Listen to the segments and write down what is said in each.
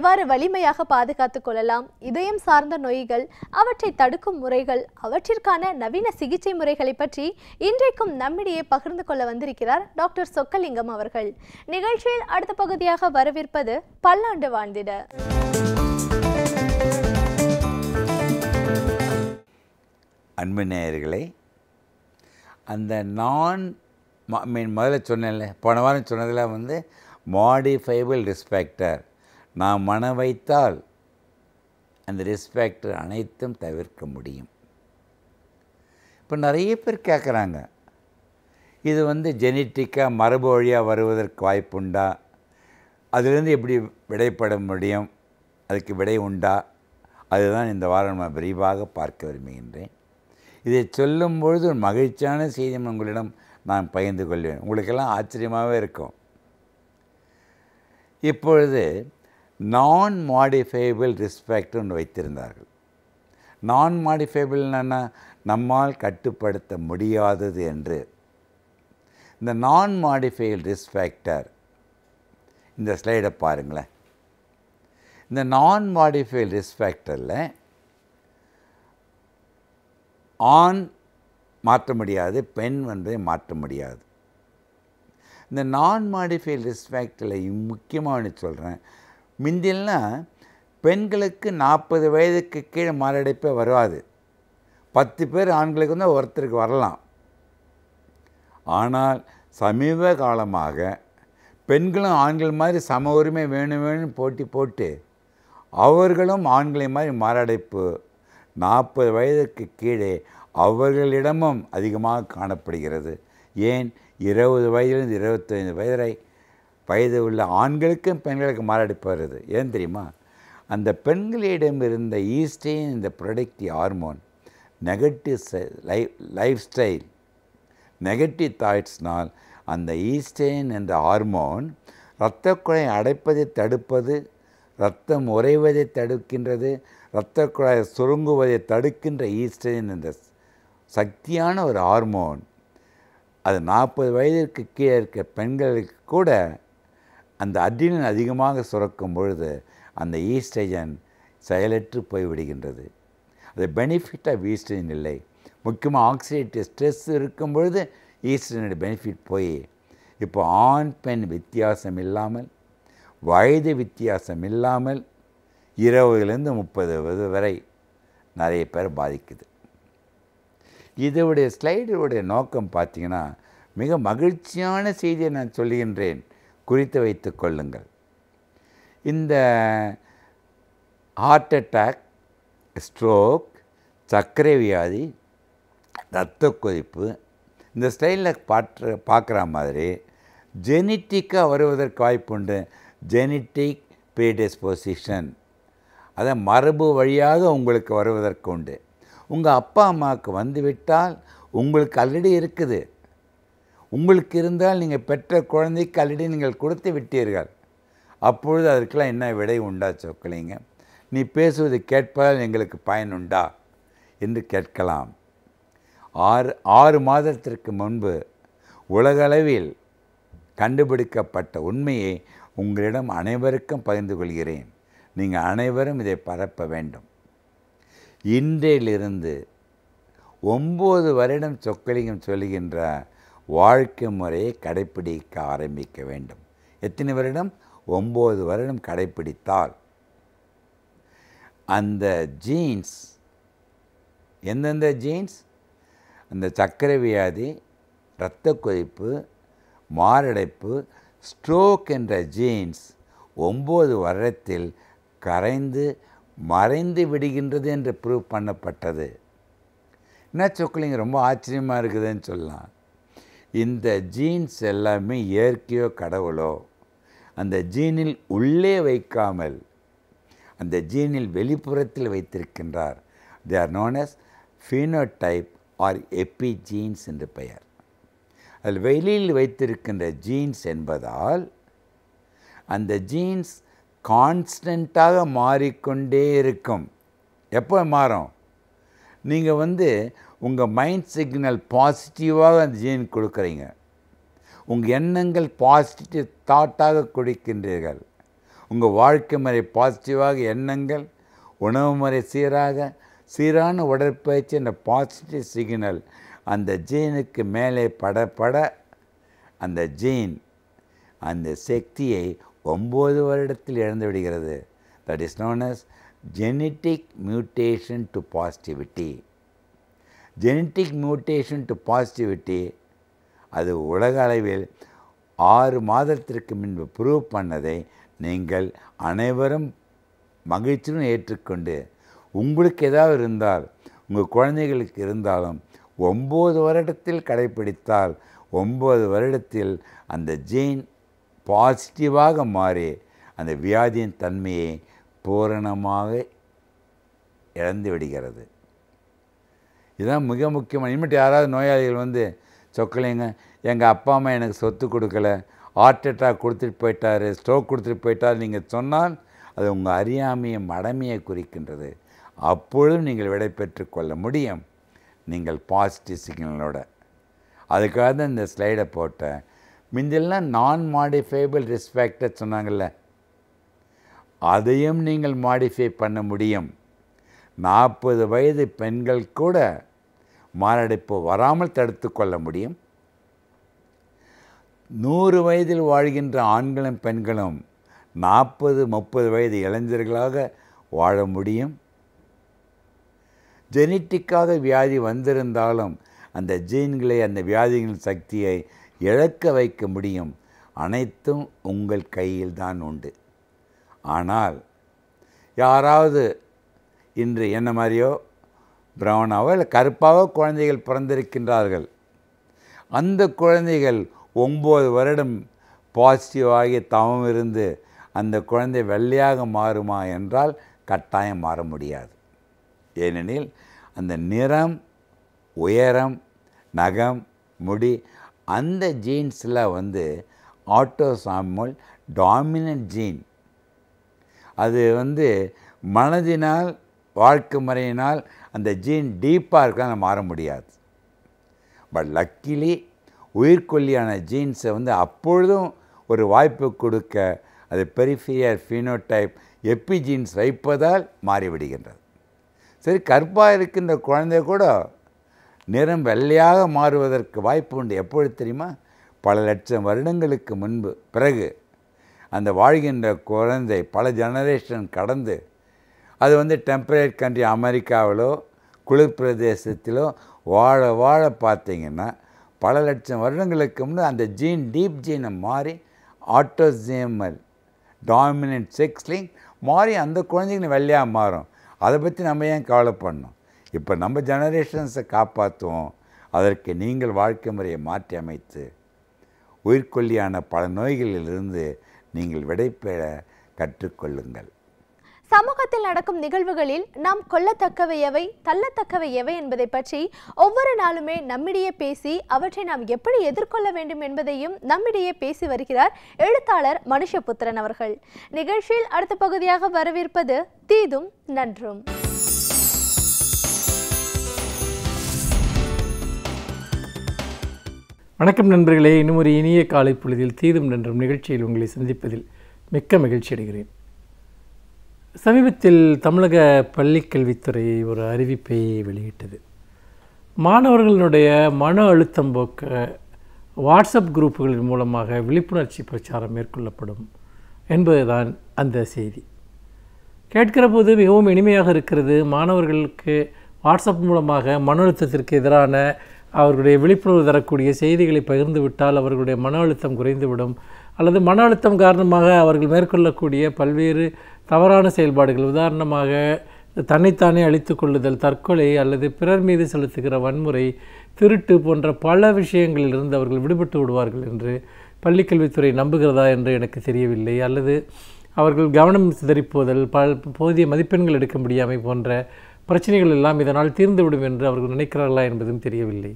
எவ்வாறு வலிமையாக பாதுகாத்துக் கொள்ளலாம், இதயம் சார்ந்த நோய்கள், அவற்றை தடுக்கும் முறைகள், அவற்றிற்கான நவீன சிகிச்சை முறைகளை பற்றி இன்றைக்கும் நம்மிடையே பகிர்ந்து கொள்ள வந்திருக்கிறார் டாக்டர் சொக்கலிங்கம் அவர்கள். நிகழ்ச்சியில் அடுத்த பகுதியாக வரவிருப்பது பல்லாண்டு வாழ்ந்திட. அன்பு நேயர்களே, அந்த முதல்ல சொன்னேன்ல, போன வாரம் சொன்னதில் மாடிஃபைபிள் ரிஸ்க் ஃபேக்டர், நாம் மன வைத்தால் அந்த ரிஸ்க் ஃபேக்டர் அனைத்தும் தவிர்க்க முடியும். இப்போ நிறைய பேர் கேட்குறாங்க, இது ஜெனட்டிக்காக மரபு வழியாக வருவதற்கு வாய்ப்புண்டா, அதுலேருந்து எப்படி விடைப்பட முடியும், அதுக்கு விடை உண்டா? அதுதான் இந்த வாரம் நான் விரிவாக பார்க்க விரும்புகின்றேன். இதை சொல்லும் பொழுது ஒரு மகிழ்ச்சியான செய்தி உங்களிடம் நான் பகிர்ந்து கொள்வேன். உங்களுக்கெல்லாம் ஆச்சரியமாகவே இருக்கும். இப்பொழுது நான் மாடிஃபைபிள் ரிஸ்க் ஃபேக்டர் ஒன்று வைத்திருந்தார்கள். நான் மாடிஃபைபிள்னா நம்மால் கட்டுப்படுத்த முடியாதது என்று. இந்த நான் மாடிஃபைபிள் ரிஸ்க் ஃபேக்டர், இந்த ஸ்லைடை பாருங்களேன். இந்த நான் மாடிஃபைபிள் ரிஸ்க் ஃபேக்டரில் ஆண் மாற்ற முடியாது, பெண் மாற்ற முடியாது. இந்த நான் மாடிஃபைடு ரிஸ்க் ஃபேக்டரில் முக்கியமாக சொல்கிறேன், முந்தியெல்லாம் பெண்களுக்கு 40 வயதுக்கு கீழே மாரடைப்பே வராது. 10 பேர் ஆண்களுக்கு ஒருத்தருக்கு வரலாம். ஆனால் சமீப காலமாக பெண்களும் ஆண்கள் மாதிரி சம உரிமை வேணும்னு போட்டி போட்டு அவர்களும் ஆண்களை மாதிரி மாரடைப்பு 40 வயதுக்கு கீழே அவர்களிடமும் அதிகமாக காணப்படுகிறது. ஏன் 20 வயதிலிருந்து 25 வயது உள்ள ஆண்களுக்கும் பெண்களுக்கு மாரடைப்பு வருது. ஏன் தெரியுமா? அந்த பெண்களிடம் இருந்த ஈஸ்ட்ரைன், இந்த productive hormone, negative lifestyle, negative தாட்ஸ்னால் அந்த ஈஸ்ட்ரைன் என்ற ஹார்மோன் இரத்த குழாயை அடைப்பதை தடுப்பது, இரத்தம் உறைவதை தடுக்கின்றது, இரத்த குழாயை சுருங்குவதை தடுக்கின்ற ஈஸ்ட்ரைன் என்ற சக்தியான ஒரு ஹார்மோன். அது 40 வயதிற்கு கீழே இருக்க பெண்களுக்கு கூட அந்த அட்ரினலின் அதிகமாக சுரக்கும் பொழுது அந்த ஈஸ்ட்ரஜன் செயலற்று போய்விடுகின்றது. அது பெனிஃபிட் ஆஃப் ஈஸ்ட்ரஜன் இல்லை. முக்கியமாக ஆக்சிடேட்டிவ் ஸ்ட்ரெஸ் இருக்கும் பொழுது ஈஸ்ட்ரஜனுடைய பெனிஃபிட் போய் இப்போ ஆண் பெண் வித்தியாசம் இல்லாமல், வயது வித்தியாசம் இல்லாமல் 20லேருந்து 30 வரை நிறைய பேர் பாதிக்குது. இதோடைய ஸ்லைடுடைய நோக்கம் பார்த்திங்கன்னா, மிக மகிழ்ச்சியான செய்தியை நான் சொல்லுகின்றேன், குறித்து வைத்து கொள்ளுங்கள். இந்த ஹார்ட் அட்டாக், ஸ்ட்ரோக், சர்க்கரை வியாதி, இரத்த கொதிப்பு, இந்த ஸ்டைலில் பார்க்குற மாதிரி ஜெனட்டிக்காக வருவதற்கு வாய்ப்புண்டு. ஜெனட்டிக் ப்ரீடிஸ்போசிஷன், அதை மரபு வழியாக உங்களுக்கு வருவதற்கு உண்டு. உங்கள் அப்பா அம்மாவுக்கு வந்துவிட்டால் உங்களுக்கு ஆல்ரெடி இருக்குது. உங்களுக்கு இருந்தால் நீங்கள் பெற்ற குழந்தைக்கு ஆல்ரெடி நீங்கள் கொடுத்து விட்டீர்கள். அப்பொழுது அதற்கெல்லாம் என்ன விடை உண்டா சொக்கலிங்க? நீ பேசுவது கேட்பதால் எங்களுக்கு பயனுண்டா என்று கேட்கலாம். 6 மாதத்திற்கு முன்பு உலகளவில் கண்டுபிடிக்கப்பட்ட உண்மையை உங்களிடம் அனைவருக்கும் பகிர்ந்து கொள்கிறேன். நீங்கள் அனைவரும் இதை பரப்ப வேண்டும். இன்றையிலிருந்து 9 வருடம் சொக்கலிங்கம் சொல்லுகின்ற வாழ்க்கை முறையை கடைப்பிடிக்க ஆரம்பிக்க வேண்டும். எத்தனை வருடம்? 9 வருடம் கடைப்பிடித்தால் அந்த ஜீன்ஸ், எந்தெந்த ஜீன்ஸ், அந்த சர்க்கரை வியாதி, இரத்த கொதிப்பு, மாரடைப்பு, ஸ்ட்ரோக் என்ற ஜீன்ஸ் 9 வருடத்தில் கரைந்து மறைந்து விடுகின்றது என்று ப்ரூவ் பண்ணப்பட்டது. என்ன சொக்கலிங்க ரொம்ப ஆச்சரியமாக இருக்குதுன்னு சொல்லலாம். இந்த ஜீன்ஸ் எல்லாமே இயற்கையோ கடவுளோ அந்த ஜீனில் உள்ளே வைக்காமல் அந்த ஜீனில் வெளிப்புறத்தில் வைத்திருக்கின்றார். They are known as phenotype or epigenes என்று பெயர். அதில் வெளியில் வைத்திருக்கின்ற ஜீன்ஸ் என்பதால் அந்த ஜீன்ஸ் கான்ஸ்டண்ட்டாக மாறிக்கொண்டே இருக்கும். எப்போ மாறும்? நீங்கள் உங்கள் மைண்ட் சிக்னல் பாசிட்டிவாக அந்த ஜீன் கொடுக்குறீங்க, உங்கள் எண்ணங்கள் பாசிட்டிவ் தாட்டாக கொடுக்கின்றீர்கள், உங்கள் வாழ்க்கை முறை பாசிட்டிவாக எண்ணங்கள், உணவு முறை சீரான உடற்பயிற்சி, அந்த பாசிட்டிவ் சிக்னல் அந்த ஜீனுக்கு மேலே பட அந்த ஜீன் அந்த சக்தியை 9 வருடத்தில் இழந்து விடுகிறது. That is known as genetic mutation to positivity. Genetic mutation to positivity அது உலக அளவில் 6 மாதத்திற்கு முன்பு ப்ரூவ் பண்ணதை நீங்கள் அனைவரும் மகிழ்ச்சியுடன் ஏற்றுக்கொண்டு, உங்களுக்கு ஏதாவது இருந்தால், உங்கள் குழந்தைகளுக்கு இருந்தாலும் 9 வருடத்தில் கடைப்பிடித்தால் 9 வருடத்தில் அந்த ஜீன் பாசிட்டிவாக மாறி அந்த வியாதியின் தன்மையை பூரணமாக இழந்து விடுகிறது. இதுதான் மிக முக்கியமான. இனிமேட்டு யாராவது நோயாளிகள் வந்து சொக்கலைங்க, எங்கள் அப்பா அம்மா எனக்கு சொத்து கொடுக்கல, ஹார்ட் அட்டாக் கொடுத்துட்டு போயிட்டார், ஸ்ட்ரோக் கொடுத்துட்டு போயிட்டார் நீங்கள் சொன்னால் அது உங்கள் அறியாமையை மடமையை குறிக்கின்றது. அப்பொழுதும் நீங்கள் விடை பெற்று கொள்ள முடியும் நீங்கள் பாசிட்டிவ் சிக்னலோட. அதுக்காக தான் இந்த ஸ்லைடை போட்டேன். முந்தெல்லாம் நான் மாடிஃபைபிள் ரிஸ்க் ஃபேக்டர் சொன்னாங்கள்ல, அதையும் நீங்கள் மாடிஃபை பண்ண முடியும். 40 வயது பெண்கள் கூட மாரடைப்பு வராமல் தடுத்து கொள்ள முடியும். 100 வயதில் வாழ்கின்ற ஆண்களும் பெண்களும் 40-30 வயது இளைஞர்களாக வாழ முடியும். ஜெனட்டிக்காக வியாதி வந்திருந்தாலும் அந்த ஜீன்களை, அந்த வியாதிகளின் சக்தியை இழக்க வைக்க முடியும். அனைத்தும் உங்கள் கையில் தான் உண்டு. ஆனால் யாராவது இன்று என்ன மாதிரியோ பிரவுனாவோ இல்லை கருப்பாவோ குழந்தைகள் பிறந்திருக்கின்றார்கள். அந்த குழந்தைகள் 9 வருடம் பாசிட்டிவாகி தவம் இருந்து அந்த குழந்தை வெள்ளையாக மாறுமா என்றால் கட்டாயம் மாற முடியாது. ஏனெனில் அந்த நிறம், உயரம், நகம், முடி அந்த ஜீன்ஸில் வந்து ஆட்டோசாமல் டாமினன்ட் ஜீன். அது வந்து மனதினால், வாழ்க்கை முறையினால் அந்த ஜீன் டீப்பாக இருக்க மாற முடியாது. பட் லக்கிலி உயிர்கொல்லியான ஜீன்ஸை வந்து அப்பொழுதும் ஒரு வாய்ப்பு கொடுக்க அது பெரிஃபீரியல் ஃபீனோடைப் எபிஜீன்ஸ் வைப்பதால் மாறிவிடுகின்றது. சரி, கருப்பாக இருக்கின்ற குழந்தை கூட நிறம் வெள்ளையாக மாறுவதற்கு வாய்ப்பு உண்டு. எப்பொழுது தெரியுமா? பல லட்சம் வருடங்களுக்கு பிறகு அந்த வாழ்கின்ற குழந்தை பல ஜெனரேஷன் கடந்து அது வந்து டெம்பரேட் கண்ட்ரி அமெரிக்காவிலோ குளிர் பிரதேசத்திலோ வாழ பார்த்தீங்கன்னா பல லட்சம் வருடங்களுக்கு முன்னே அந்த ஜீன், டீப் ஜீனை மாறி ஆட்டோசோமல் டாமினன்ட் செக்ஸ்லிங் மாறி அந்த குழந்தைங்க வெள்ளையாக மாறும். அதை பற்றி நம்ம ஏன் கவலைப்படணும்? இப்போ நம்ம ஜெனரேஷன்ஸை காப்பாற்றுவோம். அதற்கு நீங்கள் வாழ்க்கை முறையை மாற்றி அமைத்து உயிர்கொல்லியான பல நோய்களிலிருந்து நீங்கள் விடைபெற கற்றுக்கொள்ளுங்கள். சமூகத்தில் நடக்கும் நிகழ்வுகளில் நாம் கொள்ளத்தக்கவை எவை, தள்ளத்தக்கவை எவை என்பதை பற்றி ஒவ்வொரு நாளுமே நம்மிடையே பேசி அவற்றை நாம் எப்படி எதிர்கொள்ள வேண்டும் என்பதையும் நம்மிடையே பேசி வருகிறார் எழுத்தாளர் மனுஷபுத்திரன் அவர்கள். நிகழ்ச்சியில் அடுத்த பகுதியாக வரவிருப்பது தீதும் நன்றும். வணக்கம் நண்பர்களே, இன்னும் ஒரு இனிய காலை பொழுதில் தீதும் நன்றும் நிகழ்ச்சியில் உங்களை சந்திப்பதில் மிக்க மகிழ்ச்சி அடைகிறேன். சமீபத்தில் தமிழக பள்ளிக்கல்வித்துறை ஒரு அறிவிப்பை வெளியிட்டது. மாணவர்களுடைய மன அழுத்தம் போக்க வாட்ஸ்அப் குரூப்புகளின் மூலமாக விழிப்புணர்ச்சி பிரச்சாரம் மேற்கொள்ளப்படும் என்பதுதான் அந்த செய்தி. கேட்கிற போது மிகவும் இனிமையாக இருக்கிறது. மாணவர்களுக்கு வாட்ஸ்அப் மூலமாக மன அழுத்தத்திற்கு எதிரான அவர்களுடைய விழிப்புணர்வு தரக்கூடிய செய்திகளை பகிர்ந்து விட்டால் அவர்களுடைய மன அழுத்தம் குறைந்துவிடும், அல்லது மன அழுத்தம் காரணமாக அவர்கள் மேற்கொள்ளக்கூடிய பல்வேறு தவறான செயல்பாடுகள், உதாரணமாக தன்னைத்தானே அழித்து கொள்ளுதல், தற்கொலை அல்லது பிறர் மீது செலுத்துகிற வன்முறை, திருட்டு போன்ற பல விஷயங்களிலிருந்து அவர்கள் விடுபட்டு விடுவார்கள் என்று பள்ளிக்கல்வித்துறை நம்புகிறதா என்று எனக்கு தெரியவில்லை. அல்லது அவர்கள் கவனம் சிதறிப்போதல், போதிய மதிப்பெண்கள் எடுக்க முடியாமை போன்ற பிரச்சனைகள் எல்லாம் இதனால் தீர்ந்துவிடும் என்று அவர்கள் நினைக்கிறார்களா என்பதும் தெரியவில்லை.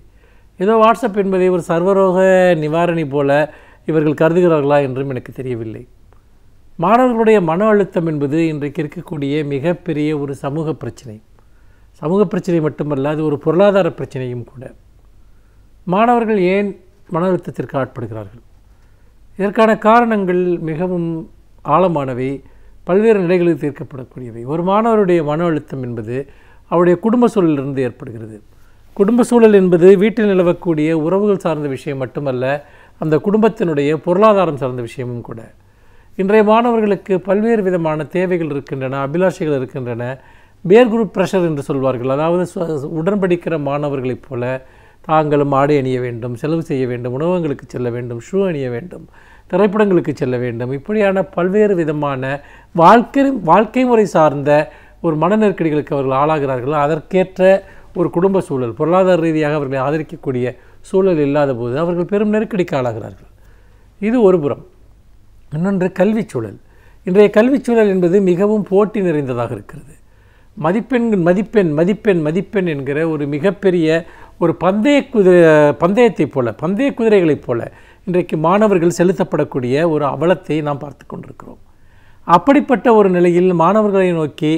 ஏதோ வாட்ஸ்அப் என்பதை ஒரு சர்வரோக நிவாரணி போல இவர்கள் கருதுகிறார்களா என்றும் எனக்கு தெரியவில்லை. மாணவர்களுடைய மன அழுத்தம் என்பது இன்றைக்கு இருக்கக்கூடிய மிகப்பெரிய ஒரு சமூக பிரச்சனை. சமூக பிரச்சனை மட்டுமல்ல, அது ஒரு பொருளாதார பிரச்சனையும் கூட. மாணவர்கள் ஏன் மன அழுத்தத்திற்கு ஆட்படுகிறார்கள்? இதற்கான காரணங்கள் மிகவும் ஆழமானவை, பல்வேறு நிலைகளில் தீர்க்கப்படக்கூடியவை. ஒரு மாணவருடைய மன அழுத்தம் என்பது அவருடைய குடும்ப சூழலிலிருந்து ஏற்படுகிறது. குடும்ப சூழல் என்பது வீட்டில் நிலவக்கூடிய உறவுகள் சார்ந்த விஷயம் மட்டுமல்ல, அந்த குடும்பத்தினுடைய பொருளாதாரம் சார்ந்த விஷயமும் கூட. இன்றைய மாணவர்களுக்கு பல்வேறு விதமான தேவைகள் இருக்கின்றன, அபிலாஷைகள் இருக்கின்றன. பேர் குரூப் ப்ரெஷர் என்று சொல்வார்கள். அதாவது உடன்படிக்கிற மாணவர்களைப் போல தாங்களும் ஆடை அணிய வேண்டும், செலவு செய்ய வேண்டும், உணவகங்களுக்கு செல்ல வேண்டும், ஷூ அணிய வேண்டும், திரைப்படங்களுக்கு செல்ல வேண்டும். இப்படியான பல்வேறு விதமான வாழ்க்கை முறை சார்ந்த ஒரு மன நெருக்கடிகளுக்கு அவர்கள் ஆளாகிறார்கள். அதற்கேற்ற ஒரு குடும்ப சூழல், பொருளாதார ரீதியாக அவர்களை ஆதரிக்கக்கூடிய சூழல் இல்லாத போது அவர்கள் பெரும் நெருக்கடிக்கு ஆளாகிறார்கள். இது ஒரு புறம். இன்னொன்று கல்விச் சூழல். இன்றைய கல்விச் சூழல் என்பது மிகவும் போட்டி நிறைந்ததாக இருக்கிறது. மதிப்பெண் என்கிற ஒரு மிகப்பெரிய ஒரு பந்தயத்தைப் போல, பந்தய குதிரைகளைப் போல இன்றைக்கு மாணவர்கள் செலுத்தப்படக்கூடிய ஒரு அவலத்தை நாம் பார்த்து கொண்டிருக்கிறோம். அப்படிப்பட்ட ஒரு நிலையில் மாணவர்களை நோக்கி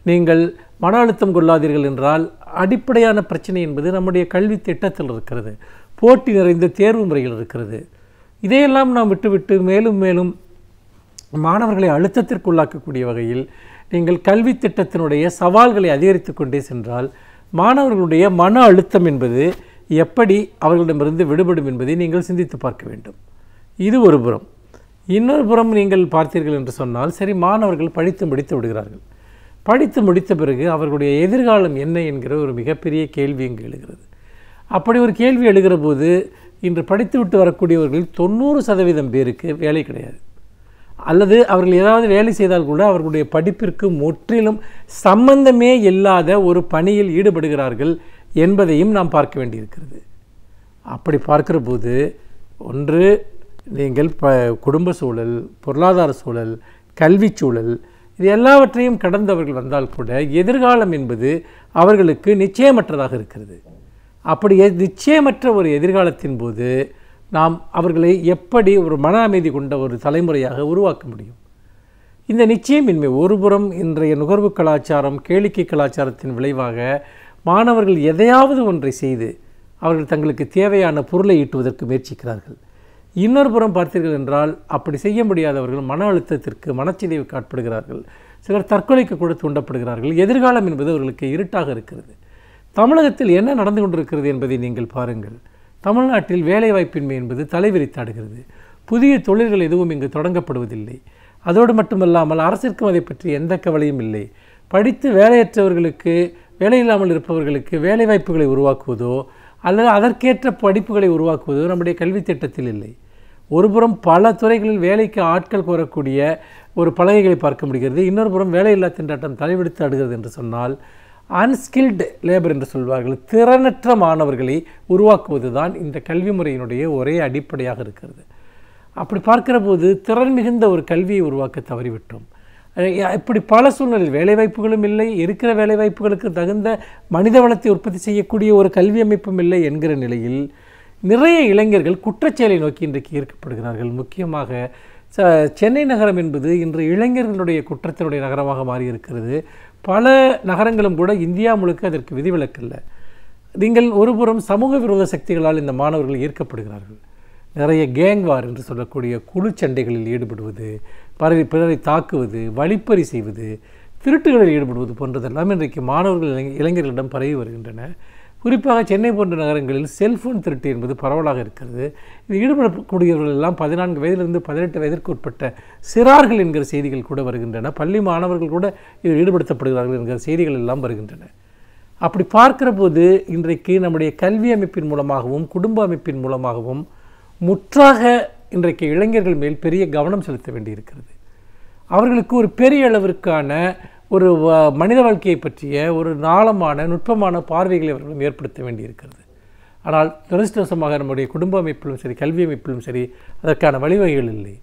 நீங்கள் மன அழுத்தம் கொள்ளாதீர்கள் என்றால், அடிப்படையான பிரச்சனை என்பது நம்முடைய கல்வி திட்டத்தில் இருக்கிறது. போட்டி நிறைந்த தேர்வு முறைகள் இருக்கிறது. இதையெல்லாம் நாம் விட்டுவிட்டு மேலும் மேலும் மாணவர்களை அழுத்தத்திற்குள்ளாக்கக்கூடிய வகையில் நீங்கள் கல்வி திட்டத்தினுடைய சவால்களை அதிகரித்து கொண்டே சென்றால், மாணவர்களுடைய மன அழுத்தம் என்பது எப்படி அவர்களிடமிருந்து விடுபடும் என்பதை நீங்கள் சிந்தித்து பார்க்க வேண்டும். இது ஒரு புறம். இன்னொரு புறம் நீங்கள் பார்த்தீர்கள் என்று சொன்னால், சரி, மாணவர்கள் படித்து முடித்து விடுகிறார்கள். படித்து முடித்த பிறகு அவர்களுடைய எதிர்காலம் என்ன என்கிற ஒரு மிகப்பெரிய கேள்வி இங்கு எழுகிறது. அப்படி ஒரு கேள்வி எழுகிற போது, இன்று படித்துவிட்டு வரக்கூடியவர்கள் 90% பேருக்கு வேலை கிடையாது. அல்லது அவர்கள் ஏதாவது வேலை செய்தால் கூட அவர்களுடைய படிப்பிற்கு முற்றிலும் சம்பந்தமே இல்லாத ஒரு பணியில் ஈடுபடுகிறார்கள் என்பதையும் நாம் பார்க்க வேண்டியிருக்கிறது. அப்படி பார்க்கிற போது, ஒன்று நீங்கள் குடும்ப சூழல், பொருளாதார சூழல், கல்வி சூழல், இது எல்லாவற்றையும் கடந்தவர்கள் வந்தால் கூட எதிர்காலம் என்பது அவர்களுக்கு நிச்சயமற்றதாக இருக்கிறது. அப்படி நிச்சயமற்ற ஒரு எதிர்காலத்தின் போது நாம் அவர்களை எப்படி ஒரு மன அமைதி கொண்ட ஒரு தலைமுறையாக உருவாக்க முடியும்? இந்த நிச்சயமின்மை ஒருபுறம் இன்றைய நுகர்வு கலாச்சாரம், கேளிக்கை கலாச்சாரத்தின் விளைவாக மாணவர்கள் எதையாவது ஒன்றை செய்து அவர்கள் தங்களுக்கு தேவையான பொருளை ஈட்டுவதற்கு முயற்சிக்கிறார்கள். இன்னொரு புறம் பார்த்தீர்கள் என்றால், அப்படி செய்ய முடியாதவர்கள் மன அழுத்தத்திற்கு, மனச்சிதைவுக்கு ஆட்படுகிறார்கள். சிலர் தற்கொலைக்கு கூட தூண்டப்படுகிறார்கள். எதிர்காலம் என்பது அவர்களுக்கு இருட்டாக இருக்கிறது. தமிழகத்தில் என்ன நடந்து கொண்டிருக்கிறது என்பதை நீங்கள் பாருங்கள். தமிழ்நாட்டில் வேலைவாய்ப்பின்மை என்பது தலைவிரித்தாடுகிறது. புதிய தொழில்கள் எதுவும் இங்கு தொடங்கப்படுவதில்லை. அதோடு மட்டுமல்லாமல் அரசிற்கும் அதை பற்றி எந்த கவலையும் இல்லை. படித்து வேலையற்றவர்களுக்கு, வேலையில்லாமல் இருப்பவர்களுக்கு வேலைவாய்ப்புகளை உருவாக்குவதோ அல்லது அதற்கேற்ற படிப்புகளை உருவாக்குவதோ நம்முடைய கல்வி திட்டத்தில் இல்லை. ஒருபுறம் பல துறைகளில் வேலைக்கு ஆட்கள் கோரக்கூடிய ஒரு பலகைகளை பார்க்க முடிகிறது. இன்னொரு புறம் வேலையில்லா திண்டாட்டம் தலைவிடுத்து ஆடுகிறது என்று சொன்னால், அன்ஸ்கில்டு லேபர் என்று சொல்வார்கள், திறனற்ற மாணவர்களை உருவாக்குவது தான் இந்த கல்வி முறையினுடைய ஒரே அடிப்படையாக இருக்கிறது. அப்படி பார்க்கிற போது திறன் மிகுந்த ஒரு கல்வியை உருவாக்க தவறிவிட்டோம். இப்படி பல சூழ்நிலையில் வேலைவாய்ப்புகளும் இல்லை, இருக்கிற வேலைவாய்ப்புகளுக்கு தகுந்த மனித வளத்தை உற்பத்தி செய்யக்கூடிய ஒரு கல்வி அமைப்பும் இல்லை என்கிற நிலையில் நிறைய இளைஞர்கள் குற்றச்செயலை நோக்கி இன்றைக்கு ஈர்க்கப்படுகிறார்கள். முக்கியமாக சென்னை நகரம் என்பது இன்று இளைஞர்களுடைய குற்றத்தினுடைய நகரமாக மாறியிருக்கிறது. பல நகரங்களும் கூட இந்தியா முழுக்க அதற்கு விதிவிலக்கல்ல. நீங்கள் ஒருபுறம் சமூக விரோத சக்திகளால் இந்த மாணவர்கள் ஈர்க்கப்படுகிறார்கள். நிறைய கேங் வார் என்று சொல்லக்கூடிய குழு சண்டைகளில் ஈடுபடுவது, பிறரை தாக்குவது, வழிப்பறி செய்வது, திருட்டுகளில் ஈடுபடுவது போன்றதெல்லாம் இன்றைக்கு மாணவர்கள் இளைஞர்களிடம் பரவி வருகின்றன. குறிப்பாக சென்னை போன்ற நகரங்களில் செல்ஃபோன் திருட்டு என்பது பரவலாக இருக்கிறது. இது ஈடுபடக்கூடியவர்கள் எல்லாம் 14 வயதிலிருந்து 18 வயதிற்கு உட்பட்ட சிறார்கள் என்கிற செய்திகள் கூட வருகின்றன. பள்ளி மாணவர்கள் கூட இதில் ஈடுபடுத்தப்படுகிறார்கள் என்கிற செய்திகள் எல்லாம் வருகின்றன. அப்படி பார்க்கிற போது இன்றைக்கு நம்முடைய கல்வி அமைப்பின் மூலமாகவும் குடும்ப அமைப்பின் மூலமாகவும் முற்றாக இன்றைக்கு இளைஞர்கள் மேல் பெரிய கவனம் செலுத்த வேண்டியிருக்கிறது. அவர்களுக்கு ஒரு பெரிய அளவிற்கான ஒரு மனித வாழ்க்கையை பற்றிய ஒரு ஆழமான நுட்பமான பார்வைகளை அவர்களும் ஏற்படுத்த வேண்டியிருக்கிறது. ஆனால் துரதிர்ஷ்டவசமாக நம்முடைய குடும்ப அமைப்பிலும் சரி, கல்வி அமைப்பிலும் சரி, அதற்கான வழிவகைகள் இல்லை.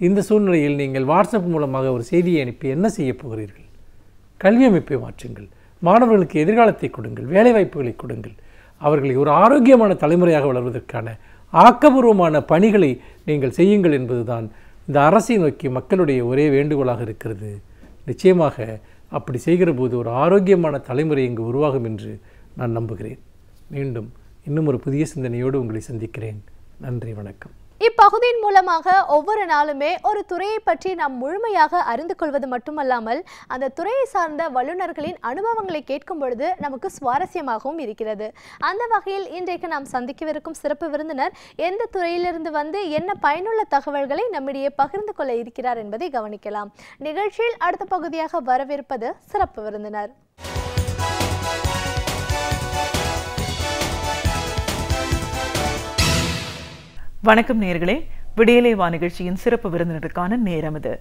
இந்த சூழ்நிலையில் நீங்கள் வாட்ஸ்அப் மூலமாக ஒரு செய்தியை அனுப்பி என்ன செய்ய போகிறீர்கள்? கல்வி அமைப்பை மாற்றுங்கள், மாணவர்களுக்கு எதிர்காலத்தை கொடுங்கள், வேலைவாய்ப்புகளை கொடுங்கள், அவர்களை ஒரு ஆரோக்கியமான தலைமுறையாக வளர்வதற்கான ஆக்கபூர்வமான பணிகளை நீங்கள் செய்யுங்கள் என்பதுதான் இந்த அரசை நோக்கி மக்களுடைய ஒரே வேண்டுகோளாக இருக்கிறது. நிச்சயமாக அப்படி செய்கிற போது ஒரு ஆரோக்கியமான தலைமுறை இங்கு உருவாகும் என்று நான் நம்புகிறேன். மீண்டும் இன்னும் ஒரு புதிய சிந்தனையோடு உங்களை சந்திக்கிறேன். நன்றி, வணக்கம். இப்பகுதியின் மூலமாக ஒவ்வொரு நாளுமே ஒரு துறையை பற்றி நாம் முழுமையாக அறிந்து கொள்வது மட்டுமல்லாமல் அந்த துறையை சார்ந்த வல்லுநர்களின் அனுபவங்களை கேட்கும் பொழுது நமக்கு சுவாரஸ்யமாகவும் இருக்கிறது. அந்த வகையில் இன்றைக்கு நாம் சந்திக்கவிருக்கும் சிறப்பு விருந்தினர் எந்த துறையிலிருந்து வந்து என்ன பயனுள்ள தகவல்களை நம்மிடையே பகிர்ந்து கொள்ள இருக்கிறார் என்பதை கவனிக்கலாம். நிகழ்ச்சியில் அடுத்த பகுதியாக வரவிருப்பது சிறப்பு விருந்தினர். வணக்கம் நேயர்களே, விடியலை வா நிகழ்ச்சியின் சிறப்பு விருந்தினருக்கான நேரம் இது.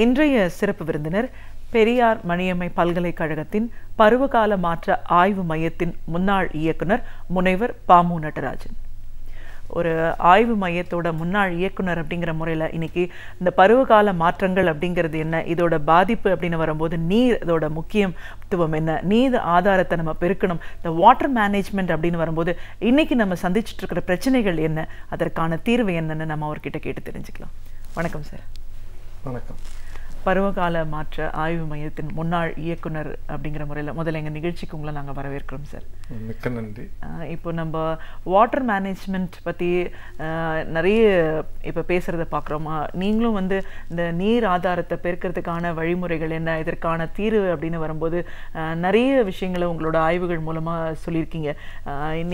இன்றைய சிறப்பு விருந்தினர் பெரியார் மணியம்மை பல்கலைக்கழகத்தின் பருவகால மாற்ற ஆய்வு மையத்தின் முன்னாள் இயக்குனர் முனைவர் பாமு நடராஜன். ஒரு ஆய்வு மையத்தோட முன்னாள் இயக்குனர் அப்படிங்கிற முறையில் இன்னைக்கு இந்த பருவகால மாற்றங்கள் அப்படிங்கிறது என்ன, இதோட பாதிப்பு அப்படின்னு வரும்போது நீர் இதோட முக்கியத்துவம் என்ன, நீர் ஆதாரத்தை நம்ம பெருக்கணும், இந்த வாட்டர் மேனேஜ்மெண்ட் அப்படின்னு வரும்போது இன்னைக்கு நம்ம சந்திச்சுட்டு இருக்கிற பிரச்சனைகள் என்ன, அதற்கான தீர்வு என்னன்னு நம்ம அவர்கிட்ட கேட்டு தெரிஞ்சுக்கலாம். வணக்கம் சார். வணக்கம். பருவகால மாற்ற ஆய்வு மையத்தின் முன்னாள் இயக்குனர் அப்படிங்கிற முறையில் முதல்ல எங்கள் நிகழ்ச்சிக்கு உங்களை நாங்கள் வரவேற்கிறோம் சார். மிக்க நன்றி. இப்போ நம்ம வாட்டர் மேனேஜ்மெண்ட் பற்றி நிறைய இப்போ பேசுகிறத பார்க்குறோம். நீங்களும் வந்து இந்த நீர் ஆதாரத்தை பெருக்கிறதுக்கான வழிமுறைகள் என்ன, இதற்கான தீர்வு அப்படின்னு வரும்போது நிறைய விஷயங்களை உங்களோட ஆய்வுகள் மூலமாக சொல்லியிருக்கீங்க.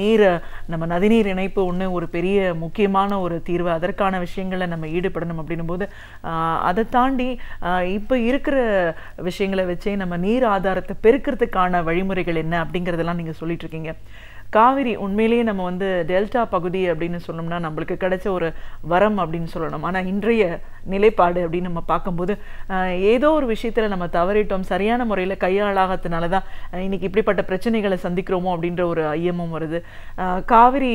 நீரை நம்ம நதிநீர் இணைப்பு ஒன்று ஒரு பெரிய முக்கியமான ஒரு தீர்வு, அதற்கான விஷயங்களை நம்ம ஈடுபடணும் அப்படின்னும் போது அதை தாண்டி இப்போ இருக்கிற விஷயங்களை வச்சே நம்ம நீர் ஆதாரத்தை பெருக்கிறதுக்கான வழிமுறைகள் என்ன அப்படிங்கிறதெல்லாம் நீங்கள் சொல்லிட்டு இருக்கீங்க. காவிரி உண்மையிலேயே நம்ம வந்து டெல்டா பகுதி அப்படின்னு சொன்னோம்னா நம்மளுக்கு கிடைச்ச ஒரு வரம் அப்படின்னு சொல்லணும். ஆனால் இன்றைய நிலைப்பாடு அப்படின்னு நம்ம பார்க்கும்போது ஏதோ ஒரு விஷயத்தில் நம்ம தவறிட்டோம், சரியான முறையில் கையாளாகத்தினால தான் இன்னைக்கு இப்படிப்பட்ட பிரச்சனைகளை சந்திக்கிறோமோ அப்படின்ற ஒரு ஐயமும் வருது. காவிரி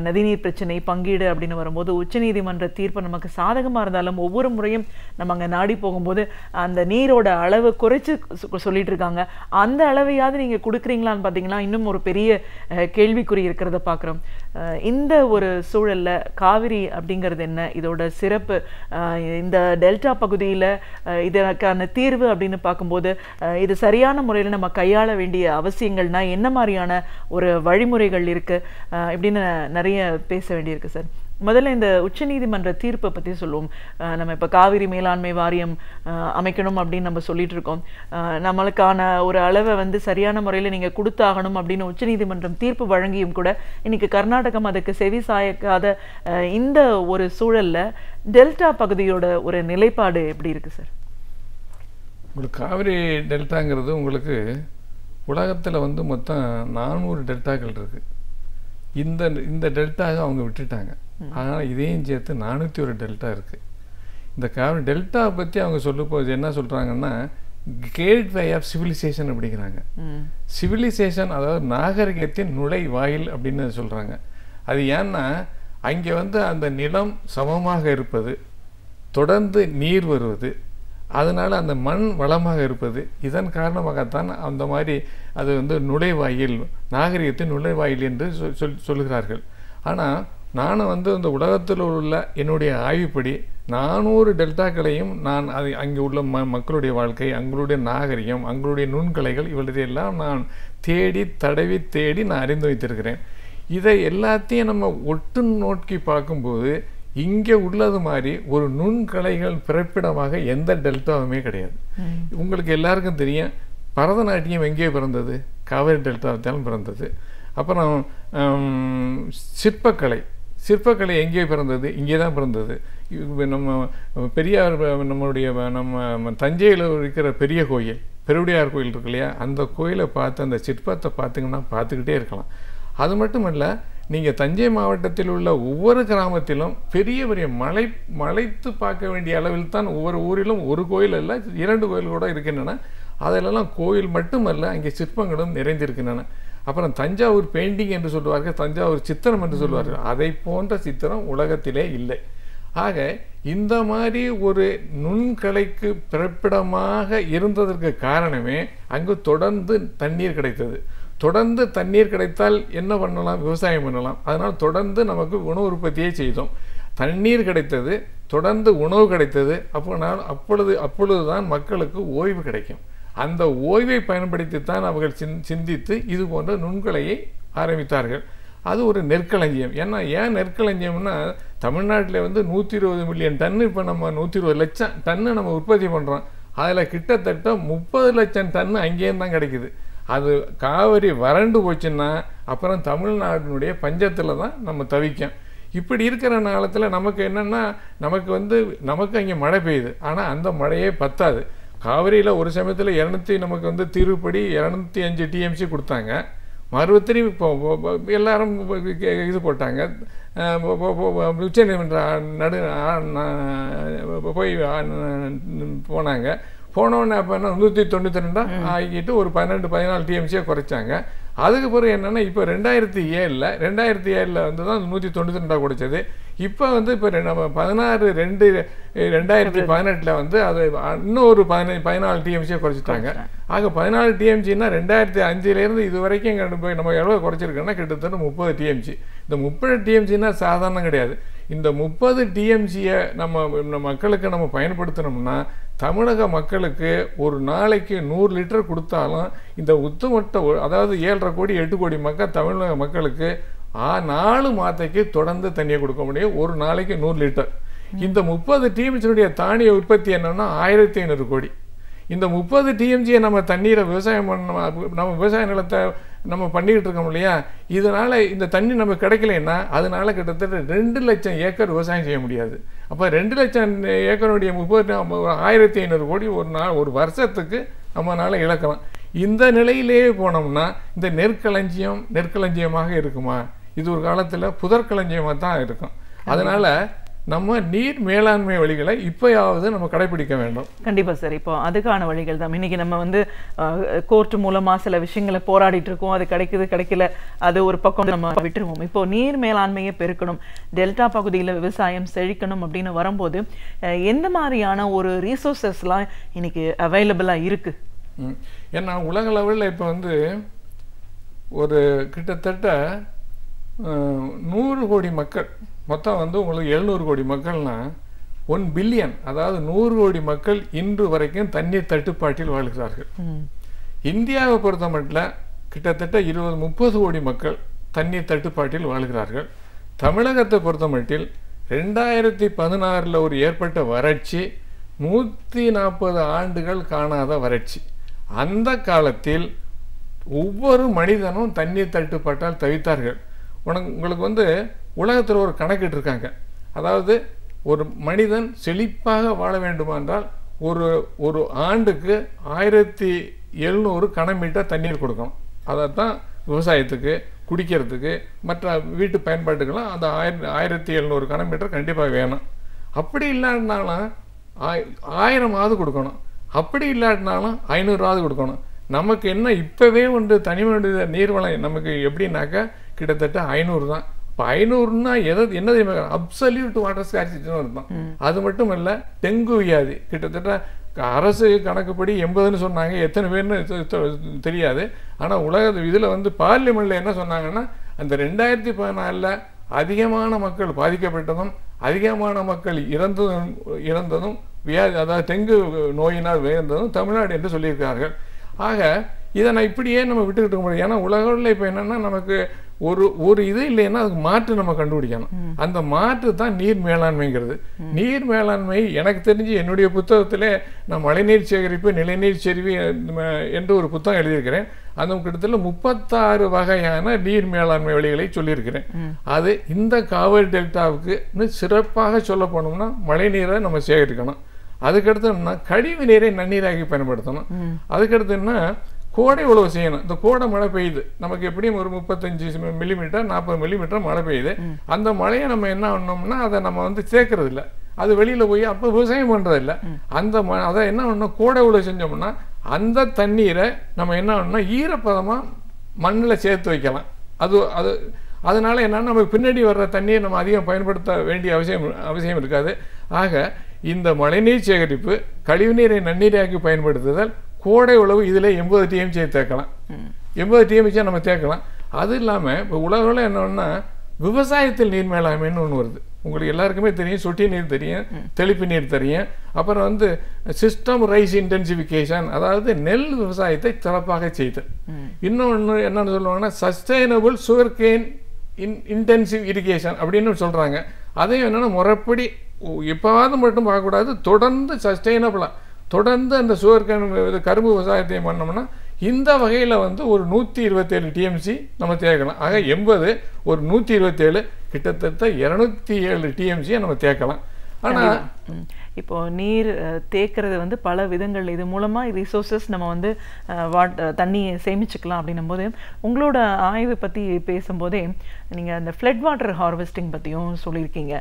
நதிநீர் பிரச்சனை பங்கீடு அப்படின்னு வரும்போது உச்சநீதிமன்ற தீர்ப்பு நமக்கு சாதகமாக இருந்தாலும் ஒவ்வொரு முறையும் நம்ம அங்கே நாடி போகும்போது அந்த நீரோட அளவு குறைச்சி சொல்லிட்டு இருக்காங்க. அந்த அளவையாவது நீங்கள் கொடுக்குறீங்களான்னு பார்த்தீங்கன்னா இன்னும் ஒரு பெரிய கேள்விக்குறி இருக்கிறத பார்க்குறோம். இந்த ஒரு சூழல்ல காவிரி அப்படிங்கிறது என்ன, இதோட சிறப்பு, இந்த டெல்டா பகுதியில் இதற்கான தீர்வு அப்படின்னு பார்க்கும்போது இது சரியான முறையில் நம்ம கையாள வேண்டிய அவசியங்கள்னா என்ன மாதிரியான ஒரு வழிமுறைகள் இருக்கு இப்படின்னு நிறைய பேச வேண்டியிருக்கு சார். முதல்ல இந்த உச்சநீதிமன்ற தீர்ப்பை பற்றி சொல்லுவோம். நம்ம இப்போ காவிரி மேலாண்மை வாரியம் அமைக்கணும் அப்படின்னு நம்ம சொல்லிட்டு இருக்கோம். நம்மளுக்கான ஒரு அளவை வந்து சரியான முறையில் நீங்கள் கொடுத்தாகணும் அப்படின்னு உச்சநீதிமன்றம் தீர்ப்பு வழங்கியும் கூட இன்னைக்கு கர்நாடகம் அதுக்கு செவி சாய்க்காத இந்த ஒரு சூழல்ல டெல்டா பகுதியோட ஒரு நிலைப்பாடு எப்படி இருக்கு சார்? உங்களுக்கு காவிரி டெல்டாங்கிறது உங்களுக்கு உலகத்தில் வந்து மொத்தம் 400 டெல்டாக்கள் இருக்கு. இந்த டெல்டாவை அவங்க விட்டுட்டாங்க. அதனால் இதையும் சேர்த்து 401 டெல்டா இருக்குது. இந்த காவிரி டெல்டா பற்றி அவங்க சொல்லும்போது என்ன சொல்கிறாங்கன்னா கேட்வே ஆஃப் சிவிலைசேஷன் அப்படிங்கிறாங்க. சிவிலைசேஷன் அதாவது நாகரிகத்தின் நுழைவாயில் அப்படின்னு சொல்கிறாங்க. அது ஏன்னா அங்கே வந்து அந்த நிலம் சமமாக இருப்பது, தொடர்ந்து நீர் வருவது, அதனால் அந்த மண் வளமாக இருப்பது, இதன் காரணமாகத்தான் அந்த மாதிரி அது வந்து நுழைவாயில், நாகரிகத்தின் நுழைவாயில் என்று சொல்லுகிறார்கள். ஆனால் நானும் வந்து இந்த உலகத்தில் உள்ள என்னுடைய ஆய்வுப்படி 400 டெல்டாக்களையும் நான் அது அங்கே உள்ள மக்களுடைய வாழ்க்கை, அங்களுடைய நாகரிகம், அங்களுடைய நுண்கலைகள் இவற்றையெல்லாம் நான் தேடி நான் அறிந்து வைத்திருக்கிறேன். இதை எல்லாத்தையும் நம்ம ஒட்டு நோக்கி பார்க்கும்போது இங்கே உள்ளது மாதிரி ஒரு நுண்கலைகள் பிறப்பிடமாக எந்த டெல்டாவுமே கிடையாது. உங்களுக்கு எல்லாருக்கும் தெரியும், பரதநாட்டியம் எங்கே பிறந்தது? காவிரி டெல்டாவில் பிறந்தது. அப்புறம் சிற்பக்கலை எங்கே பிறந்தது? இங்கே தான் பிறந்தது. நம்ம பெரியார் நம்ம தஞ்சையில் இருக்கிற பெரிய கோயில், பெருவுடையார் கோயில் இருக்கு இல்லையா, அந்த கோயிலை பார்த்து அந்த சிற்பத்தை பார்த்திங்கன்னா பார்த்துக்கிட்டே இருக்கலாம். அது மட்டும் இல்லை, நீங்கள் தஞ்சை மாவட்டத்தில் உள்ள ஒவ்வொரு கிராமத்திலும் பெரிய பெரிய மலைத்து பார்க்க வேண்டிய அளவில் தான் ஒவ்வொரு ஊரிலும் ஒரு கோயில் அல்ல 2 கோயில் கூட இருக்கின்றன. அதிலெல்லாம் கோயில் மட்டுமல்ல, அங்கே சிற்பங்களும் நிறைந்திருக்கின்றன. அப்புறம் தஞ்சாவூர் பெயிண்டிங் என்று சொல்லுவார்கள், தஞ்சாவூர் சித்திரம் என்று சொல்வார்கள். அதை போன்ற சித்திரம் உலகத்திலே இல்லை. ஆக இந்த மாதிரி ஒரு நுண்கலைக்கு பிறப்பிடமாக இருந்ததற்கு காரணமே அங்கு தொடர்ந்து தண்ணீர் கிடைத்தது. தொடர்ந்து தண்ணீர் கிடைத்தால் என்ன பண்ணலாம்? விவசாயம் பண்ணலாம். அதனால் தொடர்ந்து நமக்கு உணவு உற்பத்தியை செய்தோம். தண்ணீர் கிடைத்தது, தொடர்ந்து உணவு கிடைத்தது. அப்பொழுதுதான் மக்களுக்கு ஓய்வு கிடைக்கும். அந்த ஓய்வை பயன்படுத்தித்தான் அவர்கள் சிந்தித்து இது போன்ற நுண்கலையை ஆரம்பித்தார்கள். அது ஒரு நெற்களஞ்சியம். ஏன் நெற்களஞ்சியம்னா தமிழ்நாட்டில் வந்து 120 மில்லியன் டன்னு, இப்போ நம்ம 120 லட்சம் டன்னு நம்ம உற்பத்தி பண்ணுறோம். அதில் கிட்டத்தட்ட 30 லட்சம் டன்னு அங்கேயும் தான் கிடைக்குது. அது காவிரி வறண்டு போச்சுன்னா அப்புறம் தமிழ்நாட்டினுடைய பஞ்சத்தில் தான் நம்ம தவிக்கும். இப்படி இருக்கிற காலத்தில் நமக்கு என்னென்னா நமக்கு அங்கே மழை பெய்யுது, ஆனால் அந்த மழையே பத்தாது. காவிரியில் ஒரு சமயத்தில் நமக்கு வந்து தீர்வுப்படி 205 டிஎம்சி கொடுத்தாங்க. மறுபடியும் இப்போ எல்லாரும் இது போட்டாங்க, உச்சநீதிமன்ற போய் போனாங்க. போனோடனே அப்போ என்ன 192 ஆகிட்டு ஒரு 12-14 டிஎம்சியாக குறைச்சாங்க. அதுக்கு பிறகு என்னென்னா இப்போ 2007 வந்து தான் 192 குறைச்சது. இப்போ வந்து இப்போ நம்ம 16/2/2018 வந்து அது இன்னும் ஒரு 14 டிஎம்சியாக குறைச்சிட்டாங்க. ஆக 14 டிஎம்சின்னா 2005 இது வரைக்கும் போய் நம்ம எவ்வளோ குறைச்சிருக்கோன்னா கிட்டத்தட்ட 30 டிஎம்சி. இந்த 30 டிஎம்சின்னா சாதாரணம் கிடையாது. இந்த 30 டிஎம்சியை நம்ம மக்களுக்கு நம்ம பயன்படுத்தினோம்னா தமிழக மக்களுக்கு ஒரு நாளைக்கு 100 லிட்டர் கொடுத்தாலும் இந்த ஒட்டுமொத்த அதாவது 7.5 கோடி 8 கோடி மக்கள் தமிழக மக்களுக்கு 4 மாதத்துக்கு தொடர்ந்து தண்ணியை கொடுக்க முடியும். ஒரு நாளைக்கு 100 லிட்டர். இந்த 30 டிஎம்சியுடைய தானிய உற்பத்தி என்னன்னா 1500 கோடி. இந்த 30 டிஎம்சியை நம்ம தண்ணீரை விவசாயம் நம்ம விவசாய நிலத்தை நம்ம பண்ணிக்கிட்டு இருக்கோம் இல்லையா, இதனால் இந்த தண்ணி நமக்கு கிடைக்கலன்னா அதனால கிட்டத்தட்ட 2 லட்சம் ஏக்கர் விவசாயம் செய்ய முடியாது. அப்போ 2 லட்சம் ஏக்கருடைய 1500 கோடி ஒரு வருஷத்துக்கு நம்மளால இழக்கலாம். இந்த நிலையிலேயே போனோம்னா இந்த நெற்களஞ்சியமாக இருக்குமா? இது ஒரு காலத்தில் புதற்களஞ்சியமாக தான் இருக்கும். அதனால நம்ம நீர் மேலாண்மை வழிகளை இப்பயாவது நம்ம கடைபிடிக்க வேண்டும். கண்டிப்பா சார். இப்போ அதுக்கான வழிகள் தான் இன்னைக்கு நம்ம வந்து கோர்ட் மூலமா சில விஷயங்களை போராடிட்டு இருக்கோம். அது கிடைக்கல, அது ஒரு பக்கம் நம்ம விட்டுருவோம். இப்போ நீர் மேலாண்மையை பெருக்கணும், டெல்டா பகுதியில் விவசாயம் செழிக்கணும் அப்படின்னு வரும்போது எந்த மாதிரியான ஒரு ரீசோர்சஸ்லாம் இன்னைக்கு அவைலபிளா இருக்கு? ஏன்னா உலக லெவலில் இப்போ வந்து ஒரு கிட்டத்தட்ட 100 கோடி மக்கள், மொத்தம் வந்து உங்களுக்கு 700 கோடி மக்கள்னா 1 பில்லியன், அதாவது 100 கோடி மக்கள் இன்று வரைக்கும் தண்ணீர் தட்டுப்பாட்டில் வாழ்கிறார்கள். இந்தியாவை பொறுத்த மட்டும் கிட்டத்தட்ட 20-30 கோடி மக்கள் தண்ணீர் தட்டுப்பாட்டில் வாழ்கிறார்கள். தமிழகத்தை பொறுத்த மட்டில் 2016 ஒரு ஏற்பட்ட வறட்சி 140 ஆண்டுகள் காணாத வறட்சி. அந்த காலத்தில் ஒவ்வொரு மனிதனும் தண்ணீர் தட்டுப்பாட்டால் தவித்தார்கள். உங்களுக்கு வந்து உலகத்தில் ஒரு கணக்கிட்டு இருக்காங்க. அதாவது ஒரு மனிதன் செழிப்பாக வாழ வேண்டுமென்றால் ஒரு ஆண்டுக்கு 1700 கனமீட்டர் தண்ணீர் கொடுக்கணும். அதைத்தான் விவசாயத்துக்கு, குடிக்கிறதுக்கு, மற்ற வீட்டு பயன்பாட்டுக்கெல்லாம் அந்த 1700 கனமீட்டர் கண்டிப்பாக வேணும். அப்படி இல்லாட்டினாலும் 1000ஆவது கொடுக்கணும். அப்படி இல்லாட்டினாலும் 500ஆவது கொடுக்கணும். நமக்கு என்ன இப்போவே ஒன்று தனிமனித நீர்வளம் நமக்கு எப்படின்னாக்கா கிட்டத்தட்ட 500 தான். இப்போ 500ன்னா என்னது அப்சல்யூட் வாட்டர் ஸ்கார்சிட்டின்னு அர்த்தம். அது மட்டும் இல்லை, டெங்கு வியாதி கிட்டத்தட்ட அரசு கணக்குப்படி 80ன்னு சொன்னாங்க. எத்தனை பேர்னு தெரியாது. ஆனால் உலக இதில் வந்து பார்லிமெண்ட்டில் என்ன சொன்னாங்கன்னா அந்த 2014 அதிகமான மக்கள் பாதிக்கப்பட்டதும் அதிகமான மக்கள் இறந்ததும் வியாதி, அதாவது டெங்கு நோயினால் இறந்ததும் தமிழ்நாடு என்று சொல்லியிருக்கார்கள். ஆக இதை நான் இப்படியே நம்ம விட்டுக்கிட்டு இருக்க முடியும். ஏன்னா உலகில் இப்போ என்னென்னா நமக்கு ஒரு இது இல்லைன்னா அதுக்கு மாற்று நம்ம கண்டுபிடிக்கணும். அந்த மாற்று தான் நீர் மேலாண்மைங்கிறது. நீர் மேலாண்மை எனக்கு தெரிஞ்சு என்னுடைய புத்தகத்திலே நான் மழைநீர் சேகரிப்பு நிலைநீர் செறிவு என்று ஒரு புத்தகம் எழுதியிருக்கிறேன். அந்த கிட்டத்தட்ட 36 வகையான நீர் மேலாண்மை வழிகளை சொல்லியிருக்கிறேன். அது இந்த காவிரி டெல்டாவுக்கு இன்னும் சிறப்பாக சொல்ல போனோம்னா மழை நீரை நம்ம சேகரிக்கணும். அதுக்கடுத்தோம்னா கழிவு நீரை நன்னீராகி பயன்படுத்தணும். அதுக்கடுத்துன்னா கோடை உழவு செய்யணும். இந்த கோடை மழை பெய்யுது, நமக்கு எப்படியும் ஒரு 35 மில்லிமீட்டர் 40 மில்லிமீட்டர் மழை பெய்யுது. அந்த மழையை நம்ம என்ன பண்ணோம்னா அதை நம்ம வந்து சேர்க்கறது இல்லை, அது வெளியில் போய் அப்போ விவசாயம் பண்ணுறதில்ல. அதை என்ன பண்ணணும், கோடை உழவு செஞ்சோம்னா அந்த தண்ணீரை நம்ம என்ன பண்ணோம்னா ஈரப்பதமாக மண்ணில் சேர்த்து வைக்கலாம். அதனால என்னன்னா நமக்கு பின்னாடி வர்ற தண்ணியை நம்ம அதிகம் பயன்படுத்த வேண்டிய அவசியம் இருக்காது. ஆக இந்த மழைநீர் சேகரிப்பு, கழிவுநீரை நன்னீராக்கி பயன்படுத்துதல், கோடை உழவு இதில் 80 டிஎம்சியை தேக்கலாம். 80 டிஎம்சியை நம்ம தேக்கலாம். அது இல்லாமல் இப்போ உலகில் என்னன்னா விவசாயத்தில் நீர் மேலாண்மைன்னு ஒன்று வருது. உங்களுக்கு எல்லாருக்குமே தெரியும், சொட்டு நீர் தெரியும், தெளிப்பு நீர் தெரியும். அப்புறம் வந்து சிஸ்டம் ரைஸ் இன்டென்சிஃபிகேஷன், அதாவது நெல் விவசாயத்தை சிறப்பாக செய்தல். இன்னொன்று என்னன்னு சொல்லுவாங்கன்னா sustainable sugarcane intensive irrigation அப்படின்னு சொல்கிறாங்க. அதையும் என்னென்னா முறைப்படி எப்போவாவது மட்டும் பார்க்கக்கூடாது, தொடர்ந்து சஸ்டெயினபிளாக தொடர்ந்து அந்த கரும்பு விவசாயத்தையும் பண்ணோம்னா இந்த வகையில் வந்து ஒரு 127 டிஎம்சி நம்ம தேக்கலாம். ஆக 80 ஒரு 127 கிட்டத்தட்ட 207 டிஎம்சியை நம்ம தேக்கலாம். ஆனால் இப்போ நீர் தேக்கிறது வந்து பல விதங்கள், இது மூலமாக ரிசோர்ஸஸ் நம்ம வந்து தண்ணியை சேமிச்சுக்கலாம் அப்படின்னும் போது உங்களோட ஆய்வை பற்றி பேசும்போதே நீங்கள் அந்த ஃப்ளட் வாட்டர் ஹார்வெஸ்டிங் பற்றியும் சொல்லியிருக்கீங்க.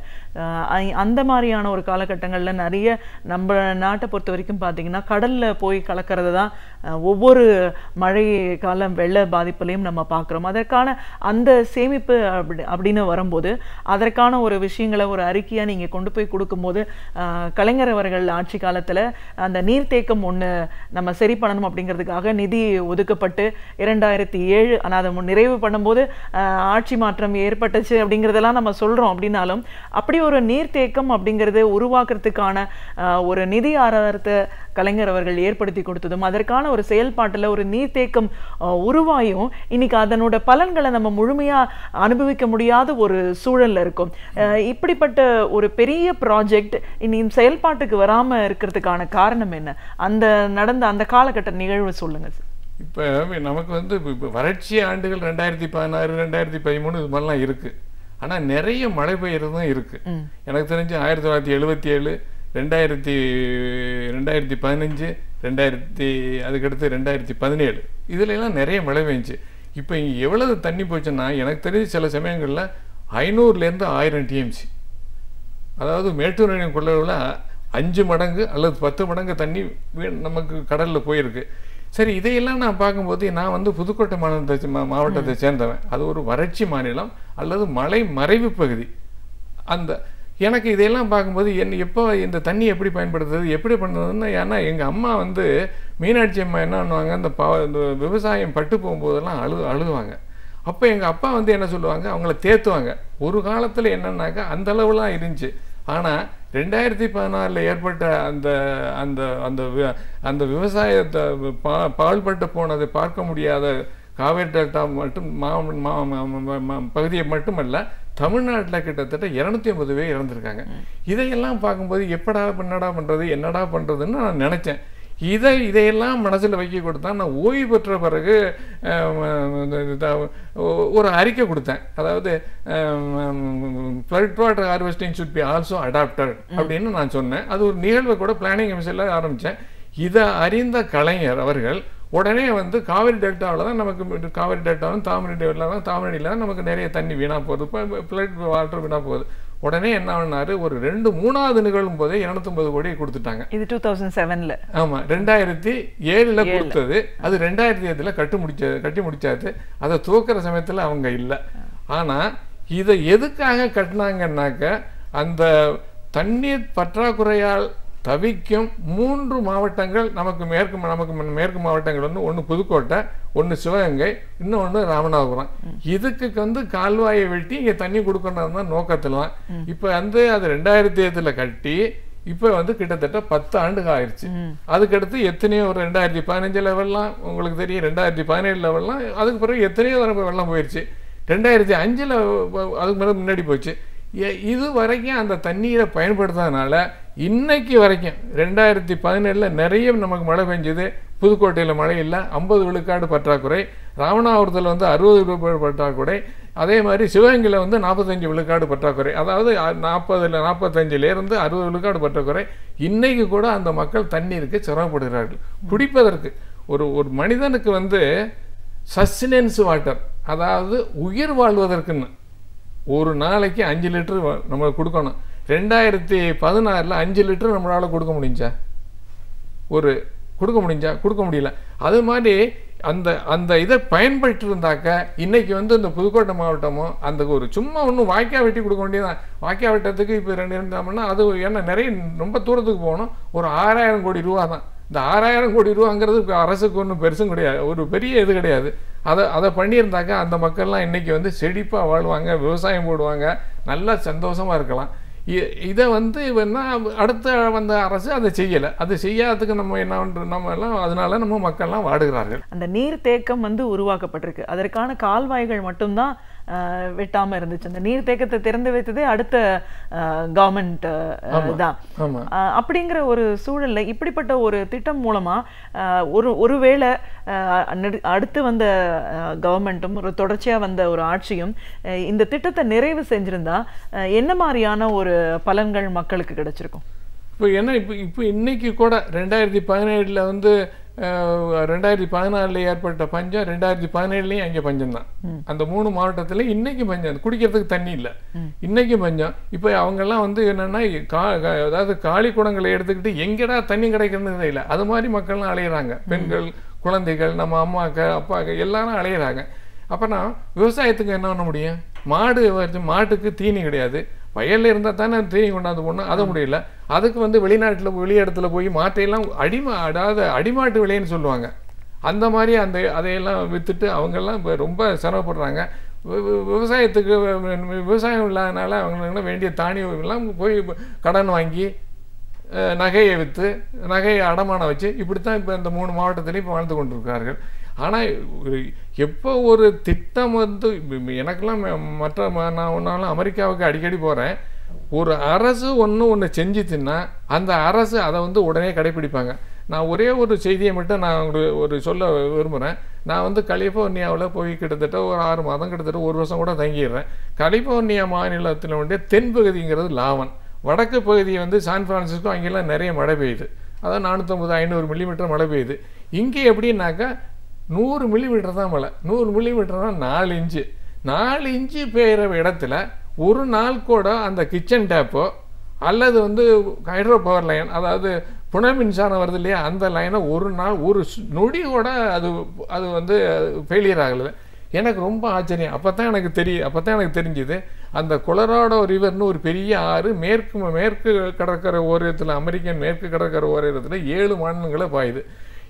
அந்த மாதிரியான ஒரு காலகட்டங்களில் நிறைய நம்ம நாட்டை பொறுத்த வரைக்கும் பார்த்தீங்கன்னா கடலில் போய் கலக்கிறது தான் ஒவ்வொரு மழை காலம் வெள்ள பாதிப்புலையும் நம்ம பார்க்குறோம். அதற்கான அந்த சேமிப்பு அப்படின்னு வரும்போது அதற்கான ஒரு விஷயங்களை ஒரு அறிக்கையாக நீங்கள் கொண்டு போய் கொடுக்கும்போது கலைஞர் அவர்கள் ஆட்சி காலத்தில் அந்த நீர்த்தேக்கம் ஒன்று நம்ம சரி பண்ணணும் அப்படிங்கிறதுக்காக நிதி ஒதுக்கப்பட்டு 2007 ஆனால் அதை நிறைவு பண்ணும்போது ஆட்சி மாற்றம் ஏற்பட்டுச்சு அப்படிங்கிறதெல்லாம் நம்ம சொல்கிறோம். அப்படின்னாலும் அப்படி ஒரு நீர்த்தேக்கம் அப்படிங்கிறது உருவாக்குறதுக்கான ஒரு நிதி ஆதாரத்தை கலைஞர் அவர்கள் ஏற்படுத்தி கொடுத்ததும் அதற்கான ஒரு செயல்பாட்டில் ஒரு நீர்த்தேக்கம் உருவாயும் இன்னைக்கு அதனோட பலன்களை நம்ம முழுமையாக அனுபவிக்க முடியாத ஒரு சூழல்ல இருக்கும். இப்படிப்பட்ட ஒரு பெரிய ப்ராஜெக்ட் இன்னும் செயல்பாட்டுக்கு வராமல் இருக்கிறதுக்கான காரணம் என்ன? அந்த நடந்த அந்த காலகட்ட நிகழ்வு சொல்லுங்க சார். இப்போ நமக்கு வந்து இப்போ வறட்சி ஆண்டுகள் 2016 2013 இது மாதிரிலாம் இருக்குது. ஆனால் நிறைய மழை பெய்யறதும் இருக்குது. எனக்கு தெரிஞ்சு 1977 2015 அதுக்கடுத்து 2017 இதுலலாம் நிறைய மழை பெஞ்சிச்சு. இப்போ இங்கே எவ்வளவு தண்ணி போச்சுன்னா எனக்கு தெரிஞ்ச சில சமயங்களில் 500லேருந்து 1000 டிஎம்சி, அதாவது மேட்டூர் அணை கொள்ளளவில் 5 மடங்கு அல்லது 10 மடங்கு தண்ணி நமக்கு கடலில் போயிருக்கு. சரி, இதையெல்லாம் நான் பார்க்கும்போது நான் வந்து புதுக்கோட்டை மாவட்டத்தை சேர்ந்தவன். அது ஒரு வறட்சி மாநிலம் அல்லது மலை மறைவு பகுதி. அந்த எனக்கு இதையெல்லாம் பார்க்கும்போது எப்போ இந்த தண்ணி எப்படி பயன்படுத்துறது எப்படி பண்ணுறதுன்னு, ஏன்னா எங்கள் அம்மா வந்து மீனாட்சி அம்மா என்ன பண்ணுவாங்க, இந்த விவசாயம் பட்டு போகும்போதெல்லாம் அழுவாங்க. அப்போ எங்கள் அப்பா வந்து என்ன சொல்லுவாங்க, அவங்கள தேத்துவாங்க. ஒரு காலத்தில் என்னன்னாக்கா அந்த அளவுலாம் இருந்துச்சு. ஆனால் 2016 ஏற்பட்ட அந்த அந்த அந்த அந்த விவசாயத்தை பாழ்பட்டு போனதை பார்க்க முடியாத காவேரி டெல்டா மட்டும் பகுதியை மட்டுமல்ல, தமிழ்நாட்டில் கிட்டத்தட்ட 250 பேர் இறந்துருக்காங்க. இதையெல்லாம் பார்க்கும்போது என்னடா பண்ணுறதுன்னு நான் நினச்சேன். இதையெல்லாம் மனசில் வைக்க கொடுத்தா நான் ஓய்வு பெற்ற பிறகு ஒரு அறிக்கை கொடுத்தேன். அதாவது flood water harvesting should be also adapted அப்படின்னு நான் சொன்னேன். அது ஒரு நிகழ்வை கூட பிளானிங் கமிஷனில் ஆரம்பித்தேன். இதை அறிந்த கலைஞர் அவர்கள் உடனே வந்து காவிரி டெல்டாவில் தான் நமக்கு காவிரி டெல்டாவும் தாமிரடியில் தான் நமக்கு நிறைய தண்ணி வீணாக போகுது, இப்போ ஃப்ளட் வாட்டர் வீணாக போகுது. உடனே என்ன பண்ணாரு, ஒரு 3வது நிகழும் போதே 250 கோடி கொடுத்துட்டாங்க. இது 2007ல். ஆமாம், 2007ல் கொடுத்தது. அது 2008ல் கட்டி முடிச்சாச்சு. அதை துவக்கிற சமயத்தில் அவங்க இல்லை. ஆனால் இதை எதுக்காக கட்டினாங்கன்னாக்க, அந்த தண்ணீர் பற்றாக்குறையால் தவிக்கும் 3 மாவட்டங்கள் நமக்கு மேற்கு மாவட்டங்கள் வந்து ஒன்று புதுக்கோட்டை, ஒன்று சிவகங்கை, இன்னொன்று ராமநாதபுரம். இதுக்கு வந்து கால்வாயை வெட்டி இங்கே தண்ணி கொடுக்கணும் தான் நோக்கத்தில் தான். இப்போ வந்து அது 2008ல் கட்டி இப்போ வந்து கிட்டத்தட்ட 10 ஆண்டுகள் ஆயிடுச்சு. அதுக்கடுத்து எத்தனையோ ஒரு 2015 லெவல்லாம் உங்களுக்கு தெரியும், 2017 லெவல்லாம், அதுக்கு பிறகு எத்தனையோ தடவை வெள்ளம் போயிடுச்சு. 2005ல் அதுக்கு முன்னாடி போச்சு. இது வரைக்கும் அந்த தண்ணீரை பயன்படுத்தாதனால இன்னைக்கு வரைக்கும் 2017ல் நிறைய நமக்கு மழை பெஞ்சது. புதுக்கோட்டையில் மழை இல்லை, 50 விழுக்காடு பற்றாக்குறை. ராமநாதபுரத்தில் வந்து 60 விழுக்காடு பற்றாக்குறை. அதே மாதிரி சிவகங்கையில் வந்து 45 விழுக்காடு பற்றாக்குறை. அதாவது 45லேருந்து 60 விழுக்காடு பற்றாக்குறை. இன்னைக்கு கூட அந்த மக்கள் தண்ணீருக்கு சிரமப்படுகிறார்கள் குடிப்பதற்கு. ஒரு மனிதனுக்கு வந்து சஸ்டினன்ஸ் வாட்டர், அதாவது உயிர் வாழ்வதற்குன்னு ஒரு நாளைக்கு 5 லிட்டர் நம்ம கொடுக்கணும். 2016ல் 5 லிட்டர் நம்மளால் கொடுக்க முடியல. அது மாதிரி அந்த இதை பயன்பட்டு இருந்தாக்க இன்னைக்கு வந்து இந்த புதுக்கோட்டை மாவட்டமும் அந்த ஒரு சும்மா ஒன்றும் வாய்க்கால் வெட்டி கொடுக்க வேண்டியதான். வாய்க்கால் வெட்டத்துக்கு இப்போ 2 இருந்தாங்கன்னா அது ஏன்னா நிறைய ரொம்ப தூரத்துக்கு போகணும். ஒரு 6000 கோடி ரூபா தான். இந்த 6000 கோடி ரூபாங்கிறது அரசுக்கு ஒன்றும் பெருசும் கிடையாது, ஒரு பெரிய இது கிடையாது. அதை பண்ணியிருந்தாக்க அந்த மக்கள்லாம் இன்னைக்கு வந்து செழிப்பாக வாழ்வாங்க, விவசாயம் போடுவாங்க, நல்லா சந்தோஷமாக இருக்கலாம். இதை வந்து அடுத்த வந்த அரசு அதை செய்யலை. அது செய்யாததுக்கு நம்ம நம்ம எல்லாம் அதனால நம்ம மக்கள்லாம் வாடுகிறார்கள். அந்த நீர் தேக்கம் வந்து உருவாக்கப்பட்டிருக்கு. அதற்கான கால்வாய்கள் மட்டும்தான் வெட்டாம இருந்துச்சு. அந்த நீர்த்தேக்கத்தை திறந்து வைத்ததே அடுத்த கவர்மெண்ட் தான். அப்படிங்கிற ஒரு சூழல்ல இப்படிப்பட்ட ஒரு திட்டம் மூலமா ஒருவேளை அடுத்து வந்த கவர்மெண்ட்டும் ஒரு தொடர்ச்சியா வந்த ஒரு ஆட்சியும் இந்த திட்டத்தை நிறைவு செஞ்சிருந்தா என்ன மாதிரியான ஒரு பலன்கள் மக்களுக்கு கிடைச்சிருக்கும்? இப்போ என்ன இப்போ இன்னைக்கு கூட 2017 வந்து 2014 ஏற்பட்ட பஞ்சம் 2017 அங்கே பஞ்சம் தான். அந்த 3 மாவட்டத்துல இன்னைக்கு பஞ்சம், குடிக்கிறதுக்கு தண்ணி இல்லை, இன்னைக்கு பஞ்சம். இப்போ அவங்கெல்லாம் வந்து என்னன்னா அதாவது காலி குடங்களை எடுத்துக்கிட்டு எங்கடா தண்ணி கிடைக்கிறதுன்னு தெரியல. அது மாதிரி மக்கள்லாம் அலையிறாங்க. பெண்கள், குழந்தைகள், நம்ம அம்மாக்கள், அப்பாக்கள் எல்லாரும் அலையிறாங்க. அப்போனா விவசாயத்துக்கு என்ன பண்ண முடியும்? மாட்டுக்கு தீனி கிடையாது. வயல்ல இருந்தால் தானே தீனி கொண்டாந்து போடணும், அதை முடியல. அதுக்கு வந்து வெளி இடத்துல போய் மாட்டையெல்லாம் அதாவது அடிமாட்டு விலைன்னு சொல்லுவாங்க. அந்த மாதிரி அதையெல்லாம் விற்றுட்டு அவங்கெல்லாம் இப்போ ரொம்ப சிரமப்படுறாங்க. விவசாயத்துக்கு விவசாயம் இல்லாதனால அவங்களுக்கு வேண்டிய தானியெல்லாம் போய் கடன் வாங்கி நகையை விற்று நகையை அடமானம் வச்சு இப்படித்தான் இப்போ இந்த 3 மாவட்டத்திலையும் இப்போ வாழ்ந்து கொண்டிருக்கிறார்கள். ஆனால் எப்போ ஒரு திட்டம் வந்து எனக்கெல்லாம் நான் ஒன்றாலும் அமெரிக்காவுக்கு அடிக்கடி போகிறேன். ஒரு அரசு ஒன்று செஞ்சுச்சுன்னா அந்த அரசு அதை வந்து உடனே கடைப்பிடிப்பாங்க. நான் ஒரே ஒரு செய்தியை மட்டும் நான் ஒரு சொல்ல விரும்புகிறேன். நான் வந்து கலிஃபோர்னியாவில் போய் கிட்டத்தட்ட ஒரு 6 மாதம், கிட்டத்தட்ட 1 வருஷம் கூட தங்கிடுறேன். கலிஃபோர்னியா மாநிலத்தினுடைய தென்பகுதிங்கிறது லாவன், வடக்கு பகுதி வந்து சான் பிரான்சிஸ்கோ, அங்கெல்லாம் நிறைய மழை பெய்யுது. அதான் 450-500 மில்லிமீட்டர் மழை பெய்யுது. இங்கே எப்படின்னாக்கா 100 மில்லிமீட்டர் தான் மழை. 100 மில்லிமீட்டர் தான் 4 இன்ச்சு. 4 இன்ச்சு பெய்கிற இடத்துல ஒரு நாள் கூட அந்த கிச்சன் டேப்போ அல்லது வந்து ஹைட்ரோ பவர் லைன், அதாவது புனல் மின்சாரம் வருது இல்லையா, அந்த லைனை ஒரு நாள் ஒரு நொடி கூட அது வந்து ஃபெயிலியர் ஆகலை. எனக்கு ரொம்ப ஆச்சரியம். அப்போ தான் எனக்கு தெரிஞ்சுது அந்த கொலராடோ ரிவர்னு ஒரு பெரிய ஆறு மேற்கு கடற்கரை ஓரத்தில், அமெரிக்கன் மேற்கு கடற்கரை ஓரத்தில் 7 மாநிலங்களை பாயுது.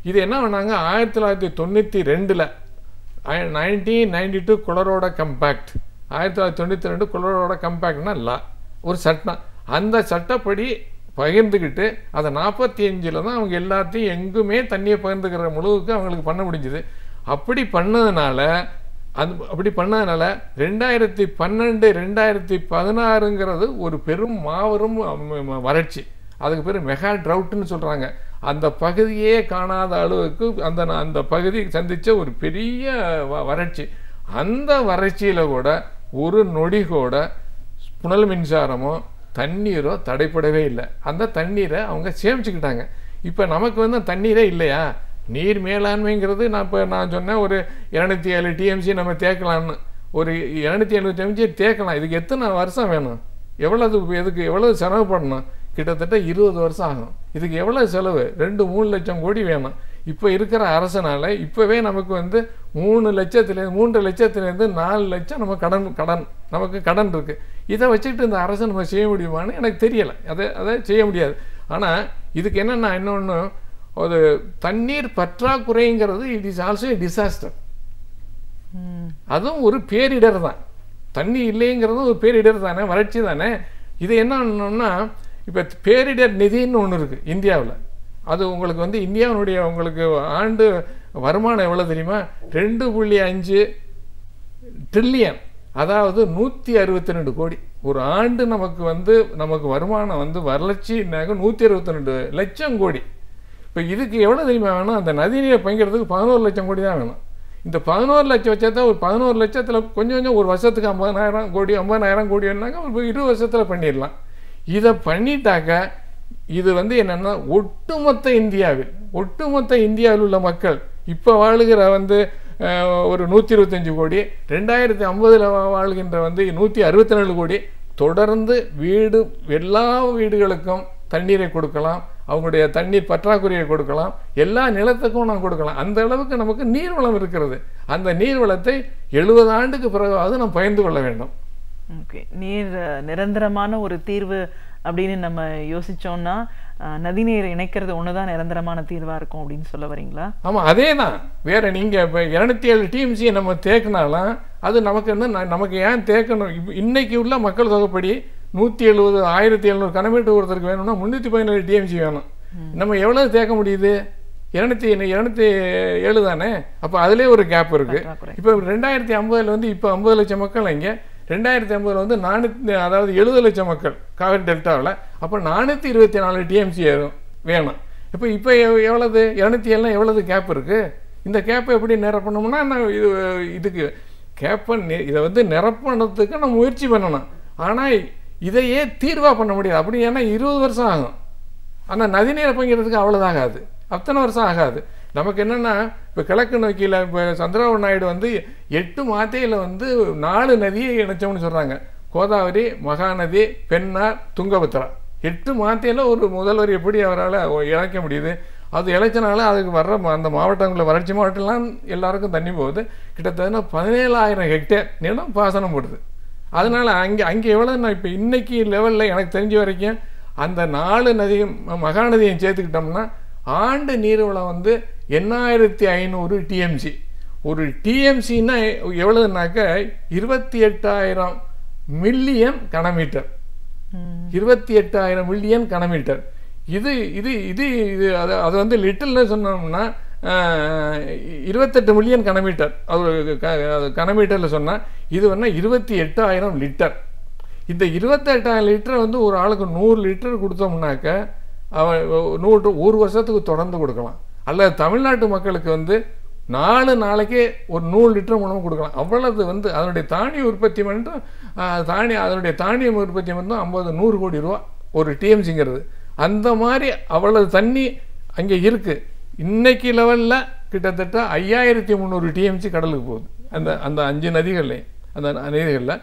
இது என்ன பண்ணாங்க, 1992 1992 கொலராடோ கம்பேக்ட், 1992 கொலராடோ கம்பேக்ட்னா ஒரு சட்டம். அந்த சட்டப்படி பகிர்ந்துக்கிட்டு அதை 45 தான் அவங்க எல்லாத்தையும் எங்குமே தண்ணியை பகிர்ந்துக்கிற முழுவுக்கு அவங்களுக்கு பண்ண முடிஞ்சுது. அப்படி பண்ணதுனால 2012 2016ங்கிறது ஒரு பெரும் மாபெரும் வறட்சி. அதுக்கு பேர் மெகா ட்ரவுட்னு சொல்கிறாங்க. அந்த பகுதியே காணாத அளவுக்கு அந்த பகுதி சந்தித்த ஒரு பெரிய வறட்சி. அந்த வறட்சியில் கூட ஒரு நொடி கூட புனல் மின்சாரமோ தண்ணீரோ தடைப்படவே இல்லை. அந்த தண்ணீரை அவங்க சேமிச்சுக்கிட்டாங்க. இப்போ நமக்கு வந்து தண்ணீரே இல்லையா? நீர் மேலாண்மைங்கிறது நான் சொன்னேன், ஒரு 207 டிஎம்சி நம்ம தேக்கலான்னு. ஒரு 270 டிஎம்சி தேக்கலாம். இதுக்கு எத்தனை வருஷம் வேணும்? எவ்வளவு செலவுப்படணும்? கிட்டத்தட்ட 20 வருஷம் ஆகும். இதுக்கு எவ்வளோ செலவு? 2-3 லட்சம் கோடி வேணும். இப்போ இருக்கிற அரசனால இப்போவே நமக்கு வந்து 3 லட்சத்துலேருந்து 4 லட்சம் நம்ம நமக்கு கடன் இருக்குது. இதை வச்சுக்கிட்டு இந்த அரசை நம்ம செய்ய முடியுமான்னு எனக்கு தெரியலை. அதை செய்ய முடியாது. ஆனால் இதுக்கு என்னென்னா இன்னொன்று, ஒரு தண்ணீர் பற்றாக்குறைங்கிறது it is also a disaster. அதுவும் ஒரு பேரிடர் தான். தண்ணி இல்லைங்கிறதும் ஒரு பேரிடர் தானே, வறட்சி தானே. இது என்னன்னா, இப்போ பேரிடர் நிதின்னு ஒன்று இருக்குது இந்தியாவில். அது உங்களுக்கு வந்து இந்தியாவுடைய உங்களுக்கு ஆண்டு வருமானம் எவ்வளோ தெரியுமா? 2.5 ட்ரில்லியன், அதாவது 162 கோடி ஒரு ஆண்டு. நமக்கு வருமானம் வந்து வளர்ச்சினாக்க 162 லட்சம் கோடி. இப்போ இதுக்கு எவ்வளோ தெரியுமா வேணும்? அந்த நதிநீரை பங்கிக்கிறதுக்கு 11 லட்சம் கோடி தான் வேணும். இந்த 11 லட்சம் வச்சா தான் ஒரு 11 லட்சத்தில் கொஞ்சம் ஒரு வருஷத்துக்கு 50,000 கோடி வேணாங்க, ஒரு 20 வருஷத்தில் பண்ணிடலாம். இதை பண்ணிட்டாக்க இது வந்து என்னென்னா ஒட்டுமொத்த இந்தியாவில் உள்ள மக்கள் இப்போ வாழுகிற வந்து ஒரு 125 கோடி, 2050 வாழ்கின்ற வந்து 167 கோடி தொடர்ந்து எல்லா வீடுகளுக்கும் தண்ணீரை கொடுக்கலாம், அவங்களுடைய தண்ணீர் பற்றாக்குறையை கொடுக்கலாம், எல்லா நிலத்துக்கும் நாம் கொடுக்கலாம். அந்த அளவுக்கு நமக்கு நீர்வளம் இருக்கிறது. அந்த நீர்வளத்தை 70 ஆண்டுக்கு பிறகாவது நாம் பகிர்ந்து கொள்ள வேண்டும். ஓகே, நீர் நிரந்தரமான ஒரு தீர்வு அப்படின்னு நம்ம யோசிச்சோம்னா நதிநீர் இணைக்கிறது ஒண்ணுதான் நிரந்தரமான தீர்வா இருக்கும் அப்படின்னு சொல்ல வரீங்களா? ஆமா, அதே தான். வேற நீங்க இப்போ 207 டிஎம்சியை நம்ம தேக்கினாலும் அது நமக்கு ஏன் தேக்கணும்? இன்னைக்கு உள்ள மக்கள் தொகைப்படி 170 1700 கனமீட்டர் ஒருத்தருக்கு வேணும்னா 317 டிஎம்சி வேணும். நம்ம எவ்வளவு தேக்க முடியுது? 207 தானே. அப்போ அதிலே ஒரு கேப் இருக்குது. இப்போ 2050 வந்து இப்போ 50 லட்சம் மக்கள் இங்கே, 2050 வந்து 70 லட்சம் மக்கள் காவிரி டெல்டாவில். அப்போ 424 டிஎம்சி வேணும். இப்போ எவ்வளவு 207 எவ்வளவு கேப் இருக்குது? இந்த கேப்பை எப்படி நிரப்பணும்னா இதுக்கு கேப்பை இதை வந்து நிரப்பணத்துக்கு நம்ம முயற்சி பண்ணணும். ஆனால் இதையே தீர்வாக பண்ண முடியாது. அப்படி ஏன்னா 20 வருஷம் ஆகும். ஆனால் நதிநீரை பங்கிறதுக்கு அவ்வளோதாகாது, அத்தனை வருஷம் ஆகாது. நமக்கு என்னென்னா இப்போ கிழக்கு நோக்கியில் இப்போ சந்திரபாபு நாயுடு வந்து 8 மாதத்தில் வந்து 4 நதியை இணைச்சோம்னு சொல்கிறாங்க. கோதாவரி, மகாநதி, பெண்ணார், துங்கபத்ரா. 8 மாதத்தில் ஒரு முதல்வர் எப்படி அவரால் இணைக்க முடியுது? அது இழைச்சனால அதுக்கு வர்ற அந்த மாவட்டங்களில் வறட்சி மாவட்டம்லாம் எல்லாருக்கும் தண்ணி போகுது. கிட்டத்தட்ட 17,000 ஹெக்டேர் நிலம் பாசனம் போடுது. அதனால் அங்கே எவ்வளோ இப்போ இன்றைக்கி லெவலில் எனக்கு தெரிஞ்ச வரைக்கும் அந்த 4 நதியும் மகாநதியும் சேர்த்துக்கிட்டோம்னா ஆண்டு நீர்வளம் வந்து 8,500 டிஎம்சி. ஒரு டிஎம்சின்னா எவ்வளோனாக்க 28,000 மில்லியன் கனமீட்டர். 28,000 மில்லியன் கனமீட்டர். இது இது இது இது அது வந்து லிட்டர்ல சொன்னோம்னா 28 மில்லியன் கனமீட்டர். அது கனமீட்டரில் சொன்னால் இது வந்து 28,000 லிட்டர். இந்த 28,000 லிட்டர் வந்து ஒரு ஆளுக்கு 100 லிட்டர் கொடுத்தோம்னாக்க ஒரு வருஷத்துக்கு தொடர்ந்து கொடுக்கலாம். அல்லது தமிழ்நாட்டு மக்களுக்கு வந்து 4 நாளைக்கே ஒரு 100 லிட்டர் மூலமாக கொடுக்கலாம். அவ்வளவு வந்து அதனுடைய தானிய உற்பத்தி மட்டும் அதனுடைய தானியம் உற்பத்தி மட்டும் 50-100 கோடி ரூபா ஒரு டிஎம்சிங்கிறது. அந்த மாதிரி அவ்வளவு தண்ணி அங்கே இருக்குது. இன்னைக்கு லெவலில் கிட்டத்தட்ட 5,300 டிஎம்சி கடலுக்கு போகுது அந்த 5 நதிகள்லையும். அந்த நதிகளில்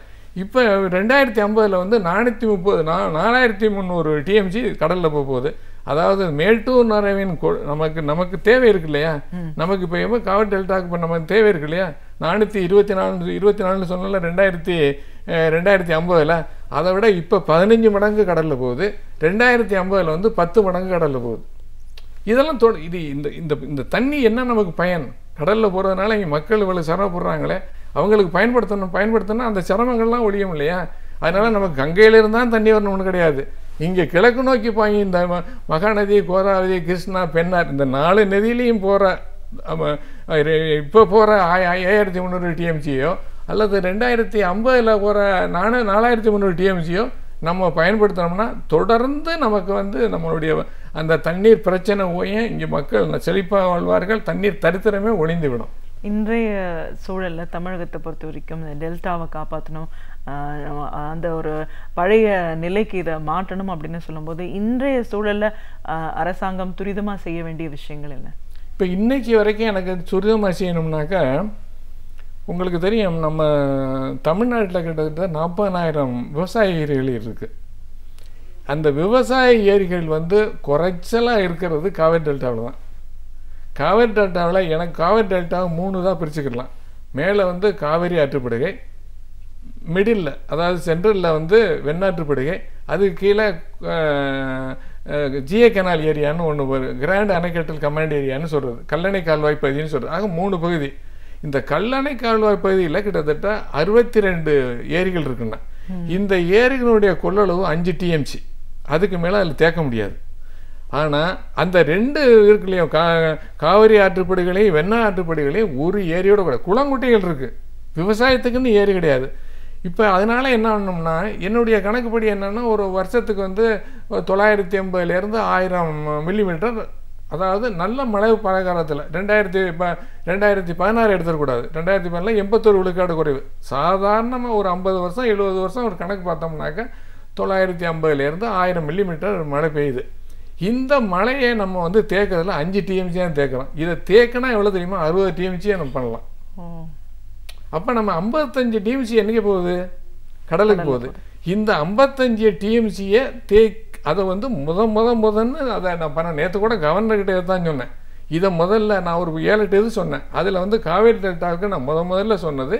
இப்போ 2050 வந்து 4,300 டிஎம்சி கடலில் போகுது. அதாவது மேட்டூர் நரவின் நமக்கு தேவை இருக்கு இல்லையா? நமக்கு இப்போ எப்போ காவிரி டெல்டாக்கு இப்போ நமக்கு தேவை இருக்கு இல்லையா? 424 சொன்னால 2050 அதை விட இப்போ 15 மடங்கு கடலில் போகுது. 2050 வந்து 10 மடங்கு கடலில் போகுது. இதெல்லாம் இது இந்த தண்ணி என்ன நமக்கு பயன்? கடலில் போகிறதுனால இங்கே மக்கள் இவ்வளோ சிரமப்படுறாங்களே, அவங்களுக்கு பயன்படுத்தணும் அந்த சிரமங்கள்லாம் ஒழியும் இல்லையா? அதனால் நமக்கு கங்கையிலிருந்து தான் தண்ணி வரணும்னு கிடையாது. இங்கே கிழக்கு நோக்கி போய் இந்த மகாநதி, கோதாவரி, கிருஷ்ணா, பெண்ணார் இந்த 4 நதியிலையும் போகிற இப்போ போகிற 5,300 டிஎம்சியோ அல்லது 2050 போகிற 4,300 டிஎம்சியோ நம்ம பயன்படுத்தினோம்னா தொடர்ந்து நமக்கு வந்து நம்மளுடைய அந்த தண்ணீர் பிரச்சனை போய் இங்கே மக்கள் செழிப்பாக வாழ்வார்கள். தண்ணீர் தரித்திரமே ஒழிந்து விடும். இன்றைய சூழலில் தமிழகத்தை பொறுத்த வரைக்கும் இந்த டெல்டாவை காப்பாற்றணும், அந்த ஒரு பழைய நிலைக்கு இதை மாற்றணும் அப்படின்னு சொல்லும்போது இன்றைய சூழலில் அரசாங்கம் துரிதமாக செய்ய வேண்டிய விஷயங்கள் என்ன? இப்போ இன்னைக்கு வரைக்கும் எனக்கு துரிதமாக செய்யணும்னாக்கா உங்களுக்கு தெரியும், நம்ம தமிழ்நாட்டில் கிட்டத்தட்ட 40,000 விவசாய ஏரிகள் இருக்குது. அந்த விவசாய ஏரிகள் வந்து குறைச்சலாக இருக்கிறது காவிரி டெல்டாவில் தான். காவிரி டெல்டாவில் எனக்கு காவிரி டெல்டாவை 3 தான் பிரிச்சுக்கலாம். மேலே வந்து காவிரி ஆற்றுப்படுகை, மிடில் அதாவது சென்ட்ரலில் வந்து வெண்ணாற்றுப்படுகை, அதுக்கு கீழே ஜிஏ கெனால் ஏரியான்னு ஒன்று வரும், கிராண்ட் அணைக்கட்டல் கமாண்ட் ஏரியான்னு சொல்கிறது, கல்லணை கால்வாய் பகுதின்னு சொல்கிறது. ஆக 3 பகுதி. இந்த கல்லணை கால்வாய் பகுதியில் கிட்டத்தட்ட 62 ஏரிகள் இருக்குன்னா இந்த ஏரிகளுடைய கொள்ளளவு 5 டிஎம்சி. அதுக்கு மேலே அதில் தேக்க முடியாது. ஆனால் அந்த 2 இருக்குல்லையும் காவிரி ஆற்றுப்படுகளையும் வெண்ணா ஆற்றுப்படுகளையும் ஒரு ஏரியோட கூட குளங்குட்டைகள் இருக்குது. விவசாயத்துக்குன்னு ஏரி கிடையாது. இப்போ அதனால் என்ன பண்ணணும்னா என்னுடைய கணக்குப்படி என்னென்னா ஒரு வருஷத்துக்கு வந்து 980லேருந்து 1000 மில்லிமீட்டர், அதாவது நல்ல மழை பழ காலத்தில் 2016 எடுத்துடக்கூடாது. 2014 81 விழுக்காடு குறைவு. சாதாரணமாக ஒரு 50 வருஷம் 70 வருஷம் ஒரு கணக்கு பார்த்தோம்னாக்க 950லேருந்து 1000 மில்லிமீட்டர் மழை பெய்யுது. இந்த மழையை நம்ம வந்து தேக்கிறதுல 5 டிஎம்சி தான் தேக்கிறோம். இதை தேக்கினா எவ்வளோ தெரியுமா? 60 டிஎம்சியை நம்ம பண்ணலாம். அப்போ நம்ம 55 டிஎம்சி என்னைக்கு போகுது? கடலுக்கு போகுது. இந்த 55 டிஎம்சியை அதை வந்து முதன்னு அதை நான் பண்ண நேற்று கூட கவர்னர்கிட்ட தான் சொன்னேன். இதை முதல்ல நான் ஒரு 7-8 இது சொன்னேன். அதில் வந்து காவேரி டெல்டாவுக்கு நான் முதல்ல சொன்னது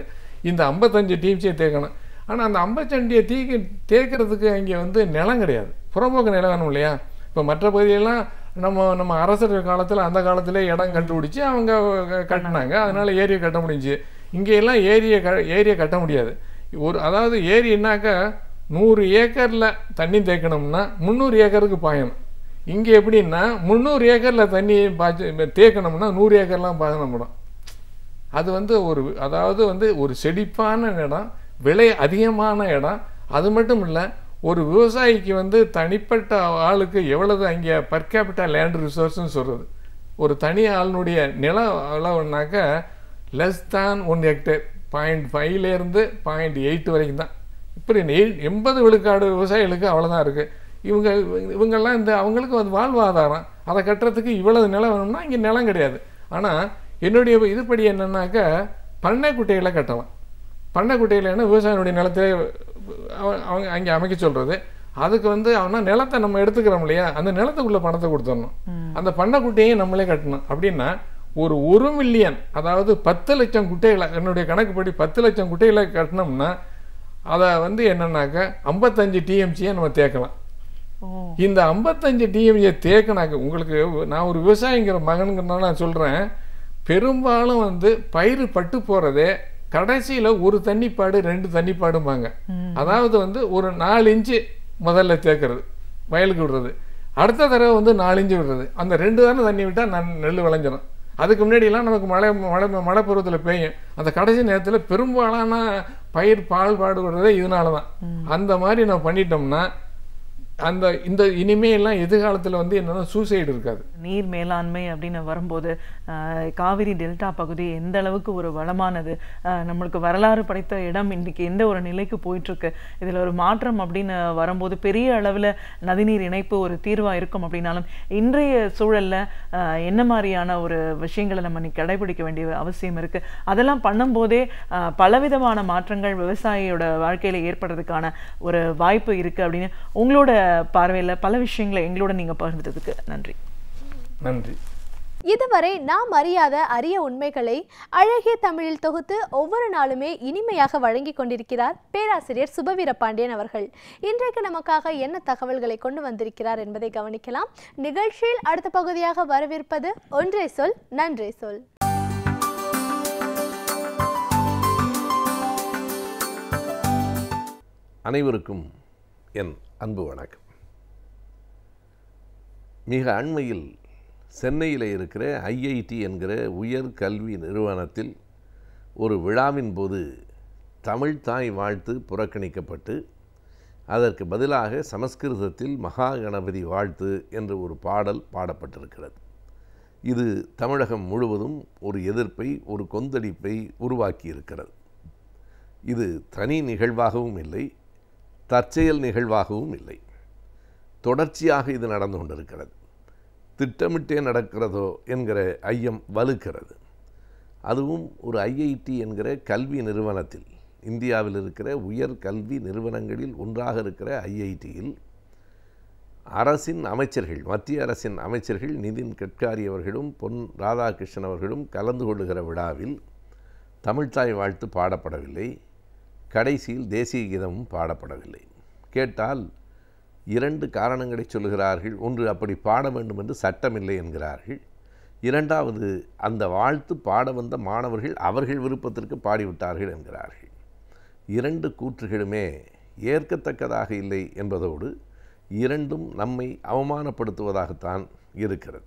இந்த 55 டிஎம்சியை தேக்கணும். ஆனால் அந்த 55 தேக்கிறதுக்கு இங்கே வந்து நிலம் கிடையாது, புறம்போக்கு நிலம் வேணும் இல்லையா? இப்போ மற்ற பகுதியெல்லாம் நம்ம அரசர் காலத்தில் அந்த காலத்திலே இடம் கண்டுபிடிச்சி அவங்க கட்டினாங்க, அதனால் ஏரியை கட்ட முடிஞ்சு. இங்கெல்லாம் ஏரியை கட்ட முடியாது. அதாவது ஏரின்னாக்கா 100 ஏக்கரில் தண்ணி தேக்கணும்னா 300 ஏக்கருக்கு பாயணும். இங்கே எப்படின்னா 300 ஏக்கரில் தண்ணி தேக்கணும்னா 100 ஏக்கர்லாம் பாதனப்படும். அது வந்து அதாவது ஒரு செழிப்பான இடம், விலை அதிகமான இடம். அது மட்டும் இல்லை, ஒரு விவசாயிக்கு வந்து தனிப்பட்ட ஆளுக்கு எவ்வளவு அங்கே பர் கேபிட்டல் லேண்ட் ரிசோர்ஸ்ன்னு சொல்கிறது. ஒரு தனி ஆளுனுடைய நில அளவுனாக்கா லெஸ் தான் 1 ஹெக்டேர், 0.5லேருந்து 0.8 வரைக்கும் தான். இப்படி 80 விழுக்காடு விவசாயிகளுக்கு அவ்வளோதான் இருக்குது. இவங்கெல்லாம் அவங்களுக்கு வந்து வாழ்வாதாரம், அதை கட்டுறதுக்கு இவ்வளவு நிலம் வேணும்னா இங்கே நிலம் கிடையாது. ஆனால் என்னுடைய இதுபடி என்னன்னாக்கா பண்ணைக்குட்டைகளை கட்டலாம். பண்ணைக்குட்டையில் என்ன விவசாயினுடைய நிலத்திலே அவங்க அங்கே அமைக்க சொல்கிறது. அதுக்கு வந்து அவனா நிலத்தை நம்ம எடுத்துக்கிறோம் இல்லையா, அந்த நிலத்துக்குள்ள பணத்தை கொடுத்துடணும். அந்த பண்ணைக்குட்டையும் நம்மளே கட்டணும். அப்படின்னா ஒரு 1 மில்லியன், அதாவது 10 லட்சம் குட்டைகளை, என்னுடைய கணக்குப்படி 10 லட்சம் குட்டைகளை கட்டினோம்னா அதை வந்து என்னன்னாக்கா 55 டிஎம்சியை நம்ம தேக்கலாம். இந்த 55 டிஎம்சியை தேக்கினாக்க உங்களுக்கு, நான் ஒரு விவசாயிங்கிற மகனுங்கிறனால நான் சொல்கிறேன், பெரும்பாலும் வந்து பயிர் பட்டு போகிறதே கடைசியில் ஒரு தண்ணிப்பாடு 2 தண்ணிப்பாடும்பாங்க. அதாவது வந்து ஒரு 4 இன்ச்சு முதல்ல தேக்கிறது, வயலுக்கு விடுறது, அடுத்த தடவை வந்து 4 இன்ச்சு விடுறது. அந்த 2 தானே தண்ணி விட்டால் நெல் விளைஞ்சிடும். அதுக்கு முன்னாடியெல்லாம் நமக்கு மழை பருவத்தில் பெய்யும். அந்த கடைசி நேரத்தில் பெரும்பாலான பயிர் பால்பாடு விடுறதே இதனால தான். அந்த மாதிரி நம்ம பண்ணிட்டோம்னா இந்த இனிமையெல்லாம் எதிர்காலத்தில் வந்து என்னன்னா சூசைடு இருக்காது. நீர் மேலாண்மை அப்படின்னு வரும்போது காவிரி டெல்டா பகுதி எந்த அளவுக்கு ஒரு வளமானது, நம்மளுக்கு வரலாறு படைத்த இடம் இன்றைக்கி எந்த ஒரு நிலைக்கு போயிட்டுருக்கு. இதில் ஒரு மாற்றம் அப்படின்னு வரும்போது பெரிய அளவில் நதிநீர் இணைப்பு ஒரு தீர்வாக இருக்கும். அப்படின்னாலும் இன்றைய சூழலில் என்ன மாதிரியான ஒரு விஷயங்களை நம்ம இன்னைக்கு கடைபிடிக்க வேண்டிய அவசியம் இருக்குது? அதெல்லாம் பண்ணும்போதே பலவிதமான மாற்றங்கள் விவசாயியோட வாழ்க்கையில் ஏற்படுறதுக்கான ஒரு வாய்ப்பு இருக்குது அப்படின்னு உங்களோட பார்வையில் பல விஷயங்களை எங்களோட நீங்க பகிர்ந்ததுக்கு நன்றி. நன்றி. இதுவரை நாம் அறியாத அரிய உண்மைகளை அழகிய தமிழில் தொகுத்து ஒவ்வொரு நாளுமே இனிமையாக வழங்கி கொண்டிருக்கிறார் பேராசிரியர் சுபவீர பாண்டியன் அவர்கள். இன்றைக்கு நமக்காக என்ன தகவல்களை கொண்டு வந்திருக்கிறார் என்பதை கவனிக்கலாம். நிகழ்ச்சியில் அடுத்த பகுதியாக வரவிருப்பது ஒன்றே சொல் நன்றே சொல். அனைவருக்கும் என் அன்பு வணக்கம். மிக அண்மையில் சென்னையில் இருக்கிற ஐஐடி என்கிற உயர் கல்வி நிறுவனத்தில் ஒரு விழாவின் போது தமிழ் தாய் வாழ்த்து புறக்கணிக்கப்பட்டு அதற்கு பதிலாக சமஸ்கிருதத்தில் மகா கணபதி வாழ்த்து என்ற ஒரு பாடல் பாடப்பட்டிருக்கிறது. இது தமிழகம் முழுவதும் ஒரு எதிர்ப்பை, ஒரு கொந்தளிப்பை உருவாக்கி இருக்கிறது. இது தனி நிகழ்வாகவும் இல்லை, தற்செயல் நிகழ்வாகவும் இல்லை. தொடர்ச்சியாக இது நடந்து கொண்டிருக்கிறது. திட்டமிட்டே நடக்கிறதோ என்கிற ஐயம் வலுக்கிறது. அதுவும் ஒரு ஐஐடி என்கிற கல்வி நிறுவனத்தில், இந்தியாவில் இருக்கிற உயர் கல்வி நிறுவனங்களில் ஒன்றாக இருக்கிற ஐஐடியில் அரசின் அமைச்சர்கள், மத்திய அரசின் அமைச்சர்கள் நிதின் கட்காரி அவர்களும் பொன் ராதாகிருஷ்ணன் அவர்களும் கலந்து கொள்ளுகிற விழாவில் தமிழ்த்தாய் வாழ்த்து பாடப்படவில்லை. கடைசியில் தேசிய கீதமும் பாடப்படவில்லை. கேட்டால் 2 காரணங்களை சொல்லுகிறார்கள். ஒன்று, அப்படி பாட வேண்டும் என்று சட்டமில்லை என்கிறார்கள். இரண்டாவது, அந்த வாழ்த்து பாட வந்த மாணவர்கள் அவர்கள் விருப்பத்திற்கு பாடிவிட்டார்கள் என்கிறார்கள். 2 கூற்றுகளுமே ஏற்கத்தக்கதாக இல்லை என்பதோடு 2ம் நம்மை அவமானப்படுத்துவதாகத்தான் இருக்கிறது.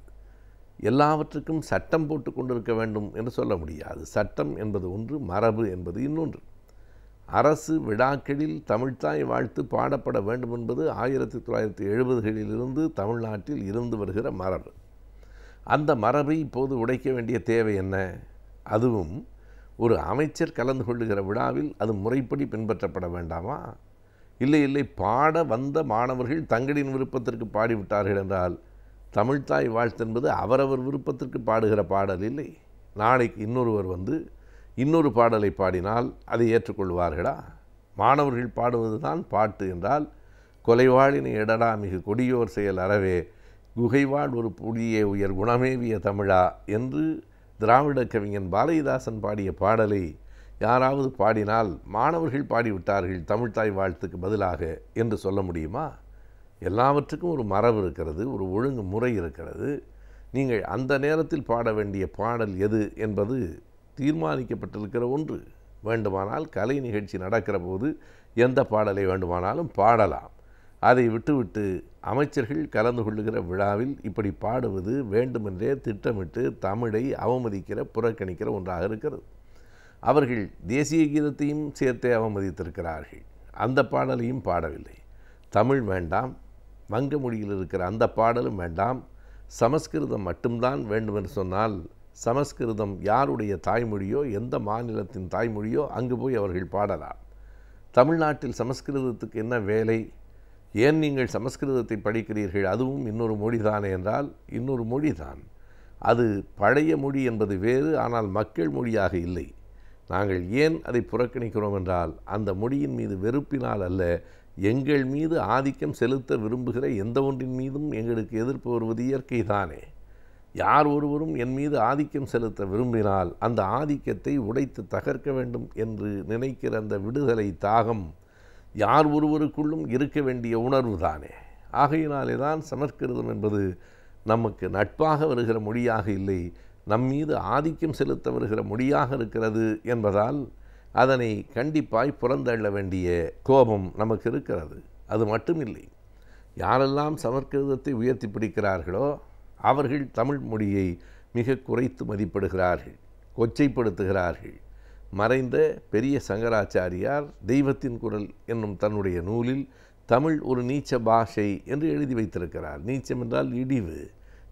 எல்லாவற்றுக்கும் சட்டம் போட்டு கொண்டிருக்க வேண்டும் என்று சொல்ல முடியாது. சட்டம் என்பது ஒன்று, மரபு என்பது இன்னொன்று. அரசு விழாக்களில் தமிழ்த்தாய் வாழ்த்து பாடப்பட வேண்டும் என்பது 1970களிலிருந்து தமிழ்நாட்டில் இருந்து வருகிற மரபு. அந்த மரபை இப்போது உடைக்க வேண்டிய தேவை என்ன? அதுவும் ஒரு அமைச்சர் கலந்து கொள்ளுகிற விழாவில் அது முறைப்படி பின்பற்றப்பட வேண்டாமா? இல்லை, பாட வந்த மாணவர்கள் தங்களின் விருப்பத்திற்கு பாடிவிட்டார்கள் என்றால் தமிழ்த்தாய் வாழ்த்து என்பது அவரவர் விருப்பத்திற்கு பாடுகிற பாடல் இல்லை. நாளைக்கு இன்னொருவர் வந்து இன்னொரு பாடலை பாடினால் அதை ஏற்றுக்கொள்வார்களா? மாணவர்கள் பாடுவது தான் பாட்டு என்றால் கொலைவாளினை எடடா மிகு கொடியோர் செயல் அறவே குகைவாழ் ஒரு புடியே உயர் குணமேவிய தமிழா என்று திராவிட கவிஞன் பாரதிதாசன் பாடிய பாடலை யாராவது பாடினால் மாணவர்கள் பாடிவிட்டார்கள் தமிழ்த்தாய் வாழ்த்துக்கு பதிலாக என்று சொல்ல முடியுமா? எல்லாவற்றுக்கும் ஒரு மரபு இருக்கிறது, ஒரு ஒழுங்கு முறை இருக்கிறது. நீங்கள் அந்த நேரத்தில் பாட வேண்டிய பாடல் எது என்பது தீர்மானிக்கப்பட்டிருக்கிற ஒன்று. வேண்டுமானால் கலை நிகழ்ச்சி நடக்கிற போது எந்த பாடலை வேண்டுமானாலும் பாடலாம். அதை விட்டுவிட்டு அமைச்சர்கள் கலந்து கொள்ளுகிற விழாவில் இப்படி பாடுவது வேண்டுமென்றே திட்டமிட்டு தமிழை அவமதிக்கிற புறக்கணிக்கிற ஒன்றாக இருக்கிறது. அவர்கள் தேசிய கீதத்தையும் சேர்த்தே அவமதித்திருக்கிறார்கள். அந்த பாடலையும் பாடவில்லை. தமிழ் வேண்டாம், வங்க மொழியில் இருக்கிற அந்த பாடலும் வேண்டாம், சமஸ்கிருதம் மட்டும்தான் வேண்டுமென்று சொன்னால் சமஸ்கிருதம் யாருடைய தாய்மொழியோ, எந்த மாநிலத்தின் தாய்மொழியோ அங்கு போய் அவர்கள் பாடலாம். தமிழ்நாட்டில் சமஸ்கிருதத்துக்கு என்ன வேலை? ஏன் நீங்கள் சமஸ்கிருதத்தை படிக்கிறீர்கள்? அதுவும் இன்னொரு மொழிதானே என்றால் இன்னொரு மொழிதான். அது பழைய மொழி என்பது வேறு, ஆனால் மக்கள் மொழியாக இல்லை. நாங்கள் ஏன் அதை புறக்கணிக்கிறோம் என்றால் அந்த மொழியின் மீது வெறுப்பினால் அல்ல, எங்கள் மீது ஆதிக்கம் செலுத்த விரும்புகிற எந்த ஒன்றின் மீதும் எங்களுக்கு எதிர்ப்பு வருவது இயற்கை தானே. யார் ஒருவரும் என் மீது ஆதிக்கம் செலுத்த விரும்பினால் அந்த ஆதிக்கத்தை உடைத்து தகர்க்க வேண்டும் என்று நினைக்கிற அந்த விடுதலை தாகம் யார் ஒருவருக்குள்ளும் இருக்க வேண்டிய உணர்வு தானே. ஆகையினாலே தான் சமஸ்கிருதம் என்பது நமக்கு நட்பாக வருகிற மொழியாக இல்லை, நம்மீது ஆதிக்கம் செலுத்த வருகிற மொழியாக இருக்கிறது என்பதால் அதனை கண்டிப்பாய் புறந்தள்ள வேண்டிய கோபம் நமக்கு இருக்கிறது. அது மட்டுமில்லை, யாரெல்லாம் சமஸ்கிருதத்தை உயர்த்தி பிடிக்கிறார்களோ அவர்கள் தமிழ் மொழியை மிக குறைத்து மதிப்பிடுகிறார்கள், கொச்சைப்படுத்துகிறார்கள். மறைந்த பெரிய சங்கராச்சாரியார் தெய்வத்தின் குரல் என்னும் தன்னுடைய நூலில் தமிழ் ஒரு நீச்ச பாஷை என்று எழுதி வைத்திருக்கிறார். நீச்சம் என்றால் இடிவு,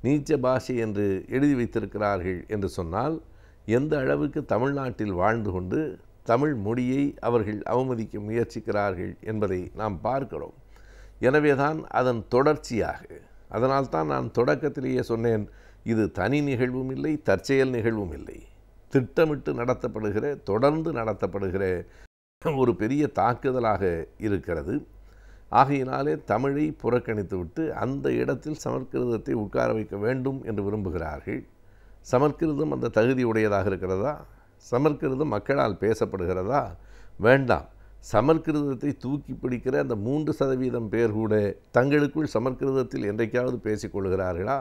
நீச்ச பாஷை என்று எழுதி வைத்திருக்கிறார்கள் என்று சொன்னால் எந்த அளவுக்கு தமிழ்நாட்டில் வாழ்ந்து கொண்டு தமிழ் மொழியை அவர்கள் அவமதிக்க முயற்சிக்கிறார்கள் என்பதை நாம் பார்க்கிறோம். எனவேதான் அதன் தொடர்ச்சியாக, அதனால்தான் நான் தொடக்கத்திலேயே சொன்னேன், இது தனி நிகழ்வும் இல்லை, தற்செயல் நிகழ்வும் இல்லை, திட்டமிட்டு நடத்தப்படுகிற, தொடர்ந்து நடத்தப்படுகிற ஒரு பெரிய தாக்குதலாக இருக்கிறது. ஆகையினாலே தமிழை புறக்கணித்துவிட்டு அந்த இடத்தில் சமஸ்கிருதத்தை உட்கார வைக்க வேண்டும் என்று விரும்புகிறார்கள். சமஸ்கிருதம் அந்த தகுதி உடையதாக இருக்கிறதா? சமஸ்கிருதம் மக்களால் பேசப்படுகிறதா? வேண்டாம். சமஸ்கிருதத்தை தூக்கி பிடிக்கிற அந்த 3% பேர் கூட தங்களுக்குள் சமஸ்கிருதத்தில் என்றைக்காவது பேசிக்கொள்கிறார்களா?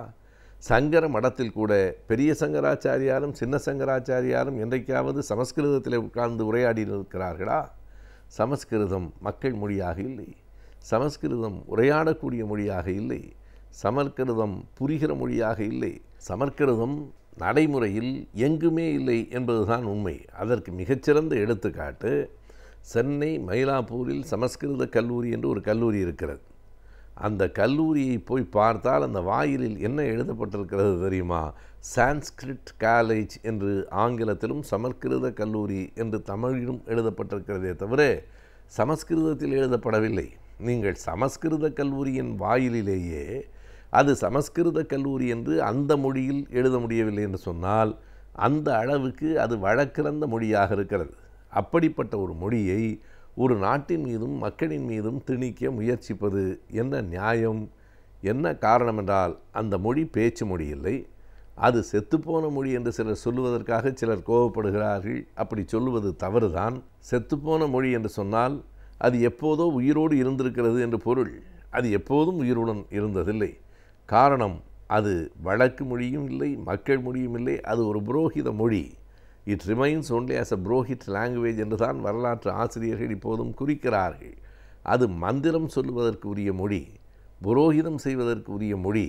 சங்கர மடத்தில் கூட பெரிய சங்கராச்சாரியாரும் சின்ன சங்கராச்சாரியாரும் என்றைக்காவது சமஸ்கிருதத்தில் உட்கார்ந்து உரையாடி இருக்கிறார்களா? சமஸ்கிருதம் மக்கள் மொழியாக இல்லை, சமஸ்கிருதம் உரையாடக்கூடிய மொழியாக இல்லை, சமஸ்கிருதம் புரிகிற மொழியாக இல்லை, சமஸ்கிருதம் நடைமுறையில் எங்குமே இல்லை என்பதுதான் உண்மை. அதற்கு மிகச்சிறந்த எடுத்துக்காட்டு சென்னை மயிலாப்பூரில் சமஸ்கிருத கல்லூரி என்று ஒரு கல்லூரி இருக்கிறது. அந்த கல்லூரியை போய் பார்த்தால் அந்த வாயிலில் என்ன எழுதப்பட்டிருக்கிறது தெரியுமா? சான்ஸ்கிரிட் காலேஜ் என்று ஆங்கிலத்திலும் சமஸ்கிருத கல்லூரி என்று தமிழிலும் எழுதப்பட்டிருக்கிறதே தவிர சமஸ்கிருதத்தில் எழுதப்படவில்லை. நீங்கள் சமஸ்கிருத கல்லூரியின் வாயிலிலேயே அது சமஸ்கிருத கல்லூரி என்று அந்த மொழியில் எழுத முடியவில்லை என்று சொன்னால் அந்த அளவுக்கு அது வழக்கிறந்த மொழியாக இருக்கிறது. அப்படிப்பட்ட ஒரு மொழியை ஒரு நாட்டின் மீதும் மக்களின் மீதும் திணிக்க முயற்சிப்பது என்ன நியாயம்? என்ன காரணம் என்றால் அந்த மொழி பேச்சு மொழி இல்லை, அது செத்துப்போன மொழி என்று சிலர் சொல்லுவதற்காக சிலர் கோபப்படுகிறார்கள். அப்படி சொல்லுவது தவறுதான். செத்துப்போன மொழி என்று சொன்னால் அது எப்போதோ உயிரோடு இருந்திருக்கிறது என்று பொருள். அது எப்போதும் உயிருடன் இருந்ததில்லை. காரணம், அது வழக்கு மொழியும் இல்லை, மக்கள் மொழியும் இல்லை, அது ஒரு புரோகித மொழி. It remains only as a Purohit language என்று தான் வரலாற்று ஆசிரியர்கள் இப்போதும் குறிக்கிறார்கள். அது மந்திரம் சொல்லுவதற்கு உரிய மொழி, புரோகிதம் செய்வதற்கு உரிய மொழி,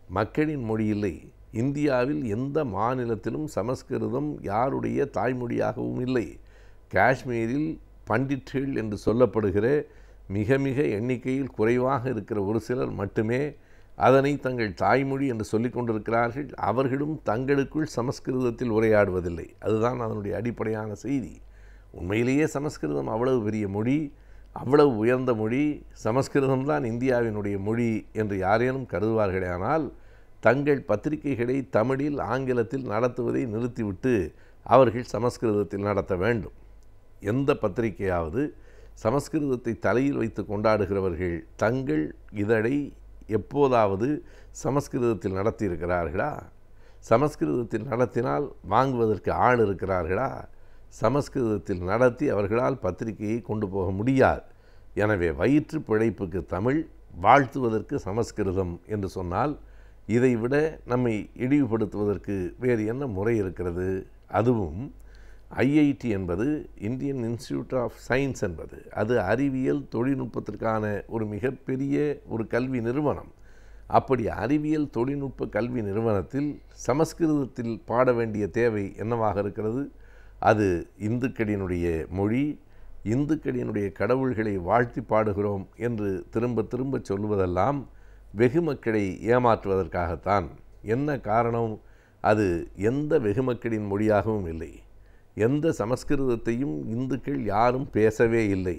மக்களின் மொழி இல்லை. இந்தியாவில் எந்த மாநிலத்திலும் சமஸ்கிருதம் யாருடைய தாய்மொழியாகவும் இல்லை. காஷ்மீரில் பண்டிட்கள் என்று சொல்லப்படுகிற மிக மிக எண்ணிக்கையில் குறைவாக இருக்கிற ஒரு சிலர் மட்டுமே அதனை தங்கள் தாய்மொழி என்று சொல்லிக் கொண்டிருக்கிறார்கள். அவர்களும் தங்களுக்குள் சமஸ்கிருதத்தில் உரையாடுவதில்லை. அதுதான் அதனுடைய அடிப்படையான செய்தி. உண்மையிலேயே சமஸ்கிருதம் அவ்வளவு பெரிய மொழி, அவ்வளவு உயர்ந்த மொழி, சமஸ்கிருதம்தான் இந்தியாவினுடைய மொழி என்று யாரேனும் கருதுவார்களே ஆனால் தங்கள் பத்திரிகைகளை தமிழில் ஆங்கிலத்தில் நடத்துவதை நிறுத்திவிட்டு அவர்கள் சமஸ்கிருதத்தில் நடத்த வேண்டும். எந்த பத்திரிகையாவது சமஸ்கிருதத்தை தலையில் வைத்து கொண்டாடுகிறவர்கள் தங்கள் இதழை எப்போதாவது சமஸ்கிருதத்தில் நடத்தியிருக்கிறார்களா? சமஸ்கிருதத்தில் நடத்தினால் வாங்குவதற்கு ஆள் இருக்கிறார்களா? சமஸ்கிருதத்தில் நடத்தி அவர்களால் பத்திரிகையை கொண்டு போக முடியாது. எனவே வயிற்று பிழைப்புக்கு தமிழ், வாழ்த்துவதற்கு சமஸ்கிருதம் என்று சொன்னால் இதைவிட நம்மை இழிவுபடுத்துவதற்கு வேறு என்ன முறை இருக்கிறது? அதுவும் ஐஐடி என்பது இந்தியன் இன்ஸ்டிடியூட் ஆஃப் சயின்ஸ் என்பது அது அறிவியல் தொழில்நுட்பத்திற்கான ஒரு மிகப்பெரிய ஒரு கல்வி நிறுவனம். அப்படி அறிவியல் தொழில்நுட்ப கல்வி நிறுவனத்தில் சமஸ்கிருதத்தில் பாட வேண்டிய தேவை என்னவாக இருக்கிறது? அது இந்துக்களினுடைய மொழி, இந்துக்களினுடைய கடவுள்களை வாழ்த்தி பாடுகிறோம் என்று திரும்ப திரும்ப சொல்லுவதெல்லாம் வெகு மக்களை ஏமாற்றுவதற்காகத்தான். என்ன காரணம்? அது எந்த வெகு மக்களின் மொழியாகவும் இல்லை. எந்த சமஸ்கிருதத்தையும் இந்துக்கள் யாரும் பேசவே இல்லை.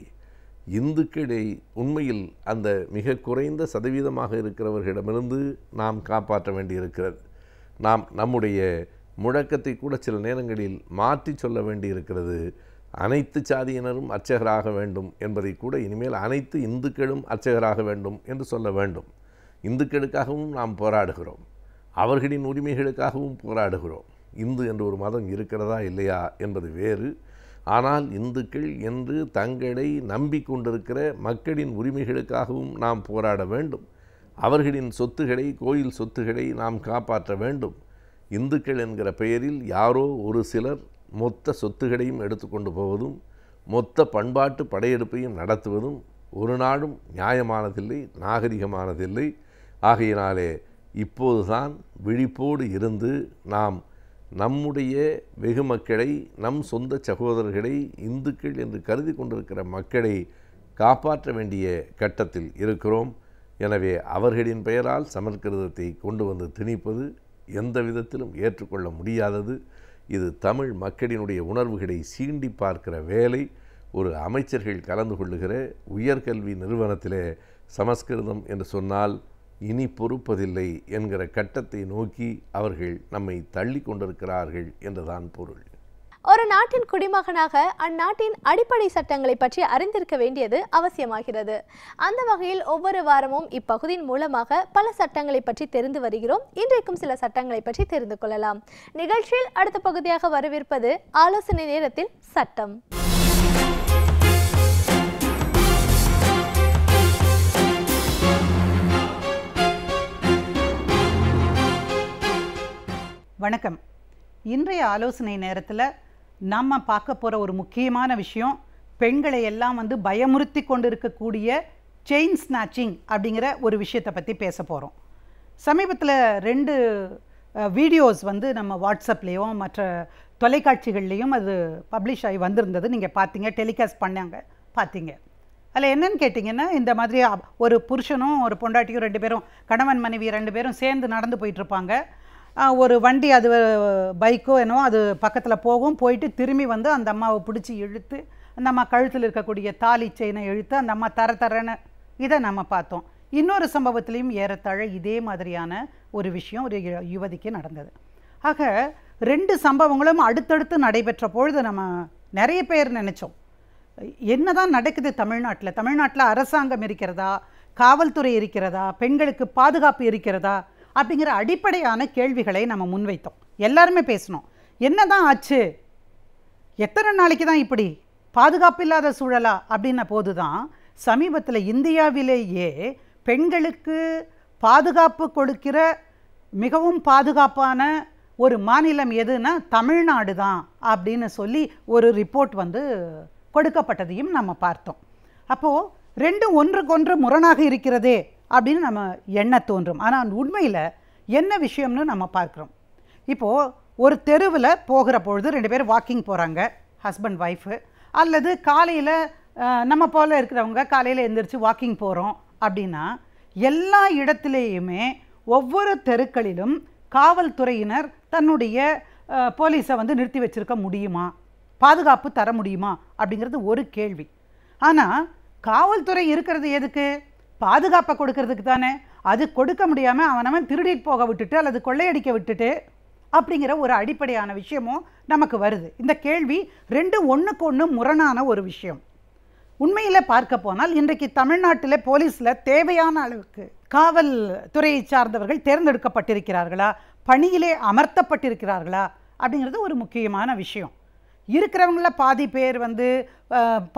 இந்துக்களை உண்மையில் அந்த மிக குறைந்த சதவீதமாக இருக்கிறவர்களிடமிருந்து நாம் காப்பாற்ற வேண்டியிருக்கிறது. நாம் நம்முடைய முழக்கத்தை கூட சில நேரங்களில் மாற்றி சொல்ல வேண்டியிருக்கிறது. அனைத்து சாதியினரும் அர்ச்சகராக வேண்டும் என்பதை கூட இனிமேல் அனைத்து இந்துக்களும் அர்ச்சகராக வேண்டும் என்று சொல்ல வேண்டும். இந்துக்களுக்காகவும் நாம் போராடுகிறோம், அவர்களின் உரிமைகளுக்காகவும் போராடுகிறோம். இந்து என்ற ஒரு மதம் இருக்கிறதா இல்லையா என்பது வேறு. ஆனால் இந்துக்கள் என்று தங்களை நம்பிக்கொண்டிருக்கிற மக்களின் உரிமைகளுக்காகவும் நாம் போராட வேண்டும். அவர்களின் சொத்துக்களை, கோயில் சொத்துக்களை நாம் காப்பாற்ற வேண்டும். இந்துக்கள் என்கிற பெயரில் யாரோ ஒரு சிலர் மொத்த சொத்துக்களையும் எடுத்துக்கொண்டு போவதும் மொத்த பண்பாட்டு படையெடுப்பையும் நடத்துவதும் ஒரு நாடும் நியாயமானதில்லை, நாகரிகமானதில்லை. ஆகையினாலே இப்போதுதான் விழிப்போடு இருந்து நாம் நம்முடைய வெகு மக்களை, நம் சொந்த சகோதரர்களை, இந்துக்கள் என்று கருதி கொண்டிருக்கிற மக்களை காப்பாற்ற வேண்டிய கட்டத்தில் இருக்கிறோம். எனவே அவர்களின் பெயரால் சமஸ்கிருதத்தை கொண்டு வந்து திணிப்பது எந்த விதத்திலும் ஏற்றுக்கொள்ள முடியாதது. இது தமிழ் மக்களினுடைய உணர்வுகளை சீண்டி பார்க்கிற வேலை. ஒரு அமைச்சர்கள் கலந்து கொள்ளுகிற உயர்கல்வி நிறுவனத்திலே சமஸ்கிருதம் என்று சொன்னால் இனி பொறுப்பதில்லை என்கிற கட்டத்தை நோக்கி அவர்கள் நம்மை தள்ளி கொண்டிருக்கிறார்கள் என்றுதான் பொருள். ஒரு நாட்டின் குடிமகனாக அந்நாட்டின் அடிப்படை சட்டங்களை பற்றி அறிந்திருக்க வேண்டியது அவசியமாகிறது. அந்த வகையில் ஒவ்வொரு வாரமும் இப்பகுதியின் மூலமாக பல சட்டங்களை பற்றி தெரிந்து வருகிறோம். இன்றைக்கும் சில சட்டங்களை பற்றி தெரிந்து கொள்ளலாம். நிகழ்ச்சியில் அடுத்த பகுதியாக வரவிருப்பது ஆலோசனை நேரத்தில் சட்டம். வணக்கம். இன்றைய ஆலோசனை நேரத்தில் நம்ம பார்க்க போகிற ஒரு முக்கியமான விஷயம், பெண்களை எல்லாம் பயமுறுத்தி கொண்டு இருக்கக்கூடிய செயின் ஸ்நாச்சிங் அப்படிங்கிற ஒரு விஷயத்தை பற்றி பேச போகிறோம். சமீபத்தில் 2 வீடியோஸ் நம்ம வாட்ஸ்அப்லேயும் மற்ற தொலைக்காட்சிகள்லேயும் அது பப்ளிஷ் ஆகி வந்திருந்தது. நீங்கள் பார்த்தீங்க, டெலிகாஸ்ட் பண்ணாங்க, பார்த்தீங்க. அதில் என்னன்னு கேட்டிங்கன்னா, இந்த மாதிரி ஒரு புருஷனும் ஒரு பொண்டாட்டியும் 2 பேரும், கணவன் மனைவி 2 பேரும் சேர்ந்து நடந்து போயிட்டுருப்பாங்க. ஒரு வண்டி, அது பைக்கோ என்னவோ, அது பக்கத்தில் போயிட்டு திரும்பி அந்த அம்மாவை பிடிச்சி இழுத்து, அந்த அம்மா கழுத்தில் இருக்கக்கூடிய தாலி செயினை இழுத்து அந்த அம்மா தரன்னு இதை நம்ம பார்த்தோம். இன்னொரு சம்பவத்திலையும் ஏறத்தாழ இதே மாதிரியான ஒரு விஷயம் ஒரு யுவதிக்கு நடந்தது. ஆக 2 சம்பவங்களும் அடுத்தடுத்து நடைபெற்ற பொழுது நம்ம நிறைய பேர் நினச்சோம், என்ன தான் நடக்குது தமிழ்நாட்டில் அரசாங்கம் இருக்கிறதா, காவல்துறை இருக்கிறதா, பெண்களுக்கு பாதுகாப்பு இருக்கிறதா அப்படிங்கிற அடிப்படையான கேள்விகளை நம்ம முன்வைத்தோம். எல்லாருமே பேசணும், என்னதான் ஆச்சு, எத்தனை நாளைக்கு தான் இப்படி பாதுகாப்பு இல்லாத சூழலா அப்படின்ன போது தான் சமீபத்தில் இந்தியாவிலேயே பெண்களுக்கு பாதுகாப்பு கொடுக்கிற மிகவும் பாதுகாப்பான ஒரு மாநிலம் எதுன்னா தமிழ்நாடு தான் அப்படின்னு சொல்லி ஒரு ரிப்போர்ட் கொடுக்கப்பட்டதையும் நம்ம பார்த்தோம். அப்போது 2 ஒன்றுக்கொன்று முரணாக இருக்கிறதே அப்படின்னு நம்ம எண்ண தோன்றும். ஆனால் உண்மையில் என்ன விஷயம்னு நம்ம பார்க்குறோம். இப்போது ஒரு தெருவில் போகிற பொழுது 2 பேர் வாக்கிங் போகிறாங்க, ஹஸ்பண்ட் ஒய்ஃபு, அல்லது காலையில் நம்ம போல் இருக்கிறவங்க காலையில் எழுந்திரிச்சு வாக்கிங் போகிறோம் அப்படின்னா, எல்லா இடத்துலையுமே ஒவ்வொரு தெருக்களிலும் காவல்துறையினர் தன்னுடைய போலீஸை நிறுத்தி வச்சுருக்க முடியுமா, பாதுகாப்பு தர முடியுமா அப்படிங்கிறது ஒரு கேள்வி. ஆனால் காவல்துறை இருக்கிறது எதுக்கு? பாதுகாப்பை கொடுக்கறதுக்கு தானே. அது கொடுக்க முடியாமல் அவனவன் திருடிட்டு போக விட்டுட்டு அல்லது கொள்ளையடிக்க விட்டுட்டு அப்படிங்கிற ஒரு அடிப்படையான விஷயமும் நமக்கு வருது. இந்த கேள்வி 2 ஒன்றுக்கு ஒன்று முரணான ஒரு விஷயம். உண்மையில் பார்க்க போனால் இன்றைக்கு தமிழ்நாட்டில் போலீஸில் தேவையான அளவுக்கு காவல்துறையை சார்ந்தவர்கள் தேர்ந்தெடுக்கப்பட்டிருக்கிறார்களா, பணியிலே அமர்த்தப்பட்டிருக்கிறார்களா அப்படிங்கிறது ஒரு முக்கியமான விஷயம். இருக்கிறவங்கள பாதி பேர்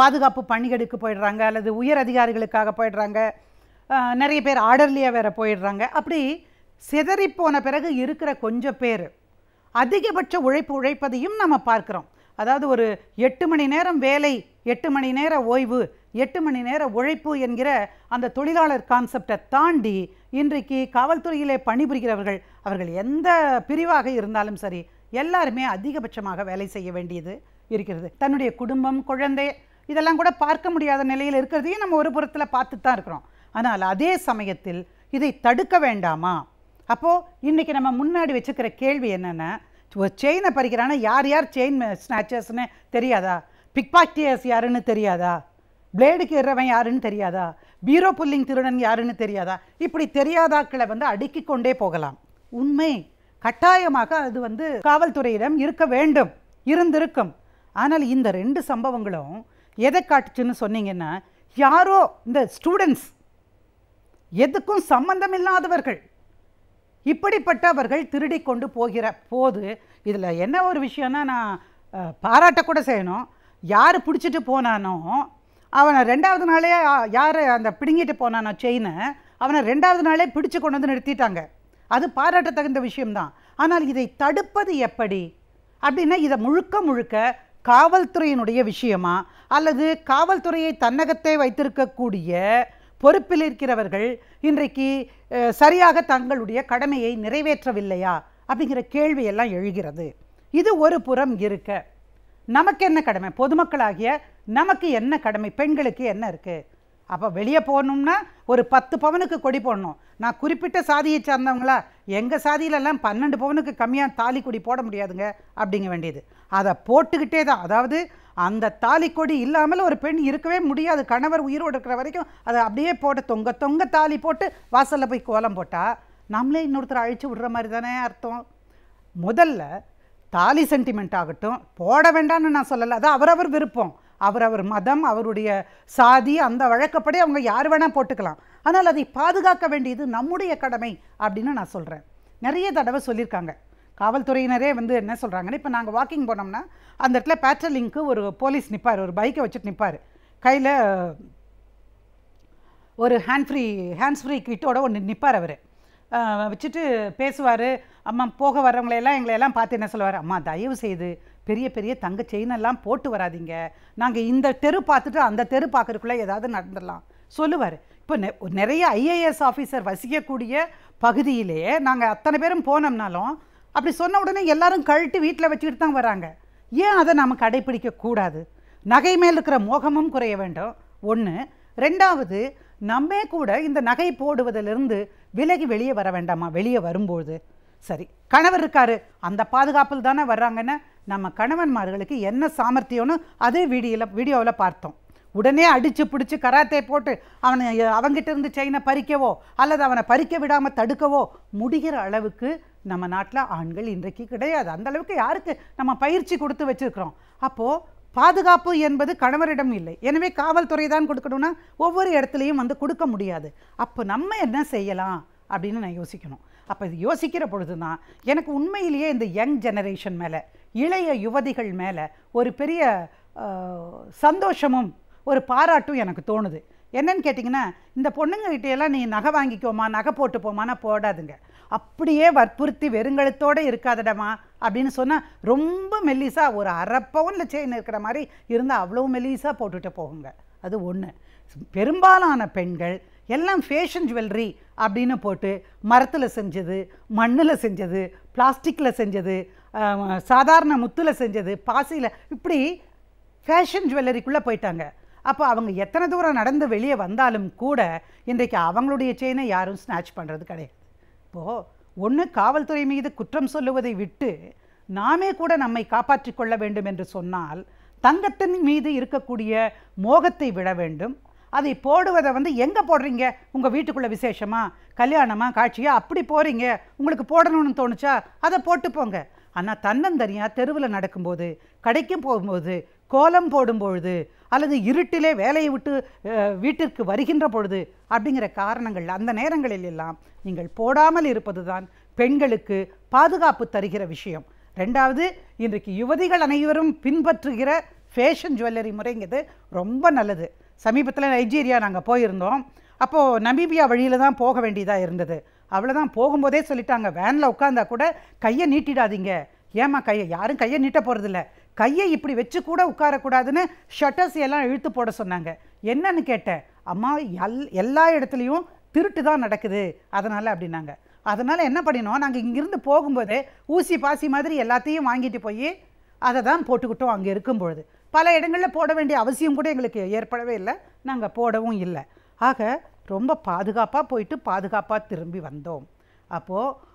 பாதுகாப்பு பணிகளுக்கு போயிடுறாங்க, அல்லது உயர் அதிகாரிகளுக்காக போயிடுறாங்க, நிறைய பேர் ஆர்டர்லியாக வேறு போயிடுறாங்க. அப்படி சிதறிப்போன பிறகு இருக்கிற கொஞ்சம் பேர் அதிகபட்ச உழைப்பதையும் நம்ம பார்க்குறோம். அதாவது ஒரு 8 மணி நேரம் வேலை, 8 மணி நேர ஓய்வு, 8 மணி நேர உழைப்பு என்கிற அந்த தொழிலாளர் கான்செப்டை தாண்டி இன்றைக்கு காவல்துறையிலே பணிபுரிகிறவர்கள், அவர்கள் எந்த பிரிவாக இருந்தாலும் சரி, எல்லாருமே அதிகபட்சமாக வேலை செய்ய வேண்டியது இருக்கிறது. தன்னுடைய குடும்பம், குழந்தை இதெல்லாம் கூட பார்க்க முடியாத நிலையில் இருக்கிறதையும் நம்ம ஒரு புறத்தில் பார்த்துட்டு தான் இருக்கிறோம். ஆனால் அதே சமயத்தில் இதை தடுக்க வேண்டாமா? அப்போது இன்றைக்கி நம்ம முன்னாடி வச்சுக்கிற கேள்வி என்னென்னா, ஒரு செயினை பறிக்கிறான்னா யார் யார் செயின் ஸ்நாச்சர்ஸ்னு தெரியாதா? பிக் பாக்கெட்டர்ஸ் யாருன்னு தெரியாதா? பிளேடுக்கு ஏறவன் யாருன்னு தெரியாதா? பீரோ புல்லிங் திருடன் யாருன்னு தெரியாதா? இப்படி தெரியாதாக்களை அடுக்கி கொண்டே போகலாம். உண்மை கட்டாயமாக அது காவல்துறையிடம் இருக்க வேண்டும், இருந்திருக்கும். ஆனால் இந்த 2 சம்பவங்களும் எதை காட்டுச்சுன்னு சொன்னீங்கன்னா, யாரோ இந்த ஸ்டூடெண்ட்ஸ், எதுக்கும் சம்பந்தம் இல்லாதவர்கள், இப்படிப்பட்டவர்கள் திருடி கொண்டு போகிற போது இதில் என்ன ஒரு விஷயம்னா, நான் பாராட்டக்கூட செய்யணும். யார் பிடிச்சிட்டு போனானோ அவனை 2வது நாளே, யார் அந்த பிடுங்கிட்டு போனானோ செயினை, அவனை 2வது நாளே பிடிச்சு கொண்டு வந்து நிறுத்திட்டாங்க. அது பாராட்ட தகுந்த விஷயம்தான். ஆனால் இதை தடுப்பது எப்படி அப்படின்னா, இதை முழுக்க முழுக்க காவல்துறையினுடைய விஷயமா, அல்லது காவல்துறையை தன்னகத்தை வைத்திருக்கக்கூடிய பொறுப்பில் இருக்கிறவர்கள் இன்றைக்கு சரியாக தங்களுடைய கடமையை நிறைவேற்றவில்லையா அப்படிங்கிற கேள்வியெல்லாம் எழுகிறது. இது ஒரு புறம் இருக்க, நமக்கு என்ன கடமை? பொதுமக்களாகிய நமக்கு என்ன கடமை? பெண்களுக்கு என்ன இருக்குது? அப்போ வெளியே போகணும்னா ஒரு 10 பவனுக்கு கொடி போடணும். நான் குறிப்பிட்ட சாதியை சார்ந்தவங்களா, எங்கள் சாதியிலெல்லாம் 12 பவனுக்கு கம்மியாக தாலி கொடி போட முடியாதுங்க அப்படிங்க வேண்டியது. அதை போட்டுக்கிட்டே தான், அதாவது அந்த தாலி கொடி இல்லாமல் ஒரு பெண் இருக்கவே முடியாது. கணவர் உயிரோடு இருக்கிற வரைக்கும் அதை அப்படியே போட்டு தொங்க தொங்க தாலி போட்டு வாசலில் போய் கோலம் போட்டால் நம்மளே இன்னொருத்தரை அழிச்சு விடுற மாதிரி தானே அர்த்தம். முதல்ல தாலி சென்டிமெண்ட் ஆகட்டும், போட வேண்டாம்னு நான் சொல்லலை, அது அவரவர் விருப்பம், அவரவர் மதம், அவருடைய சாதி, அந்த வழக்கப்படி அவங்க யார் வேணால் போட்டுக்கலாம். ஆனால் அதை பாதுகாக்க வேண்டியது நம்முடைய கடமை அப்படின்னு நான் சொல்கிறேன். நிறைய தடவை சொல்லியிருக்காங்க காவல்துறையினரே. என்ன சொல்கிறாங்கன்னா, இப்போ நாங்கள் வாக்கிங் போனோம்னா அந்த இடத்துல பேட்ரோலிங்க்கு ஒரு போலீஸ் நிற்பார், ஒரு பைக்கை வச்சுட்டு நிற்பார், கையில் ஒரு ஹேண்ட்ஸ் ஃப்ரீ கிட்டோட ஒன்று நிற்பார். அவர் வச்சுட்டு பேசுவார். அம்மா போக வர்றவங்களையெல்லாம் எங்களையெல்லாம் பார்த்து என்ன சொல்லுவார், அம்மா தயவு செய்து பெரிய பெரிய தங்க செயினெல்லாம் போட்டு வராதிங்க, நாங்கள் இந்த தெரு பார்த்துட்டு அந்த தெரு பார்க்குறதுக்குள்ளே ஏதாவது நடந்துடலாம் சொல்லுவார். இப்போ நிறைய ஐஏஎஸ் ஆஃபீஸர் வசிக்கக்கூடிய பகுதியிலேயே நாங்கள் அத்தனை பேரும் போனோம்னாலும் அப்படி சொன்ன உடனே எல்லாரும் கழட்டி வீட்டில் வச்சுக்கிட்டு தான் வராங்க. ஏன் அதை நாம் கடைப்பிடிக்கக்கூடாது? நகை மேல் இருக்கிற மோகமும் குறைய வேண்டும் ஒன்று. 2வது, நம்மே கூட இந்த நகை போடுவதிலிருந்து விலகி வெளியே வர வேண்டாமா? வெளியே வரும்போது சரி, கணவர் இருக்காரு, அந்த பாதுகாப்பில் தானே வர்றாங்கன்னு நம்ம கணவன்மார்களுக்கு என்ன சாமர்த்தியம்னு அதே வீடியோவில் பார்த்தோம். உடனே அடித்து பிடிச்சி கராத்தே போட்டு அவங்கிட்ட இருந்து செயினை பறிக்கவோ அல்லது அவனை பறிக்க விடாமல் தடுக்கவோ முடிகிற அளவுக்கு நம்ம நாட்டில் ஆண்கள் இன்றைக்கு கிடையாது. அந்த அளவுக்கு யாருக்கு நம்ம பயிற்சி கொடுத்து வச்சுருக்கிறோம். அப்போது பாதுகாப்பு என்பது கணவரிடம் இல்லை, எனவே காவல்துறை தான் கொடுக்கணும்னா ஒவ்வொரு இடத்துலையும் கொடுக்க முடியாது. அப்போ நம்ம என்ன செய்யலாம் அப்படின்னு நான் யோசிக்கணும். அப்போ இது யோசிக்கிற பொழுது தான் எனக்கு உண்மையிலேயே இந்த யங் ஜெனரேஷன் மேலே, இளைய யுவதிகள் மேலே ஒரு பெரிய சந்தோஷமும் ஒரு பாராட்டும் எனக்கு தோணுது. என்னன்னு கேட்டிங்கன்னா, இந்த பொண்ணுங்ககிட்டையெல்லாம் நீ நகை வாங்கிக்கோமா, நகை போட்டு போமானா போடாதுங்க, அப்படியே வற்புறுத்தி வெறுங்கழுத்தோடு இருக்காதடமா அப்படின்னு சொன்னால் ரொம்ப மெல்லிஸாக ஒரு அரை பவுனில் செயின் இருக்கிற மாதிரி இருந்தால் அவ்வளோ மெல்லிஸாக போட்டுட்டு போகுங்க. அது ஒன்று. பெரும்பாலான பெண்கள் எல்லாம் ஃபேஷன் ஜுவல்லரி அப்படின்னு போட்டு மரத்தில் செஞ்சது, மண்ணில் செஞ்சது, பிளாஸ்டிக்கில் செஞ்சது, சாதாரண முத்தில் செஞ்சது, பாசியில், இப்படி ஃபேஷன் ஜுவல்லரிக்குள்ளே போயிட்டாங்க. அப்போ அவங்க எத்தனை தூரம் நடந்து வெளியே வந்தாலும் கூட இன்றைக்கு அவங்களுடைய செயினை யாரும் ஸ்நாச் பண்ணுறது கிடையாது. இப்போது ஒன்று, காவல்துறை மீது குற்றம் சொல்லுவதை விட்டு நாமே கூட நம்மை காப்பாற்றி கொள்ள வேண்டும் என்று சொன்னால் தங்கத்தின் மீது இருக்கக்கூடிய மோகத்தை விட வேண்டும். அதை போடுவதை எங்கே போடுறீங்க? உங்கள் வீட்டுக்குள்ளே விசேஷமா, கல்யாணமா, காட்சியா, அப்படி போகிறீங்க, உங்களுக்கு போடணும்னு தோணுச்சா அதை போட்டு போங்க. ஆனால் தன்னந்தனியாக தெருவில் நடக்கும்போது, கடைக்கும் போகும்போது, கோலம் போடும்பொழுது, அல்லது இருட்டிலே வேலையை விட்டு வீட்டிற்கு வருகின்ற பொழுது அப்படிங்கிற காரணங்கள், அந்த நேரங்களில் எல்லாம் நீங்கள் போடாமல் இருப்பது தான் பெண்களுக்கு பாதுகாப்பு தருகிற விஷயம். 2வது, இன்றைக்கு யுவதிகள் அனைவரும் பின்பற்றுகிற ஃபேஷன் ஜுவல்லரி முறைங்கிறது ரொம்ப நல்லது. சமீபத்தில் நைஜீரியா நாங்கள் போயிருந்தோம். அப்போது நமீபியா வழியில் தான் போக வேண்டியதாக இருந்தது. அவ்வளோதான், போகும்போதே சொல்லிட்டாங்க, வேனில் உட்காந்தா கூட கையை நீட்டிடாதீங்க. ஏம்மா கையை? யாரும் கையை நீட்ட போகிறதில்ல, கையை இப்படி வச்சு கூட உட்காரக்கூடாதுன்னு ஷட்டர்ஸ் எல்லாம் இழுத்து போட சொன்னாங்க. என்னன்னு கேட்டேன், அம்மா எல்லா இடத்துலையும் திருட்டு தான் நடக்குது அதனால் அப்படின்னாங்க. அதனால் என்ன பண்ணினோம், நாங்கள் இங்கேருந்து போகும்போதே ஊசி பாசி மாதிரி எல்லாத்தையும் வாங்கிட்டு போய் அதை தான் போட்டுக்கிட்டோம். அங்கே இருக்கும்பொழுது பல இடங்களில் போட வேண்டிய அவசியம் கூட எங்களுக்கு ஏற்படவே இல்லை, நாங்கள் போடவும் இல்லை. ஆக ரொம்ப பாதுகாப்பாக போயிட்டு பாதுகாப்பாக திரும்பி வந்தோம். அப்போது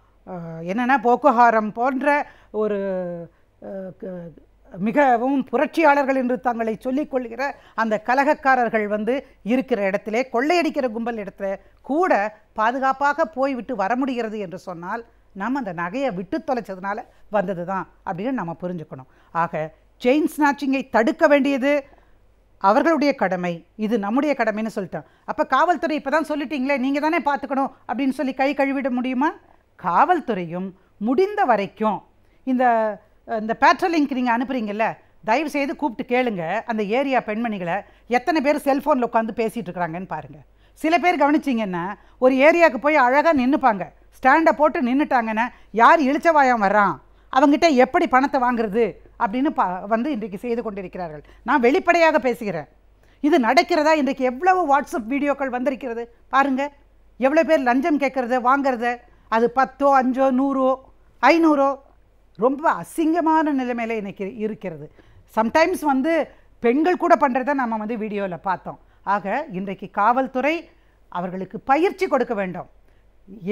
என்னென்னா போகோ ஹராம் போன்ற ஒரு மிகவும் புரட்சியாளர்கள் என்று தங்களை சொல்லிக்கொள்கிற அந்த கலகக்காரர்கள் இருக்கிற இடத்திலே, கொள்ளையடிக்கிற கும்பல் இடத்துல கூட பாதுகாப்பாக போய்விட்டு வர முடிகிறது என்று சொன்னால் நம்ம அந்த நகையை விட்டு தொலைச்சதுனால வந்தது தான் அப்படின்னு நம்ம புரிஞ்சுக்கணும். ஆக செயின் ஸ்நாச்சிங்கை தடுக்க வேண்டியது அவர்களுடைய கடமை, இது நம்முடைய கடமைன்னு சொல்லிட்டோம். அப்போ காவல்துறை இப்போ தான் சொல்லிட்டீங்களே, நீங்கள் தானே பார்த்துக்கணும் அப்படின்னு சொல்லி கை கழுவிட முடியுமா? காவல்துறையும் முடிந்த வரைக்கும் இந்த பேட்ரோலிங்க்கு நீங்கள் அனுப்புறீங்கல்ல, தயவு செய்து கூப்பிட்டு கேளுங்க அந்த ஏரியா பெண்மணிகளை எத்தனை பேர் செல்ஃபோனில் உட்காந்து பேசிகிட்டு இருக்கிறாங்கன்னு பாருங்கள். சில பேர் கவனிச்சிங்கன்னா ஒரு ஏரியாவுக்கு போய் அழகாக நின்றுப்பாங்க, ஸ்டாண்டை போட்டு நின்றுட்டாங்கன்னா யார் இழிச்சவாயம் வர்றான், அவங்ககிட்ட எப்படி பணத்தை வாங்குறது அப்படின்னு இன்றைக்கு செய்து கொண்டிருக்கிறார்கள். நான் வெளிப்படையாக பேசுகிறேன். இது நடக்கிறதா? இன்றைக்கு எவ்வளவு வாட்ஸ்அப் வீடியோக்கள் வந்திருக்கிறது பாருங்கள். எவ்வளோ பேர் லஞ்சம் கேட்குறத வாங்கிறத, அது 10, 5, 100, 500 ரொம்ப அசிங்கமான நிலைமையில் இன்றைக்கி இருக்கிறது. சம்டைம்ஸ் பெண்கள் கூட பண்ணுறத நம்ம வீடியோவில் பார்த்தோம். ஆக இன்றைக்கு காவல்துறை அவர்களுக்கு பயிற்சி கொடுக்க வேண்டும்.